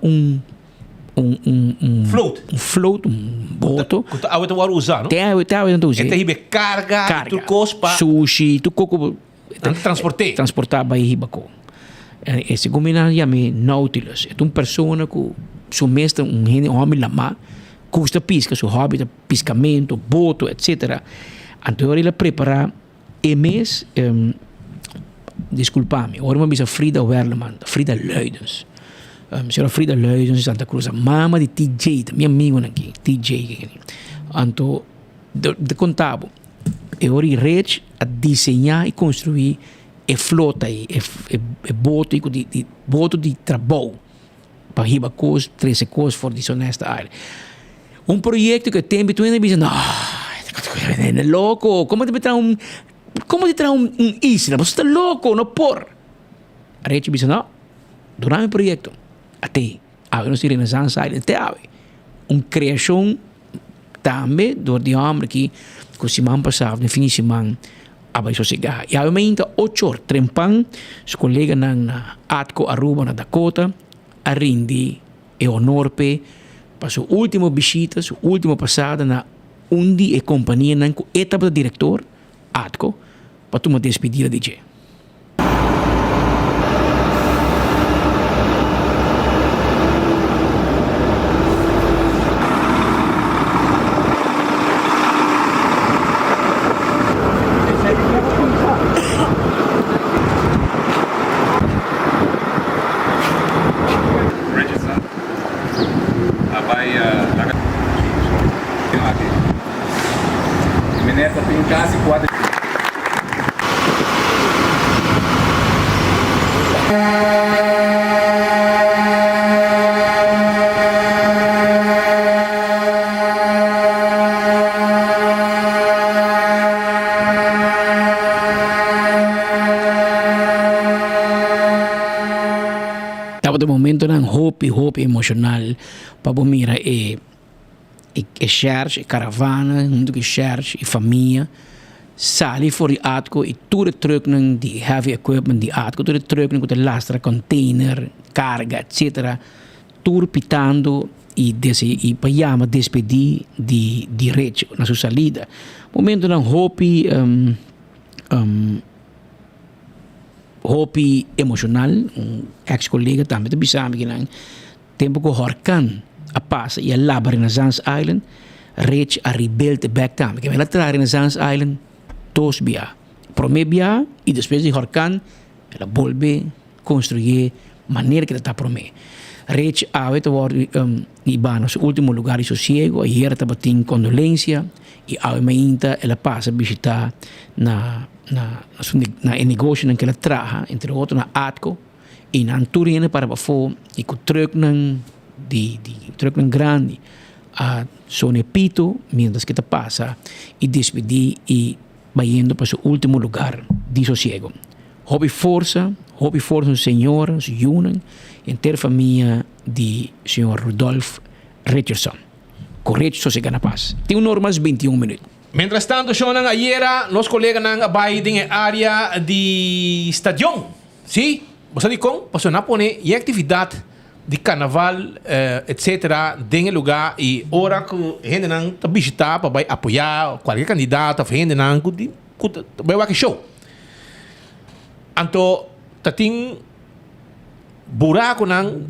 float, boto. A outra hora usar, não? Tem a outra usar. Tem ribe carga, tu cospa. Sushi, tu coco. Transportar para Hibaco. Esse combina chama Nautilus. É uma pessoa que seu mestre um homem lama custa pisca, seu hobby é piscamento, boto, etc. Então ele prepara mês, desculpa-me, agora uma bisa Frida Werleman, Frida Leudens. Senhora Frida Leudens de Santa Cruz, a mama de TJ, meu amigo aqui, TJ. Então, de contábil, eu ori rede a desenhar e construir a flota e boto de trabalho para riba coisa, 13 coisas for desonesta área. Um projeto que tem between the não, é louco, como te traz um isla, você está louco, não por. A rede diz não, durante o projeto, até não se Renaissance Island, até criação também de homem que semana passada, definitivamente, abai sossegar. E ainda 8 horas, trempang, os colegas na Atco, Aruba, na Dakota, a Rindi e Honorpe, para sua última visita, sua última passada na Undi e companhia, na etapa do diretor, Atco, para tomar despedida de Jay. Hope emocional para mira e church, e caravana, junto com church e família, sali voor die Atco e tudo terug naar die heavy equipment die Atco, tudo terug naar de lastra container, carga, etc. Tudo pitando e payama despedir de rede na sua salida. Momento não Hope Hopi emocional, ex-colega também te bisami que lang tempo ko Horkan a passa e a laba Renaissance Island, reach a rebuild back também. Que ela tra Renaissance Island dos bia, prome bia e depois de Horkan ela volve construir maneira que ela tá prome. Reach a veto iba no último lugar de sossego, e era tabatin condolência e a mainta ela passa a visitar na negócio que ela traja, entre outros na Atco e na Turina para fora e com truck grande a Sonepito, mientras que te passa e despedir e vai indo para o último lugar de sossego. hobby força um senhor, um junen, inteira família de senhor Rudolf Richardson. Correto, só se gana paz. Tem normas 21 minutos. Mientras tanto, Shonan, ayer, nos colegas nang abay din área de stadion. Sí, basta di kong, paso na pone y actividad de carnaval, etc. Den el lugar y ora que gente nang visitar para apoiar qualquer candidato, gente nang vai waki show. Anto tating buraco nang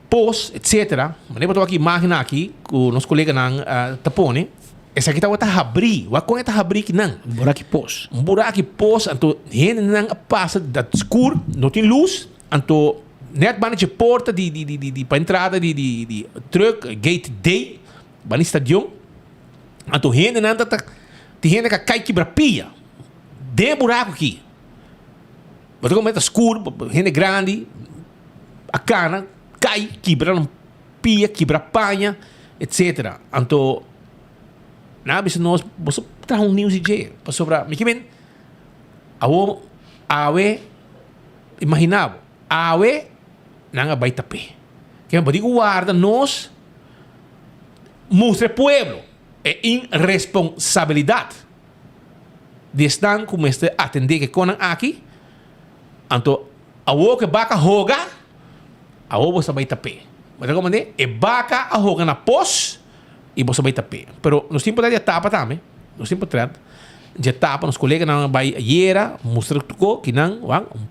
post, etc. Maneira para aqui imagina aqui que nos colegas nang tapone. Essa aqui tá abrir, o que tá abrir que não? Buraco pos. Buraco pos, então gente não passa da escuro, não tem luz, então net bana de porta de para entrada de truck gate day, bana stadion, então gente não tá tem gente que cai quebra pia, de buraco aqui, você como tá escuro, gente grande, a cana cai quebra pia, quebra panha, etc. Então na bisa nós você traz news DJ para sobra me que men awe imaginava awe nanga baita pe que me pode guarda nós mostra pueblo é irresponsabilidade de estar como este atender que conan aqui anto awo que baka hoga awo você baita pe mas como é baka a hoga na pos e você vai tapar. Pero nos tempos de etapa também, nos tempos de etapa, nos colegas na vai yera, mostra que não,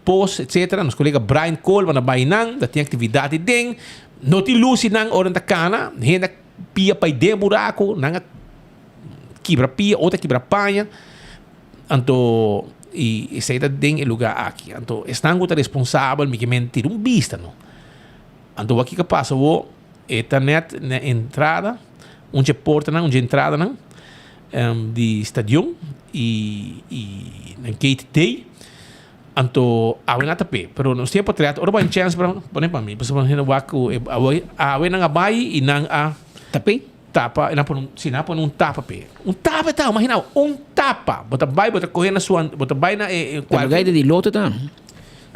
post, etc. Nos colegas Brian Cole na vai não, da tem atividade deng, não tem luz não hora da cana, renda pia pai de buraco, não quebra pia, outra quebra panha, anto e saída deng lugar aqui. Anto estão com responsável, me que mentir vista não. Anto aqui que passa o net na entrada onde porta não, onde entrada não, de stadion e na gate day, anto awe na tape, pero nos tempo treat, ora ba chance para poner para mim, para saber waku awe nang abay e nang tape, tapa, na pon sinapa num tapa pe, tapa tá, imagina, tapa, bota bay, bota correr na sua, bota bay na qual lugar de loto tá.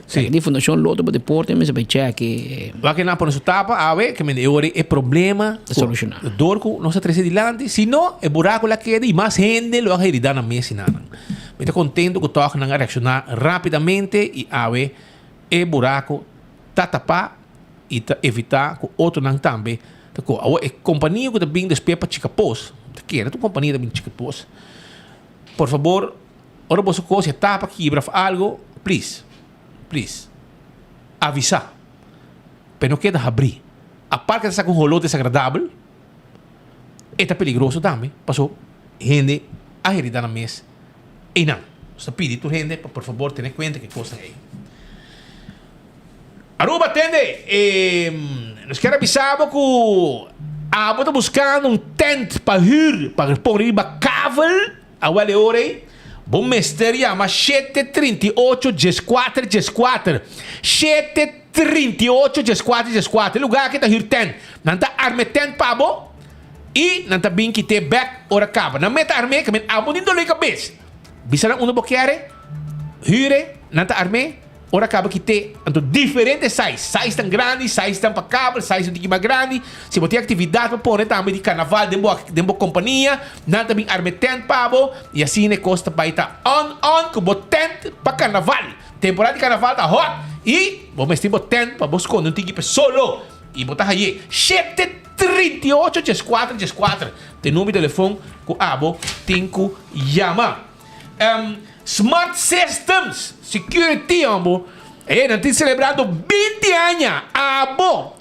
Sim. Di Fundação Loto para Deporte, mas vai checar que vai na pôr na tapa, ave que me ore é problema solucionar. Dorco não se trece dilante, se não é buraco lá queda e mais gente lo vai heredar na mesa nana. Me estou contento que toca na reaccionar rapidamente e ave é buraco tatapa e evitar que outro não também. Tako, a companhia que também despia para chica pos, que era tu companhia também chica pos. Por favor, ora você coisa tapa quebra algo, please. Avisar. Pero não queda abrir. A parte dessa com rolô desagradável, é perigoso também. Passou, gente, a herida na mesa. E não. Você pede tu gente, por favor, tenha conta que coisa é. Aruba, atende. Nós queremos avisar que a está buscando tent para ir, para pôr cável, a hora. Bom mestre, chama 738-14-14. 738-14-14. Lugar que está hier ten. Não está arme ten pabo. E não está bem que te back ora cava. Não meta arme, que men abo nem dole cabeça. Bisa na uno boqueare. Hure, não está arme. Ora cava que te. Então, diferente size. Size tão grande, size tão para cabo, size de mais grande. Se você tem atividade para pôr também de carnaval, de boa companhia, não também arme tent pabo. E assim ne costa para estar on, com o tent para carnaval. Temporada de carnaval está hot. E, vamos ter tent para buscar, não tem que ir solo. E botar aí, 738-14-14. Tem número de telefone que abo tem que chamar. Smart Systems Security, amor. Não tem celebrado 20 anos. Abo,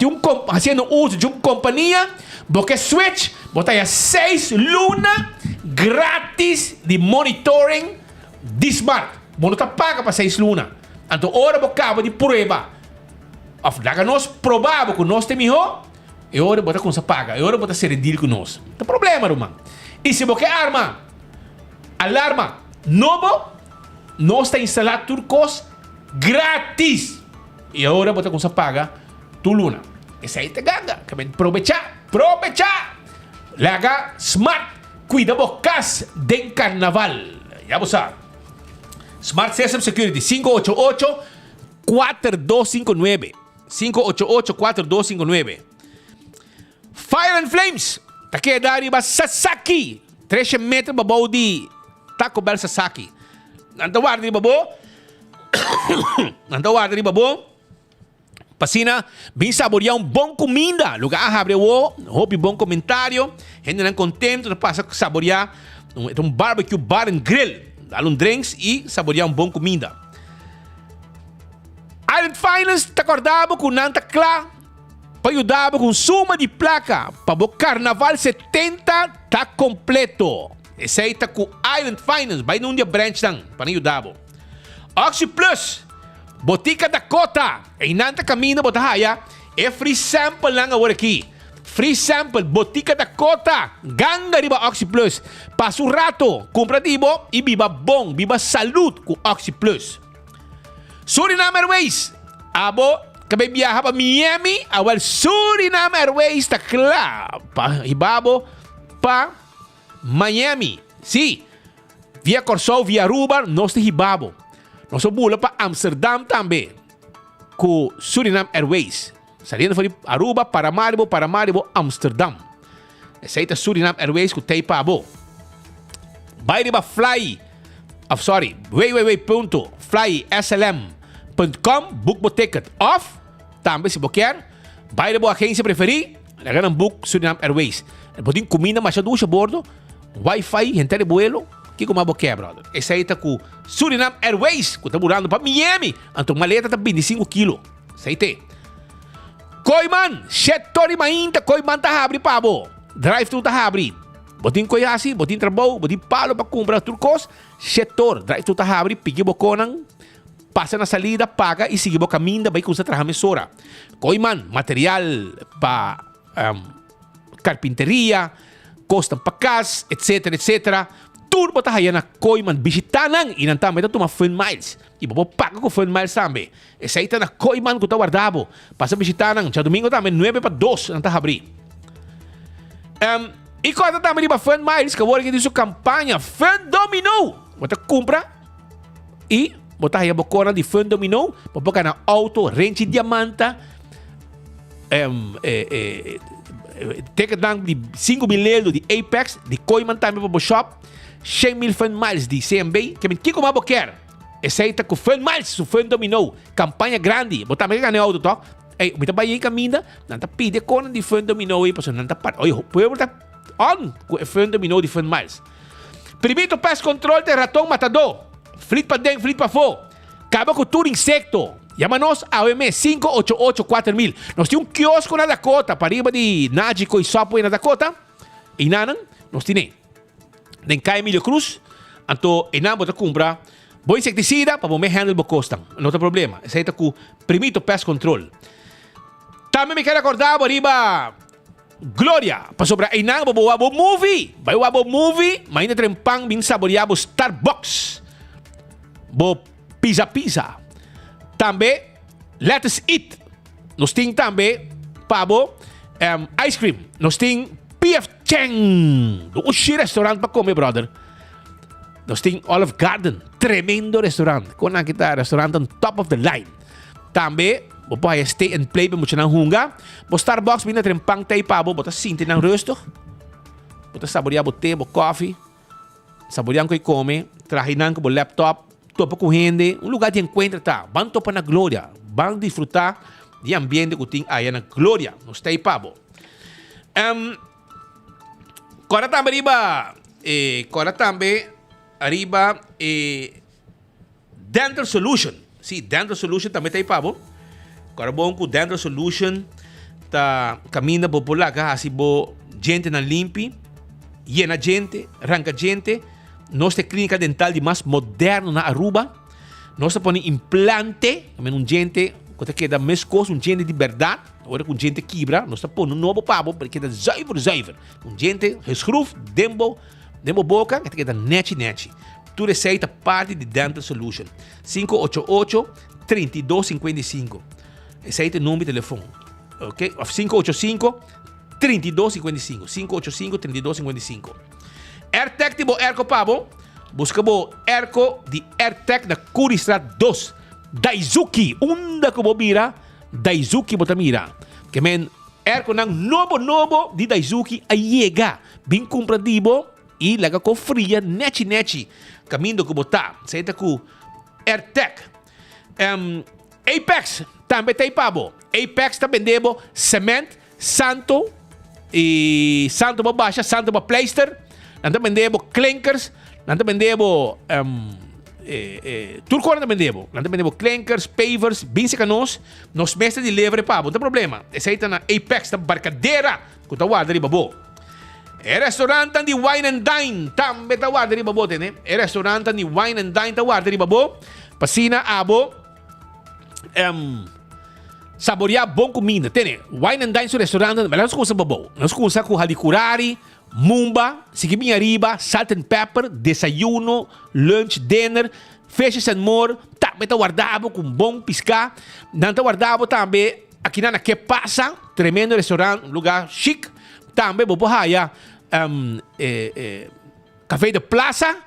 fazendo uso de uma companhia, porque switch, botar aí 6 lunas grátis de monitoring de smart. Não está paga para 6 lunas. Então, ora, você acaba de prova. Daga nós provável que nós temos melhor, e ora, você com essa paga. E ora, você ser deal com nós. Não tem problema, irmão. E se você alarma novo, nós está instalado turcos grátis. E agora você começa a pagar tu luna. Essa aí te ganga. Aprovechar. Laga smart. Cuida bocas de carnaval. Já você sabe. Smart System Security 588-4259. 588-4259. Fire and Flames. Take dari ba Sasaki. 13 metros babaw di Taco Bell Sasaki. Nantawar di babo. Nantawar di babo. Pasina, bin saborear bom comida. Lugar abre o, houve bom comentário. Gente não contento de passar saborear barbecue bar and grill. Dar drinks e saborear bom comida. Island Finance te acordava com nanta clá. Para ajudar com suma de placa. Para o Carnaval 70 tá completo. Esse aí tá com Island Finance. Vai num dia branch dan. Para ajudar. Oxy Plus. Botica Dakota. E nanta caminho botahaya. É free sample lang agora aqui. Free sample. Botica Dakota. Ganga riba Oxy Plus. Passo rato. Compra dibo. E biba bom. Biba salud com Oxy Plus. Suriname Airways. Abo. Kabay biyaha pa Miami. Awal Suriname Airways. Takla. Pa ibabo. Pa Miami. Si. Via Corsol. Via Aruba. Nos te hibabo. Nós bula para Amsterdam também com Suriname Airways. Saliendo de Aruba, Paramaribo, Amsterdam. Esse aí é Suriname Airways com Teipabo. Vai riba fly. www.flyslm.com book bo ticket off. Também se quer. Vai riba agência preferir. Lagan ang book Suriname Airways. Pwedeng comida masyado sa bordo. Wi-Fi, gente de vuelo. Que como a quer, brother? Esse aí tá com Suriname Airways, que tá morando para Miami. Então, maleta tá 25 quilos. Esse aí tem. Koiman, setor mainta, Koiman tá abre, pabo. Drive-thru tá abre. Botin koyasi, botin trabaho, botin palo para comprar turcos. Setor, drive-thru tá abre, pigi boconang, passa na salida, paga e sigue bo caminho, vai com sa trahamesora. Koiman, material para carpinteria, costa para casa, etc, etc. Turbo tayo na Koiman bisitanan inantama ito tuma Fun Miles. Iba po paga ko Fun Miles tambe. Esa ita na Koiman ko tawardabo. Pasa bisitanan sa domingo tambe 9-2 ang tahabri. Iko ata tambe di ba Fun Miles kawari kiti su kampanya Fun Domino. Bota kumpra e bota haya bokora di Fun Domino. Papoka na auto Renchi Diamanta. Teka lang di 5,000 di Apex di Koiman tambe pa shop. 100,000 Fun Miles de CMB, que me kiko mabo quer. Esse aí tá com Fun Miles, o Fun Dominou. Campanha grande. Botar me ganhar auto, tá? Ei, me tá aí caminha, não tá pide com de Fun Dominou aí, pessoal, não tá par. Oi, puedo tá on com Fun Dominou de Fun Miles. Primeiro pest control de ratão matador. Flit pa dentro, flit pa fo. Acaba com tudo insecto. Llama-nos a OM 588-4000. Nós temos quiosco na Dakota, para riba de Nágico e Sopo na Dakota. E nanan, nós temos. Den Kai Emilio Cruz, anto enam bota compra bom inseticida para me handle bo costan. Não tem problema. Esse aí tá com primito pest control. Também me quero acordar riba Glória, para sobra enam bo movie. Vai bo movie, mas ainda trempang bin saboreado Starbucks. Bo pizza. Também let's eat. Nós tem também pabo ice cream. Nós tem PF Cheng. Ushi restaurant para comer, brother. Nós tem Olive Garden. Tremendo restaurant. Kung nakita, restaurant on top of the line. Também, mo pa stay and play pa mo siya ng hunga. Mo Starbucks, mina trempang tayo pa mo. Bota sinti ng resto. Bota saborear bo te, bo coffee. Saborear ko come. Trahinan ko bo laptop. Topa com gente. Um lugar de encontro tá. Van topa na glória. Van disfrutar de ambiente que tem aí na glória. Nós tayo pa bo. Agora também arriba Dental Solution. Sim, Dental Solution também tem pabo. Agora bom com Dental Solution tá caminha popular cá assim bo gente na limpi, llena gente, arranca gente. Nossa clínica dental de mais moderno na Aruba. Nós põe implante, também gente que queda mais coisa, gente de verdade. Agora com gente quebra, nós estamos pondo um novo pabo, porque queda zuiver. Com gente, reschroef, dembo boca, que queda neti. Tu receita parte de Dental Solution. 588-3255. Esse aí é o número de telefone. Ok? 585-3255. 585-3255. AirTech tipo Airco pabo. busca bo airco di AirTech na Curistrat 2. Daizuki, unda ko bo mira, Daizuki botamira. Que men airco ng nobo di Daizuki ayega. Bin compradibo e laga ko fria nechi. Caminho ko bota. Saita ko AirTech. Apex, também tem pabo. Apex também debo cement, santo e santo ba baixa, santo ba pleister. Também debo clinkers, também debo turcona também debo. Também debo clinkers, pavers, binse canos, nos mestres de levre pabo. Não tem problema. Essa aí tá na Apex, tá barcadeira. Que tá guarda riba bo. E restaurante di Wine and Dine também tá guarda riba bo, né? E restaurante di Wine and Dine tá guarda riba bo. Pasina abo saborear bom comida. Tene, Wine and Dine su restaurante, mas nós começamos babo. Nós começamos com halikurari, mumba, sikibinha riba, salt and pepper, desayuno, lunch, dinner, fishes and more. Também tá guardado com bom piscar. Não tá guardado também aqui na que passa, tremendo restaurante, lugar chic. Também bobo haya café de plaza.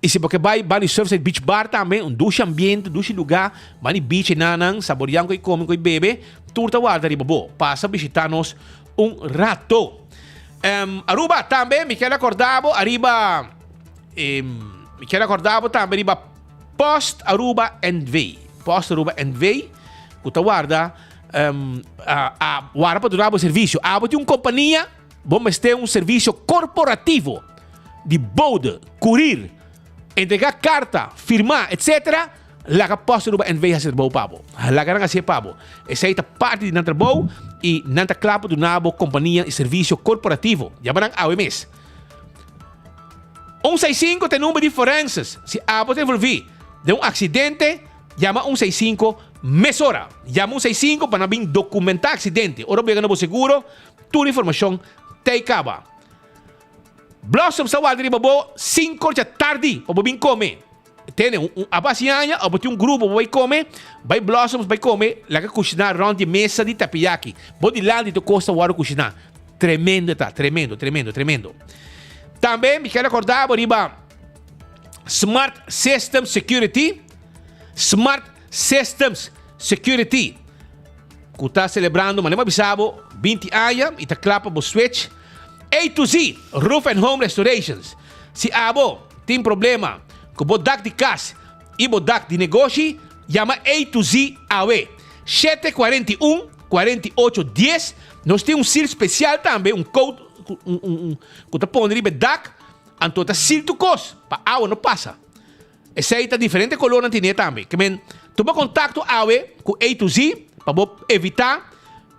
E se você vai no Surfside Beach Bar também, duche ambiente, duche lugar, vai no beach e nanang, saboreando e come e bebe, turta guarda riba bo. Passa a visitar-nos rato. Aruba também, me quero acordar, arriba, me quero acordar também, arriba Post Aruba NV. Post Aruba NV, que guarda, guarda para durar o serviço. Tem uma companhia, vamos ter um serviço corporativo de bode, curir, entregar carta, firmar, etc. Laga Post Aruba NV hacer bom pabo. Laga nang hacer pabo. Essa é parte de nantra bom e nantra clapo do nabo companhia e serviço corporativo. Llamarán AWMS. 165 tem número de diferenças. Se abo te envolvi de um acidente, llama 165 mesora. Llama 165 para não documentar acidente. Ora bem no seguro, toda informação te acaba. Blossom sa wadri babo 5 da tarde para bim comer. Tem a bacianha, ou tem grupo vai comer, vai Blossoms vai comer, lá que cozinhar round de mesa de tapioca. Bodi lá de costa o cozinhar. Tremendo tá, tremendo. Também me quero acordar riba Smart System Security. Smart Systems Security. Que está celebrando, mas não avisado, 20 anos e tá clapa bo switch. A to Z, Roof and Home Restorations. Se abo tem problema com o dak de casa e o dak de negócio, chama A to Z AWE. 741-4810. Nós temos seal especial também, um code, que está pondo riba dak, então está seal to cost, para a água não passa. Essa aí está diferente color na tinha também. Que men, toma contato AWE com A to Z, para evitar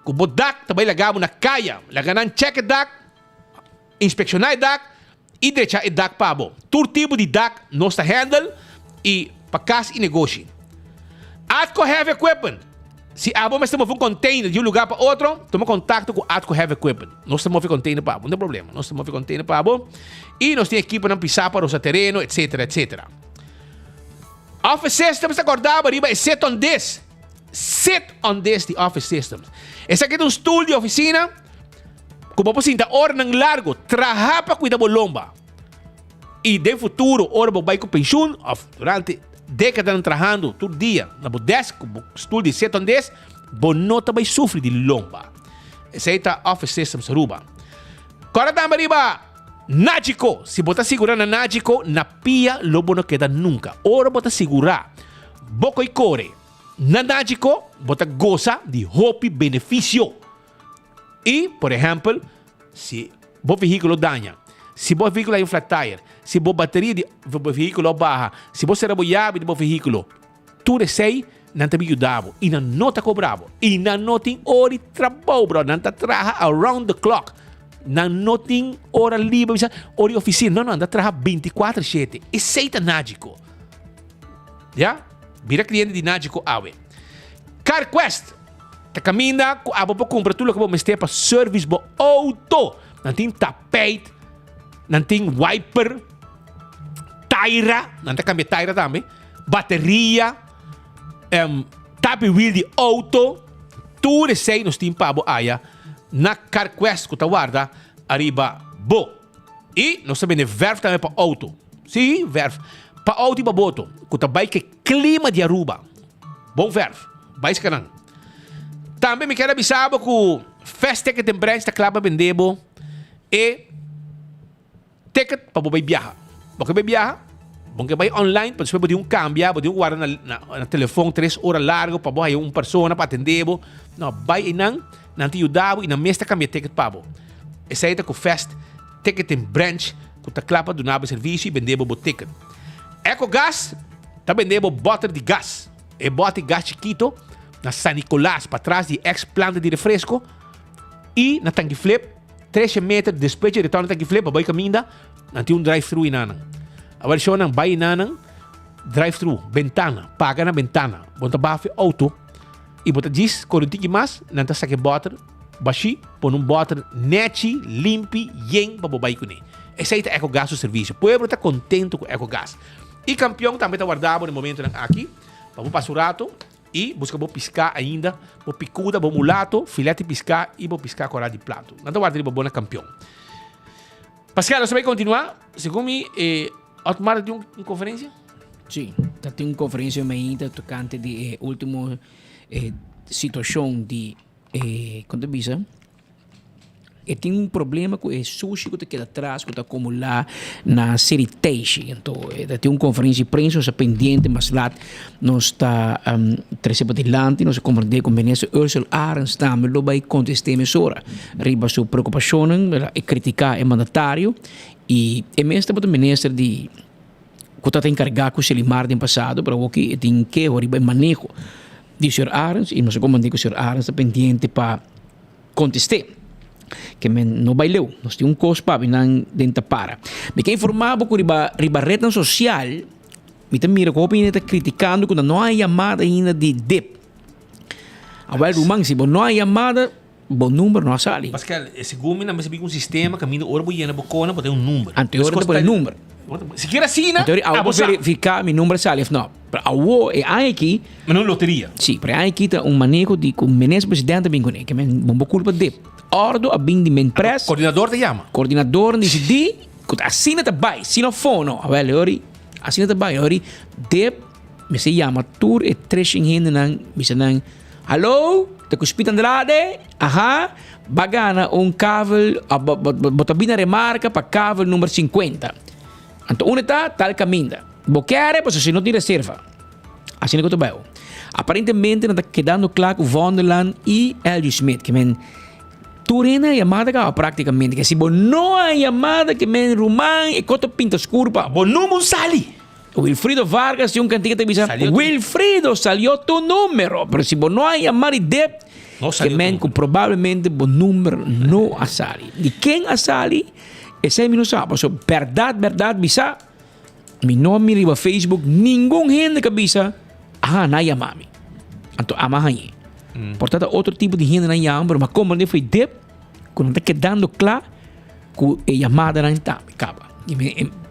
que o dak também lagamos na caia. Laganan check dak, inspecionar o dak e deixar o dak para bo. Todo tipo de dak nós está handle e para casa e negócio. Atco Heavy Equipment. Se a bomba está movendo container de um lugar para outro, toma contato com Atco Heavy Equipment. Nós estamos movendo container para bo, não tem problema. Nós estamos movendo container para bo e nós temos equipe para pisar para o terreno, etc. Office Systems acordava riba é sit on this the Office Systems. Esse aqui é um stool de oficina. Como você ainda hora ng largo, trabalhar para cuidar da lomba. E de futuro, hora vai com pensão, durante décadas trabalhando todo dia, na desk, estudo de 7 10, bonota vai sofrer de lomba. Essa aí tá Office Systems Aruba. Agora também riba, Nagico. Se você segurar na Nagico, na pia, lobo não queda nunca. Ora você segurar, boco e core. Na Nagico, você goza de hopi benefício. E, por exemplo, se o veículo danha, se o veículo é um flat tire, se a bateria do veículo barra, se você raboiabe do veículo, tudo sei, não te ajudava e não te cobrava. E não tem hora de trabalho, bro. Não te trabalha around the clock. Não tem hora livre, hora de oficina. Não, te trabalha 24/7. E seita Nagico. Já? Vira cliente de Nagico Awe. CarQuest. Te caminha, abo para comprar tudo que você tem para service do auto. Não tem tapete, não tem wiper, taira, não tem cambia taira também, bateria, tap wheel de auto, tudo isso aí nós temos para boa na CarQuest que tá guarda arriba bo. E nós também verf também para auto. Sim, verf. Para auto e para boto. Que também que clima de Aruba. Bom verf. Vai se canang. Também me quero avisar que fast ticket em branch está claro vendebo e ticket para você viajar. Porque vai viajar, você vai online, para você poder cambiar, poder guardar na telefone 3 horas largo para você uma pessoa para atender. Não, vai e não te ajudar e não mesmo cambia ticket para você. Essa é a fast ticket em branch que está claro do novo serviço e vendebo o ticket. EcoGás está vendendo bottle de gás. É bote de gás chiquito na San Nicolás, para trás de ex-planta de refresco. E na tanque flip, 13 metros, despejo de retorno na tanque flip, para caminho, não tem drive-thru em nanang. A versão não vai em nanang, drive-thru, ventana, paga na ventana. Bota bafe auto, e bota diz, correntigi mas, não está saque bottle, baixi, põe bottle neti, limpi, yen, para bobai com ele. Esse aí é EcoGás o serviço. O povo está contente com o EcoGás. E campeão também está guardado no momento aqui, para passar o rato. E busca vou piscar ainda, vou picuda, vou mulato, filete piscar e vou piscar corada de plato. Não estou guardando para campeão. Pascal, você vai continuar? Segundo me, Otmar tem uma conferência? Sim, tem uma conferência ainda tocante de última situação de quando visa. E tem um problema com o sushi que queda atrás, que está acumulado na série Teixe. Então, tem uma conferência de prensa, nós pendente, mas lá nós está trazendo para adiante, nós compreendemos com o ministro Ursula Arens também, lo vai contestar a emissora. Riba sua preocupação, e criticar o mandatário, e mesmo para o ministro de que está encarregado com o Selimar no passado, para o que tem que riba manejo de Sr. Arens, e nós compreendemos que o Sr. Arens está pendente para contestar. Que não baileu, nós temos custo para não dentro para. Me quer informar que riba rede social, me também mira que a opinião está criticando quando não há chamada ainda de DEP. Agora rumang se não há chamada, bom número não sale. Pascal, esse gumi mas um sistema que a minha hora boiana bocona para ter um número. Anterior de número. Se quer assim, né? Eu vou verificar meu número sale, não. Para o é aqui. Mas não loteria. Sim, para aqui está manejo de com o ministro presidente bem com ele, que é uma culpa de DEP. Ordo a bem de men press. Coordenador te chama. Coordenador dice di, assina te vai, sinofono. Well, ori, assina te vai, ori, de, me se chama tour e treshing hin nang, bisa nang, hallo, te Cuspita Andrade, aha, bagana un cavel, botabina remarca pa cavel numero 50. Anto unità tal caminda. Boqueare, pues se no tiene reserva. Assina que te vai. Aparentemente, está quedando claro Wonderland e L.G. Smith, que men Turena chamada ka praticamente que se não há chamada que men rumang e coto pinta escuro pa não sali. Wilfrido Vargas tem cantiga te bisa Wilfrido salió tu número, pero se não há chamada de que men que provavelmente bom número não a sali. De quem a sali esse é não sabe, so verdade bisa mi nome riba Facebook ninguém gente que bisa na chamami. Anto amahanyi. Portanto, outro tipo de gente não chama, mas como ele foi de, quando está quedando claro, que a chamada não está, acaba.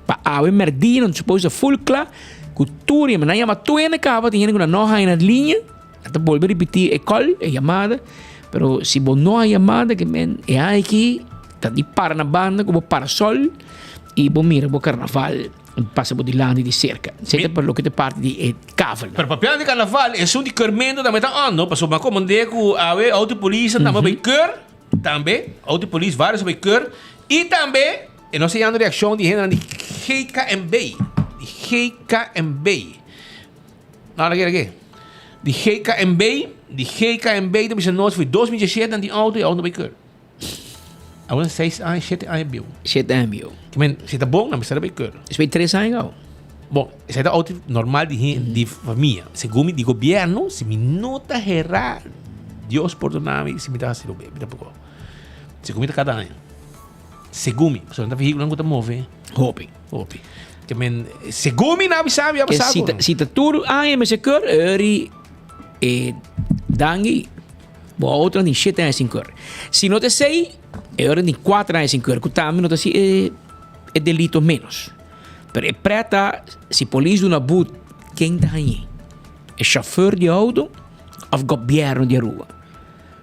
Para a merdinha, não se pode full claro, que o turismo não chama tu ainda acaba, tem gente que não há na linha, até volver a repetir a chamada, mas se não há chamada, que é aqui, está de para na banda, como para sol, e bom mira, bom carnaval. Passa por dilante de cerca. Sempre per lo che te parte di cavolo. Per papel di carnaval è un di cormendo da metà anno, passo ma come dico ave autopolice da bei cur, tambe autopolice vários bei cur e também e não sei a reação de gente de GKMB, de GKMB. Não, aqui. De GKMB da bisa nós foi 2017 dan die auto bei cur. Agora 6 anos, 7 anos bio. 7 anos bio. Men, se está bom, não precisa bem caro. Isso foi 3 anos. Bom, esse é o auto normal de família. Segundo de governo, se me nota errar, Deus perdona-me se me dá assim, me dá pouco. Segundo cada ano. Segundo, se não está veículo, não está mover. Hopi. Que men, segundo não sabe, já sabe. Se está tudo aí, mas é caro, eri e dangi, bo outro nem 7 anos sem caro. Se não te sei, eri nem 4 anos sem caro, que também não te sei é delito menos. Pero é preta, se polícia na boot, quem está aí? É chauffeur de auto ou governo de rua?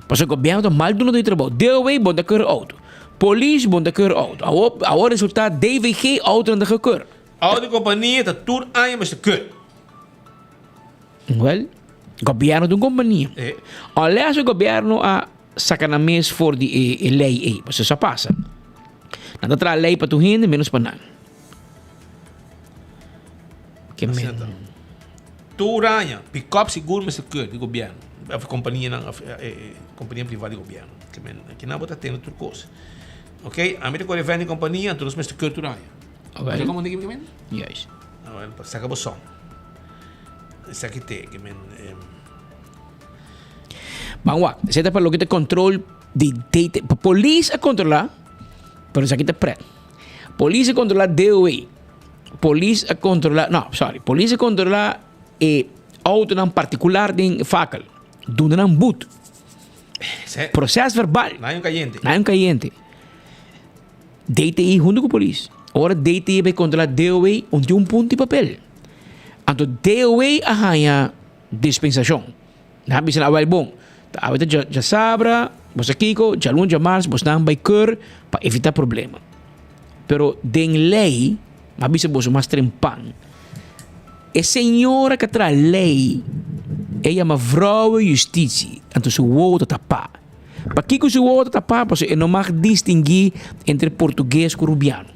Porque o governo mal do não trabalho. DOE bom da cor auto. Polícia bom da cor auto. Agora resultado DVG auto não da cor. Oude companhia tá tur aan mas kut. Well, governo de uma companhia. Eh. Aliás, o governo a sacanamento for de lei aí, você só passa. Nada tra lei para tu rende menos para nada. Que men. Turanya, pick-up seguro mas kut de governo. A companhia não, companhia privada de governo. Que men, que não bota tendo outra coisa. Ok? A mim de correr vende companhia, todos mas kut turanya. Okay. Você como diga que men? Yes. Well, sa kabosom. Sa kite que men Vamos, você tá para que te control de data. Polícia controlar, pero isso aqui tá preto. Polícia controlar DOA. Polícia controlar, não, sorry. Polícia controlar auto não particular de facal. Doendo não boot. Processo verbal. Não é caliente. Não é caliente. DTI junto com a polícia. Ora DTI vai controlar DOA onde ponto de papel. Então DOA arranha dispensação. Não bisa na bom. Awet já sabra, você kiko, já lunja mars, você não vai cur para evitar problema. Pero den lei, mas bisa você mais trempan. E senhora que traz lei, ela é uma vrouw justiça, então seu outro tapa. Para que seu outro tapa, você não mais distinguir entre português e rubiano.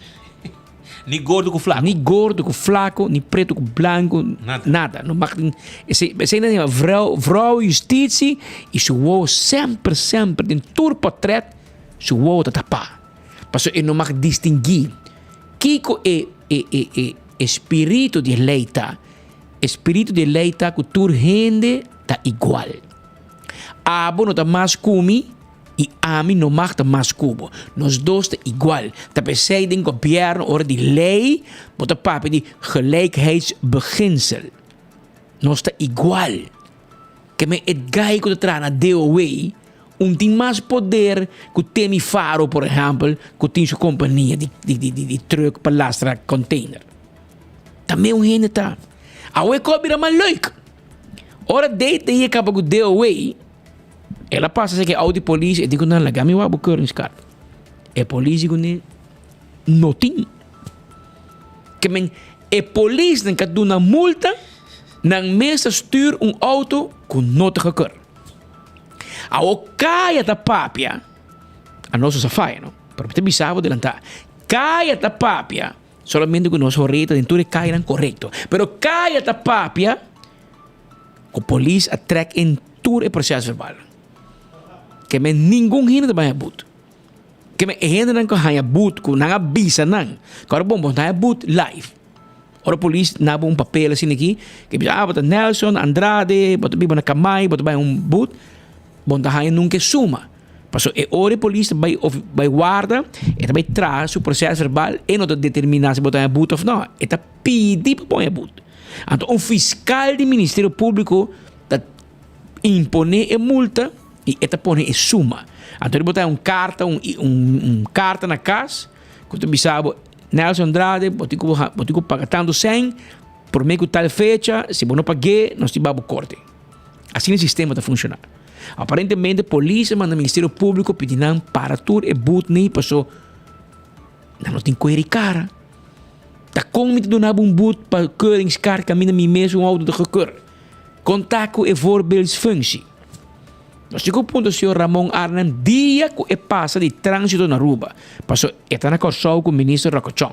Ni gordo com flaco. Ni gordo com flaco, ni preto com branco, nada. Não mag esse é uma vrouw justiça e seu outro sempre em todo portrait, seu outro tapa. Para ele não mag distinguir. Kiko é espírito de lei tá. Espírito de lei tá que tur rende tá igual. Abo não tá mais kumi e ami não mag tá mais cubo. Nós dois tá igual. Tá pensei em governo ora de lei, bota papo de gelijkheidsbeginsel. Nós tá igual. Que me et gai que tá na DOA, tem mais poder que tem faro, por exemplo, que tem sua companhia de truck para lastrar container. Também gente tá. Awe cobra mais leuk. Ora deita aí acaba com DOA. Ela passa que a polícia e digo não lagami wa bukur nis card. E polícia que não tem. Que men e polícia não dá uma multa, não mesa stuur auto com nota gekeur. Ao caia da papia. A nossa safai, não? Para te bisavo delantar. Caia da papia. Solamente que nosso reta dentro caia correto. Pero caia da papia. O polícia atrek in tour e processo verbal. Que me ninguém hinda ba boot. Que me hinda não que boot com não avisa não. Agora bom não boot live. Ora polícia na papel assim aqui que bota Nelson Andrade, bota biba na Kamai, bota boot. Bom tá nunca suma. Passou e ora polícia vai guarda e também traz o processo verbal e não determinar se botar boot ou não. E tá pedir para pôr boot. Então fiscal do Ministério Público tá impone a multa e eta põe a suma. Então ele botar carta carta na casa, que tu bisabo Nelson Andrade, botico paga tanto 100, por meio que tal fecha, se não paguei, nós tivemos corte. Assim o sistema está funcionando. Aparentemente, a polícia manda o Ministério Público pedindo para tudo e boot nem passou. Não tem coisa cara. Tá como de donar boot para keuringscar caminha me mesmo auto de gekeur. Contato e voorbeeldsfunctie. Nós chegou ao ponto do senhor Ramon Arnhem, dia que passa de trânsito na Aruba. Passou, está na corção com o ministro Racochon.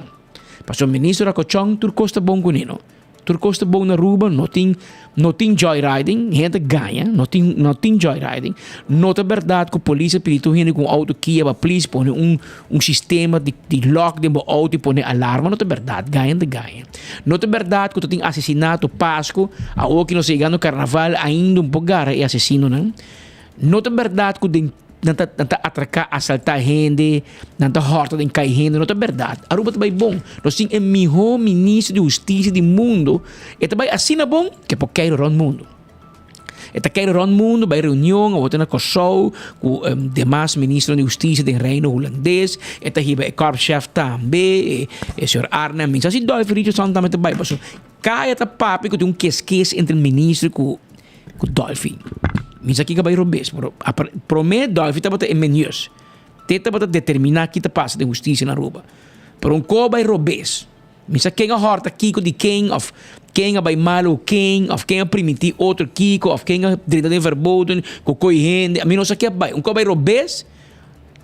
Passou o ministro Racochon, tudo custa bom com ele. Tudo custa bom na Aruba, não tem joyriding, gente ganha, não tem joyriding. Não é verdade que a polícia pediu gente com auto que ia para a polícia, põe sistema de lock de auto e põe alarma, não é verdade, ganha. Não é verdade que tem assassinato Páscoa, a o que não se no carnaval, ainda pouco gara e assassino, não? Não é verdade que não atracar, assaltar gente, não horta de cair gente, não é verdade. Aruba também bom. Nós temos o melhor ministro de justiça do mundo. E também assim é bom que porque quer o mundo. E quer o mundo, vai reunião, ou na show com demais ministros de justiça do reino holandês. E também o corpo-chefe também, o senhor Arnhem. Mas assim, dois filhos são também também. Cai até papo que tem quesquês entre o ministro e o Dolphin. Mas aqui que vai robês. Prometo, Dolphin está botando em menus. Tenta botar determinar que está passa de justiça na Aruba. Pero um co vai robês. Misa quem a horta kiko de quem of quem a by malo quem of quem a primiti outro kiko of quem a drita de verboten com coi rende. A mim não sei que vai. Vai robes.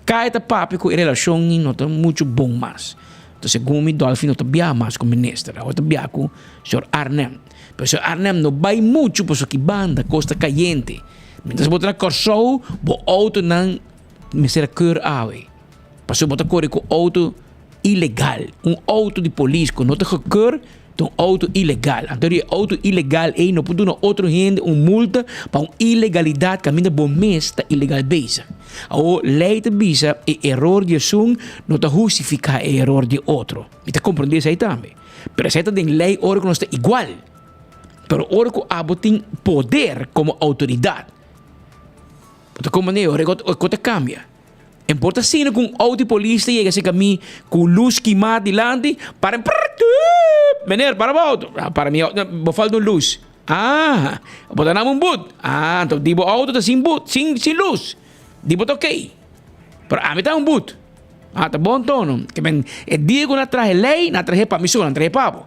Cai ta papi com relação não tá muito bom mas. Então segundo me Dolphin não tá bia mais com ministro. Ou tá bia com Sr. Arnhem. Pero Sr. Arnhem não vai muito por que banda costa caliente. Mientras botar na corso, bo auto não me será cur awe. Passou botar corre com auto ilegal. Auto de polícia que não te gekeur, auto ilegal. Então, auto ilegal é não pode outro gente multa para ilegalidade que ainda bom mês está ilegal bezig. Ou lei de bisa e error de um não te justifica e error de outro. Me te compreender isso aí também. Pero essa tem lei ora que não está igual. Pero ora que abo tem poder como autoridade. Então, como é ora que te cambia. Importa sim com auto de polícia chega assim caminho com luz queimada dilante para meneer para o auto para mim vou falar de luz botar na boot então dibo auto tá sem boot sem luz dibo tá ok para a mim tá boot tá bom tono que men é dia que na traje lei na traje permissão na traje papo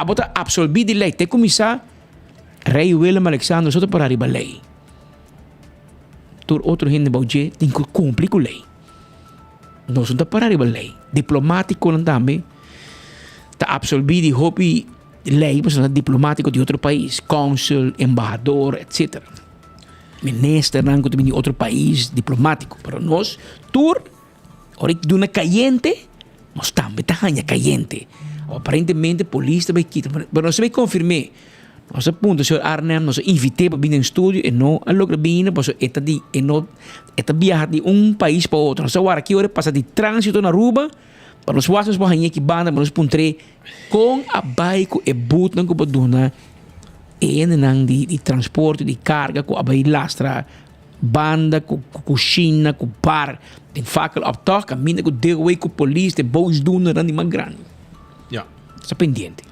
bota absolver de lei te começar Rei Willem Alexander só para arriba lei tur outro gente bauje tem que cumprir com lei não são para arriba lei diplomático não também tá absolver de hobby lei para diplomático de outro país cônsul embaixador etc ministro rango de outro país diplomático para nós tur ora que duna caliente nós também tá hanya caliente aparentemente polícia vai quitar mas não se vai confirmar nosso ponto, Sr. Arnhem, nós invitei para vir no estúdio e não logra vir, porque esta viaja de país para outro. Nós agora aqui passa de trânsito na Aruba, para os wassos para aqui banda, para nós puntre com a bike e boot não como dona e nang de transporte de carga com a bike lastra banda com cozinha com bar, tem fakel op toch, caminha com dewey com polícia, de boos doen dan die grande. Ja, está pendiente.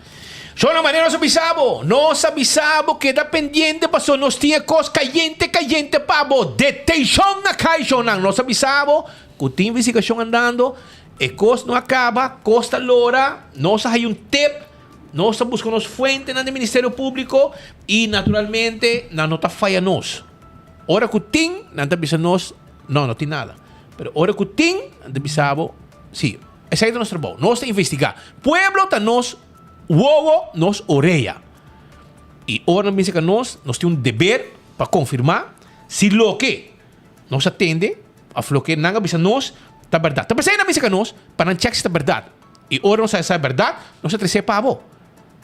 Yo no manera nos avisamos que está pendiente pasó nos tiene cos caliente pavo detención na caixonan nos avisamos que tem investigación andando e cos no acaba costa lora nos hay un tip nos buscamos fuente en el Ministerio Público y naturalmente na nota falla nos ora que tem nada avisa nos no tiene nada pero ora que tem nada avisamos sí ese es nuestro trabajo nos investigar pueblo ta nos Wowo nos oreia. E ora me dice que nós temos um dever para confirmar se lo que nos atende a lo que não avisa nós está verdade. Está pensando na missa que nós para não checar se está verdade. E ora nós sabe verdade, nós atrasamos para abo.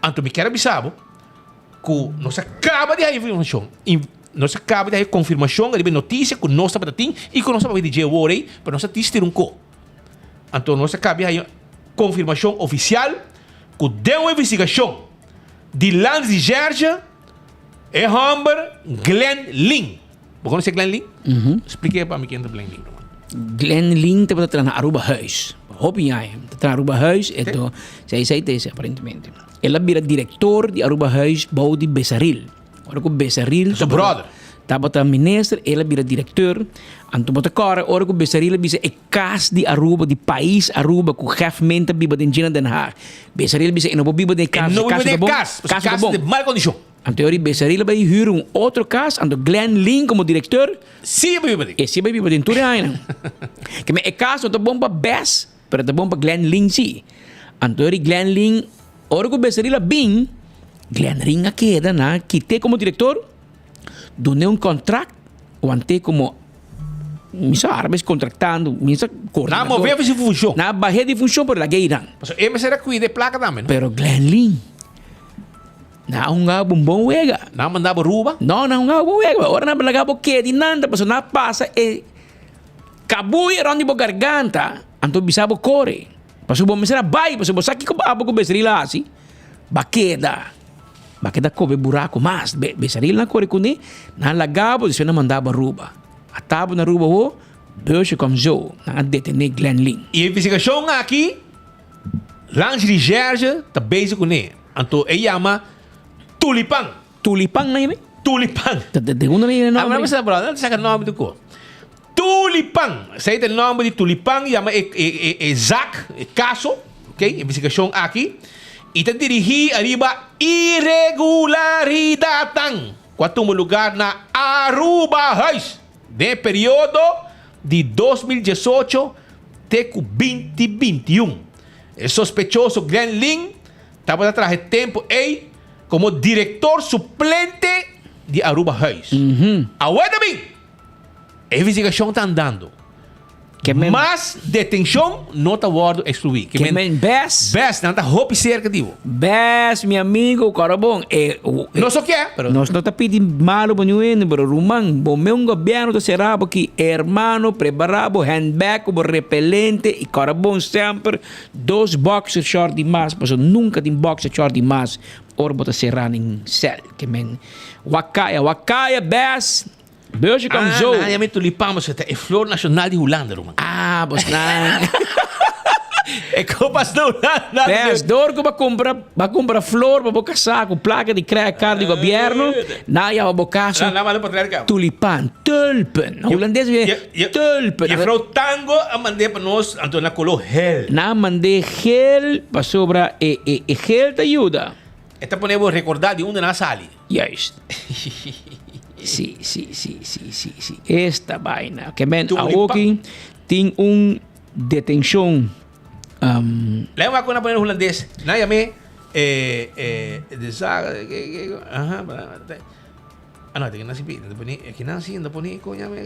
Então me quero avisar que nós acaba de ter informação. Nós acaba de ter confirmação, de notícia que nós estamos tendo e que nós estamos de dia orei para nós assistir co. Então nós acaba de ter confirmação oficial que deu uma investigação de Lance de Georgia e Humber Glenn Lynn. Você conhece Glenn Lynn? Explique para mim quem é Glenn Lynn. Glenn Lynn está na Aruba Huis. Hoop jij hem. Está na Aruba Huis. En zij zei deze aparentemente. Ela vira diretor de Aruba Huis, bouw de Besaril. Ora que Besaril... Seu brother. Estava minister, ela vira diretor. Anto bota cara, ora que Besaril bisa e cas de Aruba, de país Aruba, com refmenta biba de Gina Den Haag. Besaril bisa e não biba de cas. Não biba de cas, cas de mal condição. Anto teoria Besaril vai huur outro cas, anto Glenn Lynn como diretor. Sim, biba de. E sim, biba de tudo ainda. Que me e cas não tá bom para Bess, pero tá bom para Glenn Lynn sim. Anto teoria Glenn Lynn, ora que Besaril bem, Glenn Lynn queda na que te como diretor, donde um contrato ou ante como misa árabes contratando misa coordenador. Na moveva de função. Na barreira de função por la gueiran. Mas era cuide placa também. Pero Glenn Lynn na um bom wega. Na mandava ruba? Não, na bom wega. Ora na blagabo que de nada, mas na passa e cabui rondi bo garganta, anto bisabo core. Paso bom misera bai, paso bo saki ko abo ko besrila assim. Baqueda cobre buraco, mas besaril na core kuni, na lagabo, isso na mandava ruba. A tabo na ruba ho, beurse como zo, na detener Glenn Lynn. E a investigação aqui, Lance de Georgia, tá bezig com ele. Então, ele chama Tulipan. Tulipan na yun? Tulipan. De una na yun nome? Não sei, brother, não sei o nome do co. Tulipan. Sei o nome de Tulipan, chama Zach, caso, ok? Investigação aqui. e te dirigir arriba irregularidad. Quanto lugar na Aruba Reis, de período de 2018 até 2021. El sospechoso Glenn Lynn estaba atrás de tempo aí como diretor suplente de Aruba Reis. Aguenta bem, a investigação está andando. Mas detenção não está guardo excluir. Que best não está roupa cerca de best, meu amigo, cara bom. Não só que é, pero nós não está pedindo malo para ninguém, pero Rumang, bom meu governo está será porque hermano preparado handbag como repelente e cara bom sempre 2 boxer short de mais, mas nunca tem boxer short de mais. Ora bota será em cel, que men Wakaya best. Beuze kan zo. Ja, met tulipaan, maar het is flor nacional de Holanda, man. Ah, bos na. Ik kom pas nou na. Bes, door ko ba compra flor, ba casar com placa de credit card do governo. Na ja ba caso. Tulipaan, tulpen. Holandês weer tulpen. Je vrouw Tango a mandar para nós, então na color gel. Na mandar gel para sobra gel te ajuda. Esta ponemos recordar de onde na sali. Juist. Sí. Esta vaina. Que men aquí tem detenção. Leva uma coisa para o holandês. Na me não, tem que nascer bem. Que nascer, não pode coisa me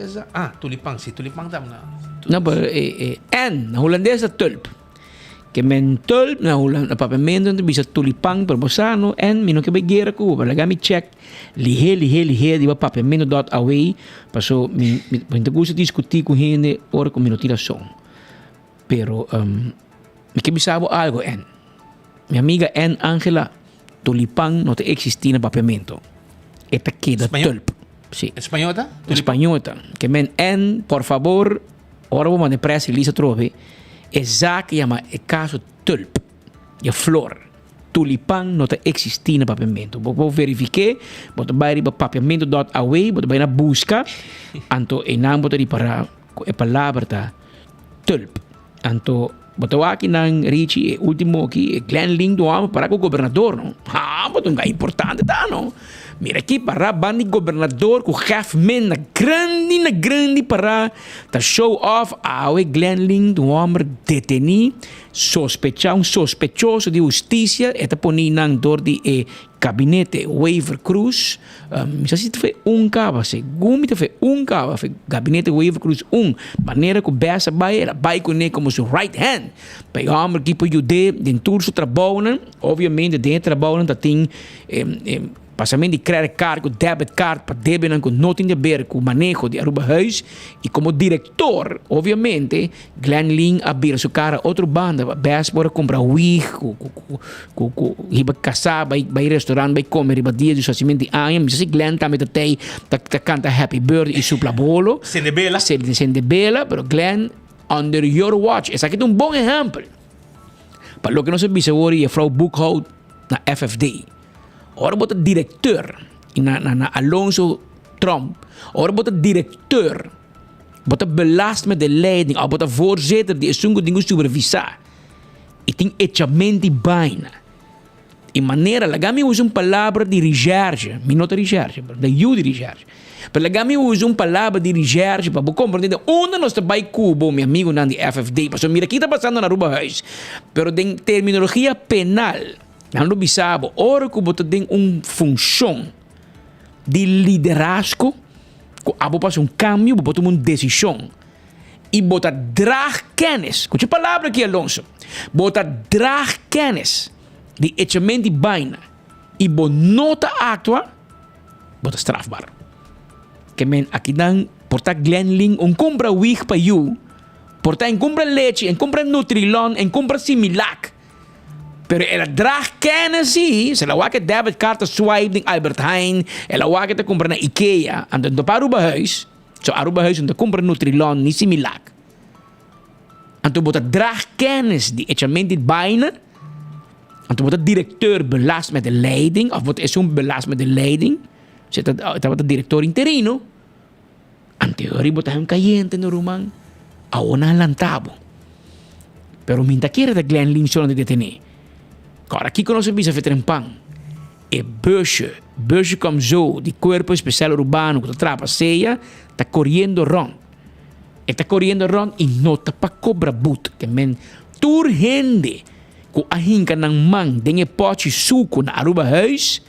tulipang, sim, tulipang tam na. Não, en holandês é tulp. Que men tulp na Holland papamento bisa tulipang perbosano en mino que begera ko balagami check lihe di ba papamento dot away paso mi gusto discutir com gente ora com minutiração pero mi que bisabo algo en mi amiga en Angela tulipang no te existir na papamento eta queda tulp sí espanhota que men en por favor ora vamos de pressa Lisa trove Exact, llama el caso tulp, de flor. Tulipang não existe no papiamento. Vou verificar, vou ir para papiamento.away, vou ir na busca, anto em nome de para a palavra tá tulp. Anto vou aqui na Richie, último aqui, Glenn Lynn do homem para o governador, não? Mas não é importante, tá, não? Mira aqui para bandi governador com chef men na grande para ta show off ao Glenn Lynn do homem detenido sospechoso de justiça eta poni nang dor di gabinete Waiver Cruz se foi cava segundo foi cava foi gabinete Waiver Cruz maneira que bessa vai com ele como seu right hand para homem que pode ajudar dentro do trabalho obviamente dentro do trabalho tem passamento de credit card, com debit card, para debit com não tem a ver com o manejo de Aruba Reis e como diretor, obviamente, Glenn Lynn abrir sua cara outra banda, best para comprar wig, riba caçar, vai restaurante, vai comer, riba dia de associamento de ano, mas se Glenn também tá canta Happy Birthday e supla bolo, sende bela, pero Glenn under your watch, esse aqui é bom exemplo. Para lo que não se bisa hoje, a Frau Buchhout na FFD. Ora bota diretor na Alonso Trump. Ora bota diretor. Bota belast met de leiding. Ora bota voorzitter die is zo'n ding supervisar. E tem echamenti bijna. In maneira, lagami usa palavra de recherche. Minota recherche, da you de recherche. Pero lagami usa palavra de recherche para compreender onde nós está by Cuba, meu amigo na FFD. Paso mira, aqui está passando na Aruba Reis. Pero tem terminologia penal. Não bisabo, ora que você tem função de liderazgo, que abo passa cambio, você toma decisão e você draag kennis. Escute a palavra aqui, Alonso. Você draag kennis de echamento de baina e você nota actua, você strafbar. Que men aqui dan porta Glenn Lynn compra wig para you, porta compra leite, compra Nutrilon, compra Similac. Pero ela draag kennis sim, se ela vai que debit card swipe em Albert Heijn, ela vai que te compra na IKEA, ando para Aruba Huis, so Aruba Huis ando compra Nutrilon, ni Similac. Ando bota draag kennis die echamento dit bijna, ando bota directeur belast met de leiding, of wat is zo'n belast met de leiding, zit dat wat de directeur interino, en teorie bota hem caliente no rumang, a una lantabo. Pero minta quiere de Glenn Lynn solo de detener. Agora, aqui que nós vamos fazer um pão. É busje como zo, de corpo especial urbano, que trapa ceia, está correndo ron. Está correndo ron e nota para cobra but, que men tur gente, que a hinca ng mang, dengue pote suco na aruba huis,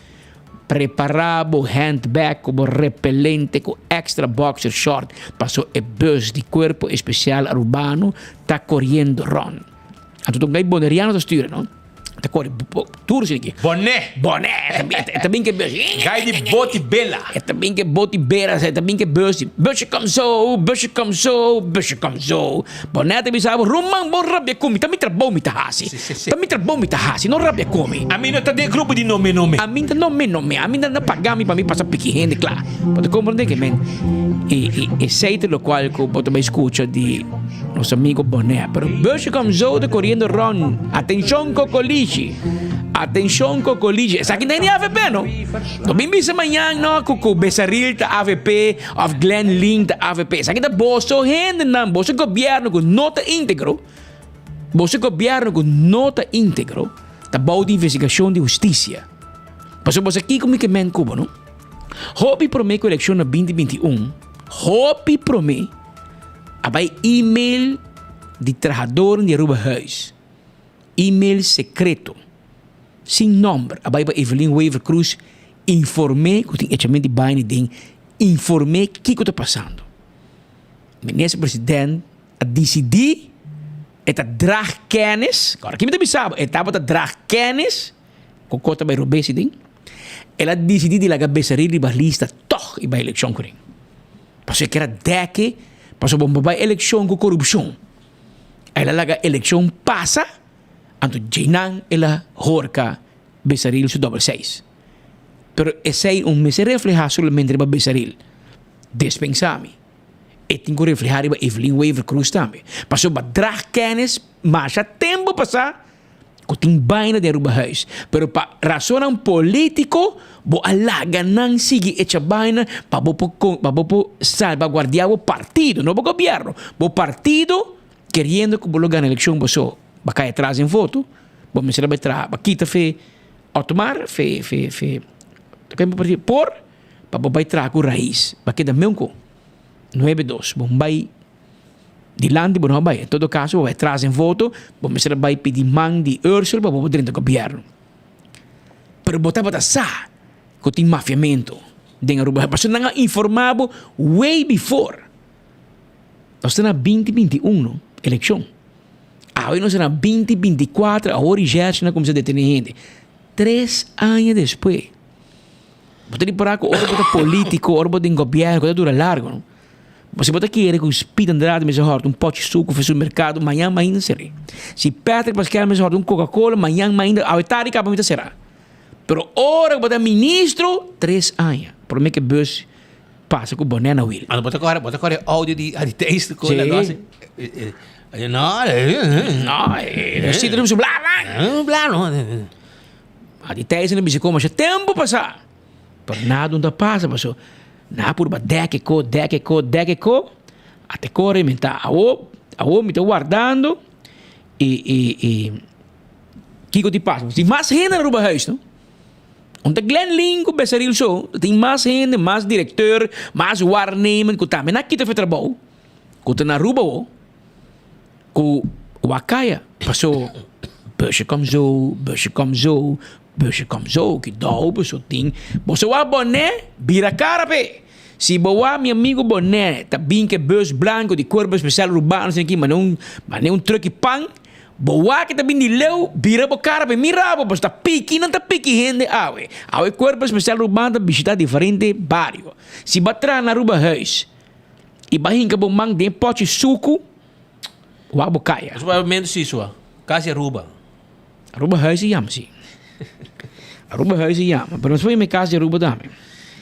preparado handbag, como repelente, com extra boxer short, passou é bus de corpo especial urbano, está correndo ron. Então, tu boneriano da sturen, não? Tá correndo, tudo isso aqui. Boné. Também que bus. Gai de bote bela. Também que bote bela, também que bus. Bus como so. Boné também sabe, rumang bom rabia comi, também trabou me tahasi. Também trabou me tahasi, não rabia comi. A mim não tá de grupo de nome. A mim tá nome. A mim não pagami para mim passar pique rende, claro. Pode compreender que, man, e seite lo qual que pode me escuta de nosso amigo Boné. Pero bus como so, de correndo ron. Atenção, cocoliche. Atenção, cocoliche. Sa akin na ni AVP, no? Domingo sa manhang, no? Kuku Besaril ta AVP, of Glen Ling ta AVP. Sa akin na boso, hende na, boso gobyerno com nota íntegro. Boso gobyerno com nota íntegro. Ta bau de investigação de justiça. Paso boso aqui como que men kubo, no? Hopi prome ko eleksyon na 2021. Hopi prome abay email de trabajador de Aruba Huis. E-mail secreto, sem nome, abai para Evelyn Weaver Cruz, informei que tem echamento de baile ding, informei o que está passando. O ministro presidente a decidir, a drag kennis, agora aqui me também sabe, a drag kennis, com cota by Robesi ding, ela decidiu de lagar besaril de balista, toch, e by eleção com ele. Passou que era deque, passou bom by eleção com corrupção. Ela laga eleção passa, anto Jinang ela horca Besaril su double 6. Pero esse me se refleja solamente para Besaril. Despensami. E tenho reflejar para Evelyn Weaver Cruz também. Passou para drag kennis, mas já tempo passar, que tem baina de Aruba Huis. Pero para razão político, bo alaga não sigue essa baina para bo salvaguardar o partido, não o governo. O partido querendo que o lugar na eleição passou. Baka atrás em foto, bom, mas ela vai tra, bakita fe automar, fe, por, para tra com raiz, bakita mesmo com 92, bom, vai de lande, bom, vai, em todo caso, vai atrás em foto, bom, mas ela vai pedir man de Ursula, para poder dentro do governo. Pero botar para sa, que tem mafiamento, dentro do governo, não é informado way before. Nós estamos na 2021, eleição. Hoje nós estamos 2024, agora já não começa a deter gente. 3 anos depois. Você tem para que o orbo político, o orbo de governo, que dura largo, não? Você pode querer que o Speed Andrade me horta um pote de suco, fez o mercado, amanhã ainda será. Se Patrick Pascal me horta um Coca-Cola, amanhã ainda, a oitava capa ainda será. Pero ora que você ministro, 3 anos. Por mim que bus passa com o boné na Will. Bota agora áudio de texto com o negócio. No, si terus blá. Adi tayo sa nabisi ko, masya tempo pa sa. Pero nada não passa, passou. Na por ba deke ko. Até corre, me tá me tá guardando. E Kiko te passa. Tem mais gente na Aruba Huis, não? Onde Glen Ling com Besaril so, tem mais gente, mais diretor, mais waarnemen, que também na kita foi trabalho. Que na Aruba o. O Wakaya passou busje como zo, que dá o pessoal tem. Você vai boné, vira cara pe. Se boa meu amigo boné, tá bem que bus branco de corpo especial urbano aqui, mas não truque pan. Boa que tá bem de leu, vira bo cara pe, mira bo, tá pique, não tá pique gente, awe corpo especial urbano tá visita diferente barrio. Se batra na Aruba Huis, e bahin que bo mang de pote suco. Wabo kaya. Provavelmente sim, sua. Casa Aruba. Aruba Huis e sim. Aruba Huis e mas nós foi em casa de Aruba também.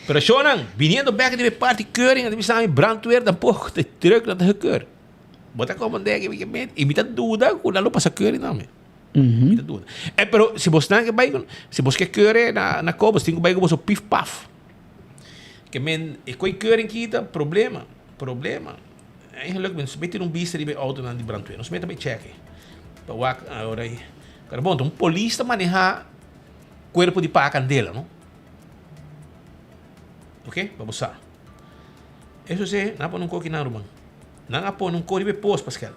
Pero Shonan, vindo back de parte keuring, de samen brandweer, dan pouco de terug naar de keur. Bota como dek, e me tá dúvida, quando não passa keuring também. Me tá dúvida. Pero se você não quer se você quer keuring na cobos, tem que vai com você pif paf. Que men, e coi keuring kita problema. Eigenlijk mensen meten een biester die bij auto naar die brandweer. Ons meten bij checken. Bewak, agora Cara, bom, um polícia maneja corpo de pá candela, não? Ok? Vamos lá. Isso é, não põe um coque não, irmão. Não põe um coque de pós, Pascal.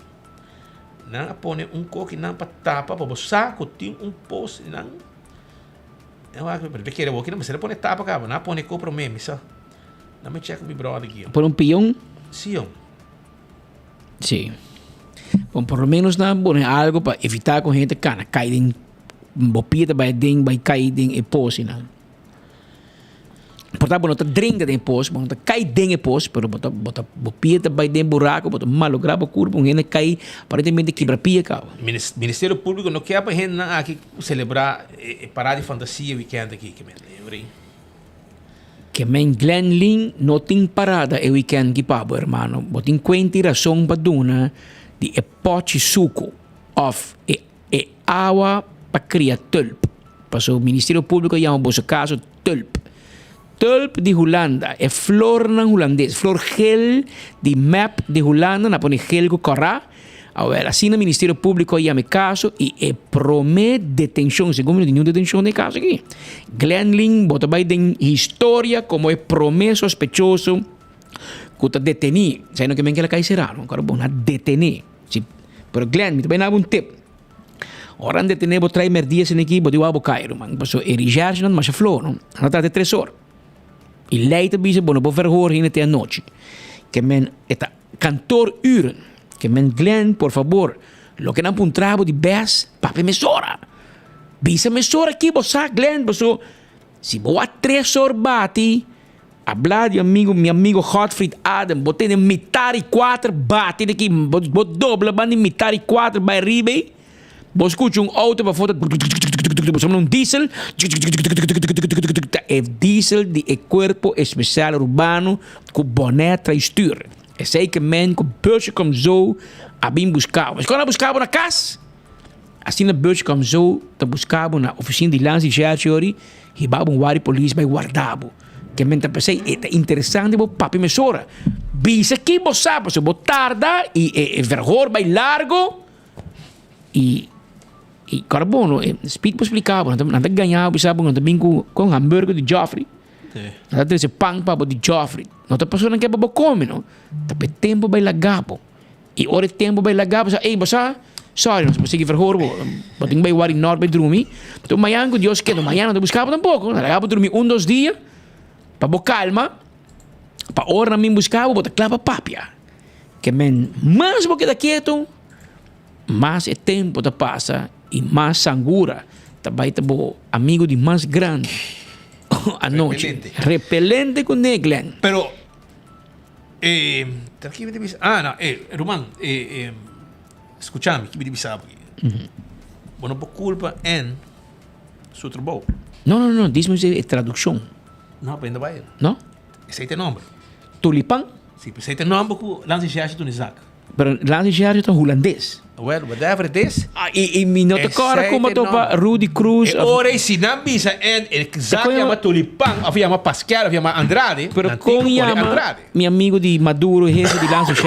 Não põe um coque não para tapa, para você tem um pós, não. Eu acho que quero aqui, não, mas ele põe tapa, cara, não põe coque para mim, só. Não me checa meu brother aqui. Por um peão? Sim. Sim. Bom, por lo menos na põe algo para evitar que a gente caia em bopita, vai cair em pós, não. Portanto, não está dringa de imposto, não está cai de imposto, pero bota bopita vai de buraco, bota malograva curva, um gente cai aparentemente quebra pia, cara. Ministério Público não quer para gente aqui celebrar parar de fantasia weekend aqui, que me lembro. Que men Glen Lynn não tem parada o weekend que pabo, hermano. Botin quenti razão para duna de epoche suco of e água para criar tulp. Passo o Ministério Público chama o caso tulp. Tulp de Holanda é flor na holandês, flor gel de map de Holanda, na põe gel com corá. Agora, assim o Ministério Público chama caso e promete detenção, segundo nenhuma detenção de caso aqui. Glenlin bota bem em história como é promessa sospechoso que está detenido. Sei não que men que ela cai será, não? Agora bom, na detener. Pero Glenn, me também dá um tip. Ora detener vou trair merdias aqui, vou dizer abo cairo, man. Passo erijar não mas a flor, não? Ela está de 3 horas. E leite bisa bom, vou verhoor hin até a noite. Que men eta cantor uren. Que men Glenn, por favor, lo que não pun trabo de bes, papi mesora. Bisa mesora aqui, bosa Glenn, boso. Se boa 3 horas bate, hablar de meu amigo Gottfried Adam, botei de metade e 4 bate daqui, bot dobla bande metade e 4 by ribe. Bo escuta auto para foto, um diesel, é diesel de corpo especial urbano com boné traistur. É sei que men com busje como zo a bem buscar. Mas quando buscava na casa, assim na busje como zo, tá buscava na oficina de lance de Gertiori, e babo wari polícia vai guardavo. Que men tá pensei, é interessante bo papi mesora. Bisa aqui bo sabe, se bo tarda e vergor vai largo e carbono, speed po explicava, não ganhava, sabe, não também com hambúrguer de Joffrey. Não tem esse pão para de Joffrey. Não tá passando que para comer, não. Tapi tempo vai lagabo. E hora tempo vai lagabo, sa ei, basa, sorry, não se consegue verhoor, boting vai wari nord vai dormir. Então amanhã com Deus que amanhã não buscava tampouco, lagabo dormir 1-2 dias. Para bo calma, para hora não me buscava, bota clava papia. Que men mais bo queda quieto, mais é tempo da passa e mais sangura. Também tá bo amigo de mais grande. A noite. Repelente com Neglen. Pero, no, Román, escúchame, que me divisaba. Bueno, por culpa en su trabajo. No, diz-me a tradução. Não, aprenda vai. Não? Esse aí tem nome. Tulipán? Sim, esse aí tem nome porque lance de do Isaac. Pero lance de é holandês. Well, whatever it is. E me nota cara como topa Rudy Cruz. Ora, se não bisa en Isaac chama Tulipán, ou chama Pascal, ou chama Andrade. Pero com chama meu amigo de Maduro, jefe de lance de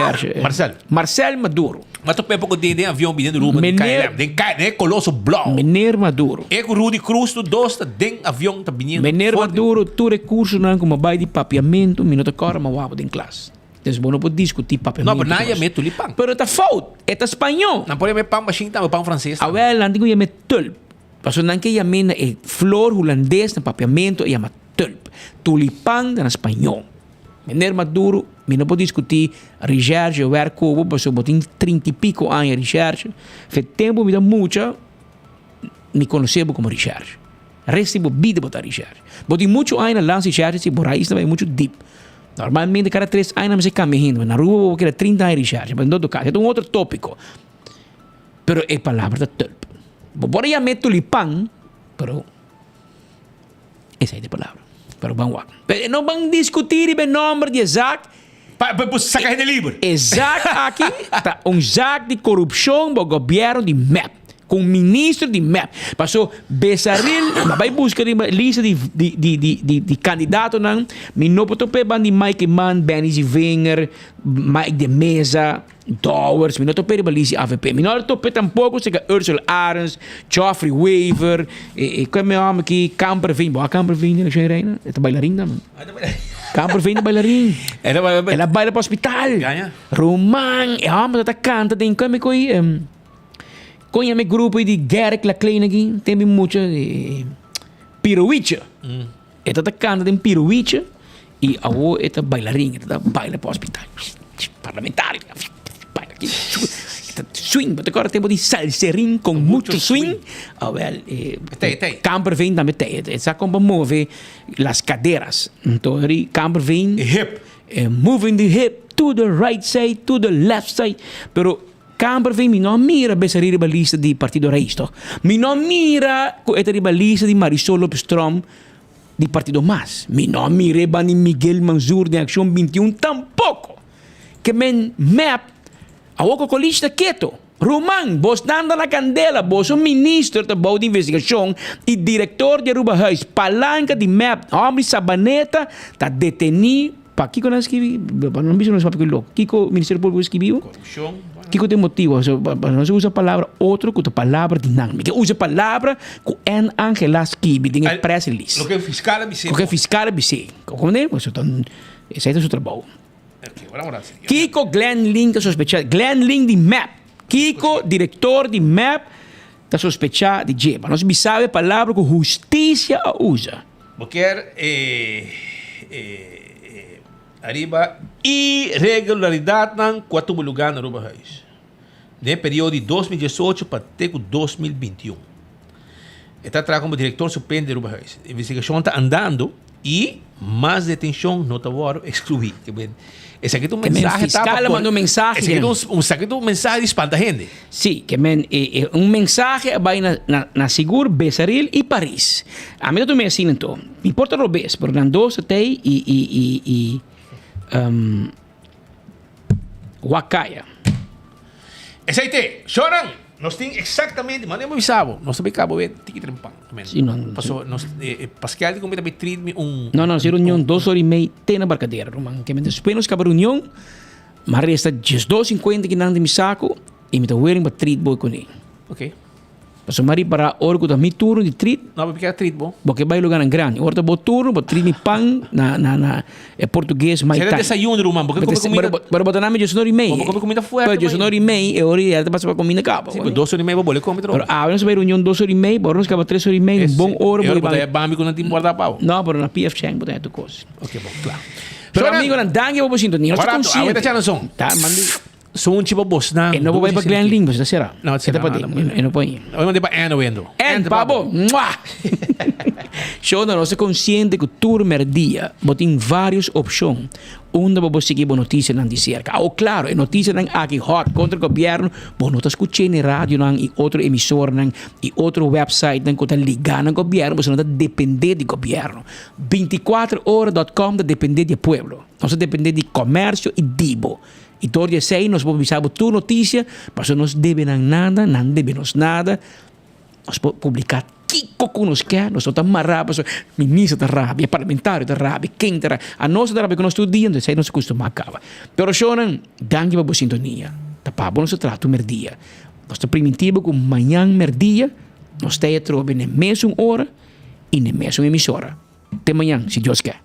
Marcel Maduro. Mas tu pensa que tem avião vindo do Ruma, tem colosso blanco. Meneer Maduro. E com Rudy Cruz, tu dois, tem avião tá vindo. Meneer Maduro, tu recurso não como vai de papiamento, me nota cara, mas wabo em classe. Então, não pode discutir papiamento. Não, mas não é meto tulipán. Pero tá falta, é espanhol. Não pode meter pão machine, tá pão francês. Ah, well, não tem que meter tulp. Passo não que chama flor holandês no papiamento, chama tulp. Tulipán na espanhol. Meneer Maduro, me não pode discutir recherche, eu era como, passo botin 30 e pico anos de recherche. Fez tempo me dá muita, me conhecebo como recherche. Recibo vida botar recherche. Botin muito anos na lance recherche, se por aí também muito deep. Normalmente cada 3 anos você caminha, na rua vou querer 30 anos de recherche, mas em todo caso, é um outro tópico. Pero é palavra da tulp. Por aí meto tulipán, pero essa é a palavra. Pero vamos lá. Não vamos discutir o nome de Isaac. Para sacar de livro. Isaac aqui está zaak de corrupção do governo de MEP. com o ministro de MEP. Passou Besaril, vai buscar a lista de candidato não, me não pode pegar de Mike Mann, Benny Zivinger, Mike de Mesa, Dowers, me não pode pegar a lista AVP. Me não pode tampouco se Ursula Arens, Geoffrey Weaver, como é o nome aqui, Camperveen, Camperveen, não sei reina, é bailarim não. Camperveen é bailarim. Ela baila para o hospital. Ganha. Roman, é homem que canta, tem como conhece grupo de Garrick La Klein aqui, tem muito piruicha. Esta canta tem piruicha e a o esta bailarinha, esta baila para o hospital. Parlamentar, baila aqui. Swing, mas agora temos de salserin com muito swing. Camperveen também tem. Essa como move as cadeiras. Então, Camperveen hip, moving the hip to the right side, to the left side. Pero Camperveen mi non mira besar ribalista di Partido Reisto. Mi non mira esta ribalista di Marisol Lopez-Strom di Partido Mas. Mi non mira ni Miguel Manzur de Acción 21 tampoco. Que men map a oco colista quieto. Roman, vos dando la candela, vos un ministro de boa de investigação e diretor de Aruba Huis, palanca de map, homem Sabaneta, tá detenido. Pa Kiko não escrevi, não me chama para louco. Kiko, Ministério Público escreveu. Kiko tem motivo, não se usa a palavra outro que a palavra dinâmica. Usa a palavra que é Angela escreve, tem a press release. O que o fiscal avise. O que o fiscal avise. Como é? Esse é o seu trabalho. Kiko Glenn Link sospechado. Glenn Link de MAP. Kiko, diretor de MAP, está sospechado de Jeba. Não se sabe a palavra que a justiça usa. Porque arriba irregularidade em 4 lugares na Aruba Huis. No período de 2018 para 2021. Está atrás como diretor suplente de Aruba Huis. A investigação está andando e mais detenção não está excluída. Esse aqui é um mensagem. Fiscal mandou mensagem. Esse aqui é um mensagem de espanta gente. Sim, que um mensagem vai na Seguro, Besaril e Paris. A mim não me assim então. Me importa o bes, porque Nandoso tem e Wakaya. Esse aí tem. Choram. Nós temos exatamente, mas não me avisava. Nós também acabamos de ter que trempar. Sim, não. Passou, Pascal de comida me um... Não, se reunião 2 horas e meia tem na barcadeira, Roman. Que depois nós acabamos a reunião, mas resta 2:50 que não tem me saco e me está wearing para treat boy com ele. Ok. Passou Mari para orgo da mi turno de treat. Não, porque é treat bom. Porque vai lugar em grande. Orta bo turno, bo treat mi pang na português mais tarde. Você desayuno, Roman, porque come comida... Para botar nome de 2 horas e meia. Porque come comida fuerte. Para 2 horas e meia, é hora de ela passa para comida capa. Sim, 2 horas e meia, vou botar comer. Pero nós vai reunião 2 horas e meia, bora nós acaba 3 horas e meia, bom hora. Eu botar bambi com não tem guardar pau. Não, pero na PF Chang botar tu coisa. Ok, bom, claro. Pero amigo, não dá que eu vou sintonía. Nós estamos conscientes. Agora já não são. Tá, mandi... Sou um tipo boss na. Não vou para Glenn Link, você será? Não, será para ti. Não põe. Eu mandei para Eno vendo. Pabo. Show da nossa consciente que turno dia, botem várias opções. Onde vamos seguir boa notícia não dizer. Ou claro, a notícia não aqui hot contra o governo, bom não está escutando na rádio não e outro emissor não e outro website não que está ligado ao governo, você não está depender do governo. 24horas.com está depender do povo. Não está depender de comércio e dibo. E todo dia 6 nós vamos avisar tu notícia, mas nós devemos nada, não devemos nada. Nós podemos publicar Kiko que nos quer, nós estamos amarrados, ministro da rábia, parlamentário da rábia, quem da rábia, a nossa da rábia que nós estudamos, isso aí não se costuma acabar. Pero choram, dangue para a sintonia, tapamos nosso trato merdia. Nós estamos primitivo com manhã merdia, nós estamos na mesma hora e na mesma emissora. Até amanhã, se Deus quer.